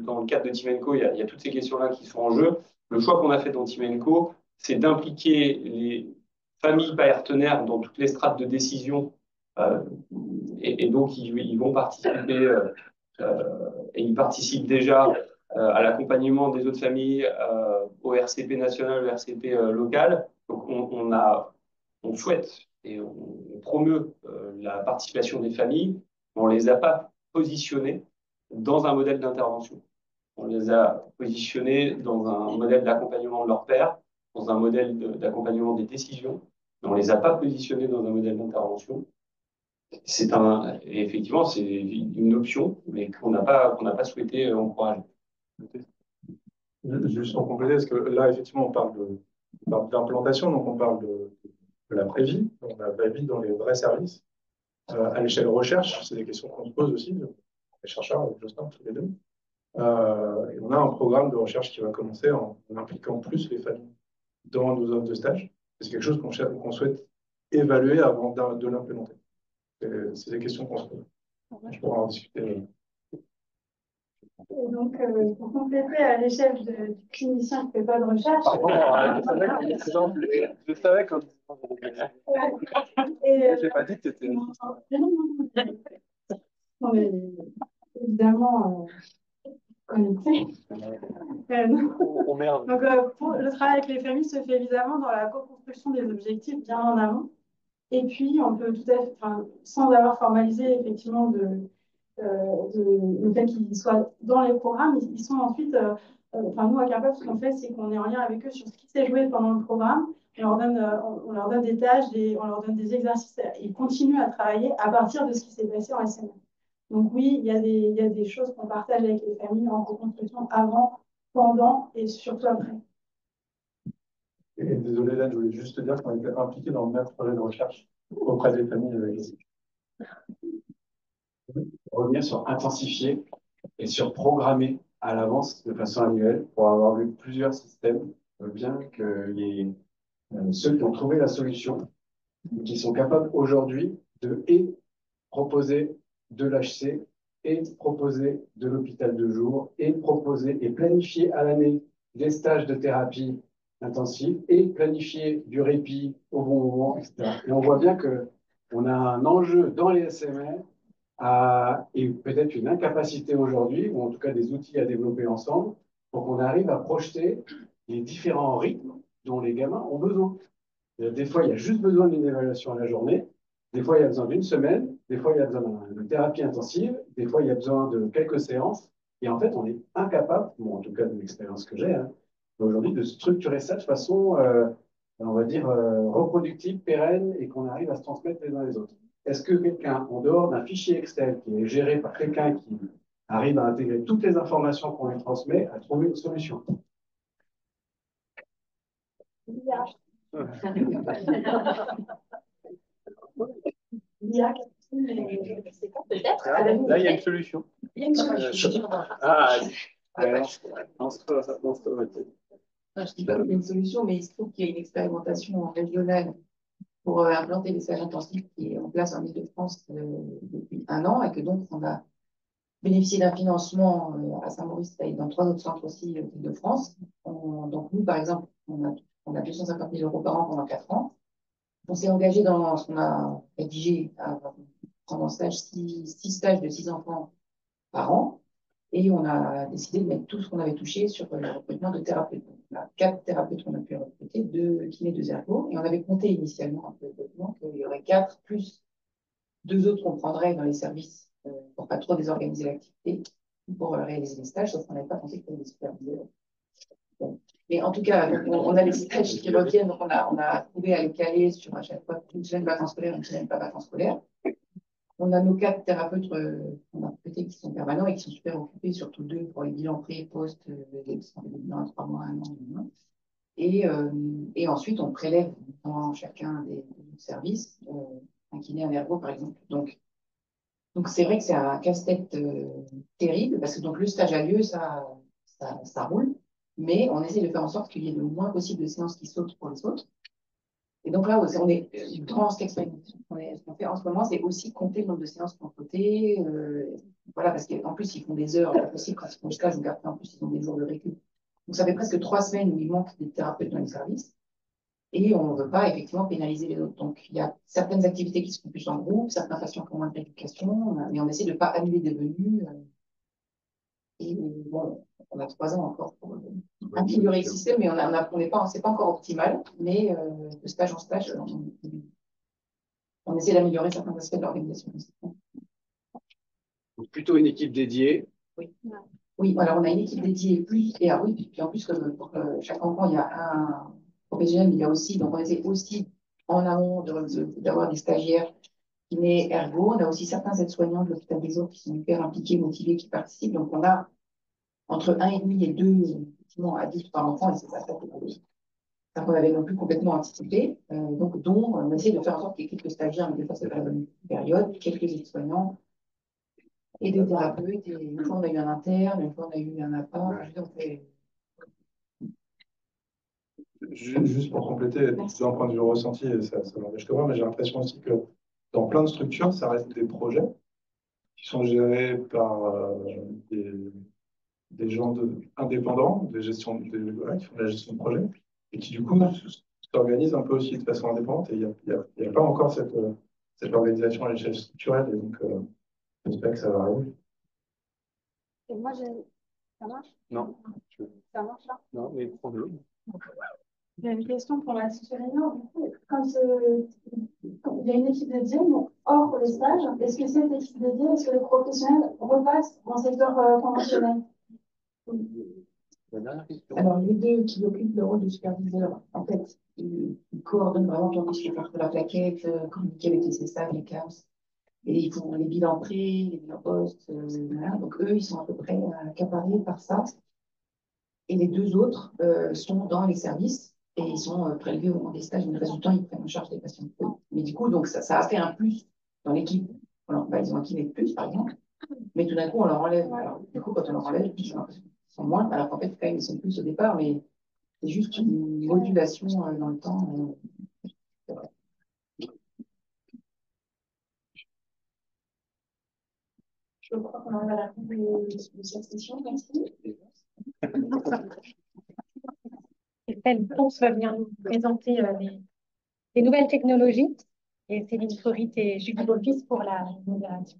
dans le cadre de Team Co, il y a toutes ces questions-là qui sont en jeu. Le choix qu'on a fait dans Team Co, c'est d'impliquer les familles partenaires dans toutes les strates de décision. Et donc, ils vont participer, et ils participent déjà à l'accompagnement des autres familles, au RCP national, au RCP local. Donc, on souhaite et on promeut la participation des familles. On ne les a pas positionnés dans un modèle d'intervention. On les a positionnés dans un modèle d'accompagnement de leur père, dans un modèle d'accompagnement des décisions. Mais on ne les a pas positionnés dans un modèle d'intervention. Effectivement, c'est une option, mais qu'on n'a pas souhaité encourager. Juste pour compléter, parce que là, effectivement, on parle d'implantation, donc on parle de la prévie, donc la prévie dans les vrais services. À l'échelle recherche, c'est des questions qu'on se pose aussi, les chercheurs, avec Jocelyn, tous les deux. Et on a un programme de recherche qui va commencer en impliquant plus les familles dans nos offres de stage. C'est quelque chose qu'on souhaite évaluer avant de l'implémenter. C'est des questions qu'on se pose. Je pourrais en discuter. Et donc, pour compléter à l'échelle du clinicien qui ne fait pas de recherche. Je savais qu'on. J'ai pas dit que tu étais. On est évidemment connectés. On merde. Donc, le travail avec les familles se fait évidemment dans la co-construction des objectifs bien en amont. Et puis, on peut tout à fait, sans avoir formalisé effectivement le fait qu'ils soient dans les programmes, ils sont ensuite, nous à Carpap, ce qu'on fait, c'est qu'on est en lien avec eux sur ce qui s'est joué pendant le programme. Et on leur donne des tâches, on leur donne des exercices. Ils continuent à travailler à partir de ce qui s'est passé en SMR. Donc oui, il y a des choses qu'on partage avec les familles en co-construction avant, pendant et surtout après. Et désolé, là, je voulais juste te dire qu'on était impliqué dans le même projet de recherche auprès des familles. Revenir sur intensifier et sur programmer à l'avance de façon annuelle pour avoir vu plusieurs systèmes, bien qu'il y ait ceux qui ont trouvé la solution, qui sont capables aujourd'hui de proposer de l'HC et proposer de l'hôpital de jour et proposer et planifier à l'année des stages de thérapie intensive et planifier du répit au bon moment, etc. Et on voit bien qu'on a un enjeu dans les SMR et peut-être une incapacité aujourd'hui, ou en tout cas des outils à développer ensemble, pour qu'on arrive à projeter les différents rythmes dont les gamins ont besoin. Des fois, il y a juste besoin d'une évaluation à la journée, des fois, il y a besoin d'une semaine, des fois, il y a besoin de thérapie intensive, des fois, il y a besoin de quelques séances, et en fait, on est incapable, bon, en tout cas de l'expérience que j'ai, aujourd'hui, de structurer ça de façon, on va dire, reproductive, pérenne, et qu'on arrive à se transmettre les uns les autres. Est-ce que quelqu'un, en dehors d'un fichier Excel qui est géré par quelqu'un qui arrive à intégrer toutes les informations qu'on lui transmet, a trouvé une solution? Peut-être. Là, il y a une solution. Il y a une solution. Je ne dis pas qu'il y a une solution, mais il se trouve qu'il y a une expérimentation régionale pour implanter les stages intensifs qui est en place en Île-de-France depuis 1 an et que donc on a bénéficié d'un financement à Saint-Maurice et dans 3 autres centres aussi d'Île-de-France. Donc nous, par exemple, on a 250 000 € par an pendant 4 ans. On s'est engagé dans ce qu'on a rédigé à prendre en stage 6 stages de 6 enfants par an. Et on a décidé de mettre tout ce qu'on avait touché sur le recrutement de thérapeutes. On a 4 thérapeutes qu'on a pu recruter, 2 kinés, 2 ergos. Et on avait compté initialement un peu le recrutement qu'il y aurait 4 plus 2 autres qu'on prendrait dans les services pour pas trop désorganiser l'activité, pour réaliser les stages, sauf qu'on n'avait pas pensé qu'il y avait des superviseurs. Bon. Mais en tout cas, on a les stages qui reviennent, donc on a trouvé à les caler sur à chaque fois une semaine vacances scolaires, une semaine pas vacances scolaires. On a nos 4 thérapeutes qu'on a recrutés qui sont permanents et qui sont super occupés, surtout 2 pour les bilans pré et post, des bilans à 3 mois, 1 an, 1 an. Et ensuite, on prélève dans chacun des services un kiné, un ergo, par exemple. Donc c'est vrai que c'est un casse-tête terrible, parce que donc, le stage a lieu, ça roule, mais on essaie de faire en sorte qu'il y ait le moins possible de séances qui sautent pour les autres. Et donc là, on est dans cette expérimentation. Ce qu'on fait en ce moment, c'est aussi compter le nombre de séances qu'on côté. Voilà, parce qu'en plus, ils font des heures aussi quand ils font le stage, donc après, en plus, ils ont des jours de récup. Donc ça fait presque 3 semaines où il manque des thérapeutes dans les services. Et on ne veut pas effectivement pénaliser les autres. Donc il y a certaines activités qui se font plus en groupe, certains patients qui ont moins de rééducation, mais on essaie de ne pas annuler des venues. Et bon, on a 3 ans encore pour améliorer le système, mais c'est pas encore optimal. Mais de stage en stage, on essaie d'améliorer certains aspects de l'organisation. Donc, plutôt une équipe dédiée. Oui. Oui, alors on a une équipe dédiée plus, et ah oui, puis en plus, comme pour chaque enfant, il y a un professionnel, mais il y a aussi, donc on essaie aussi en amont d'avoir des stagiaires kinés, ergo. On a aussi certains aides-soignants de l'hôpital des Eaux qui sont hyper impliqués, motivés, qui participent. Donc on a entre 1,5 et 2 effectivement, adultes par enfant, et c'est pas ça qu'on avait non plus complètement anticipé. Donc, dont on essaie de faire en sorte qu'il y ait quelques stagiaires, mais des fois c'est pas la bonne période, quelques aides-soignants et des thérapeutes. Et une fois on a eu un interne, une fois on a eu un appart. Enfin, je veux dire, on fait... Juste pour compléter, d'un point de vue ressenti, et ça m'engage que moi, mais j'ai l'impression aussi que dans plein de structures, ça reste des projets qui sont gérés par des gens indépendants, voilà, qui font de la gestion de projet, et qui du coup s'organisent un peu aussi de façon indépendante. Et il n'y a pas encore cette organisation à l'échelle structurelle, et donc j'espère que ça va arriver. Et moi, ça marche? Non. Ça marche là? Non, mais prends-le. J'ai une question pour la réunion. Du coup, quand il y a une équipe dédiée, donc hors les stages, est-ce que cette équipe dédiée, est-ce que les professionnels repassent en secteur conventionnel? La dernière question. Alors, les deux qui occupent le rôle de superviseur, en fait, ils coordonnent vraiment ton mission de la plaquette, communiquer avec les CESAC, les CAMS, et ils font les bilans pré, les bilans post, voilà. Donc, eux, ils sont à peu près accaparés par ça. Et les deux autres sont dans les services et ils sont prélevés au moment des stages. Mais le reste du temps, ils prennent en charge des patients. Mais du coup, donc, ça a fait un plus dans l'équipe. Alors, bah, ils ont un kiné de plus, par exemple. Mais tout d'un coup, on leur enlève. Alors, du coup, quand on leur enlève, j'ai l'impression qu'ils sont moins. Alors qu'en fait, quand même, ils sont plus au départ. Mais c'est juste une modulation dans le temps. Je crois qu'on arrive à la fin de cette session. Merci. Estelle Ponce va venir nous présenter les nouvelles technologies. Et Céline Florit et Julie Beaufils pour la modération.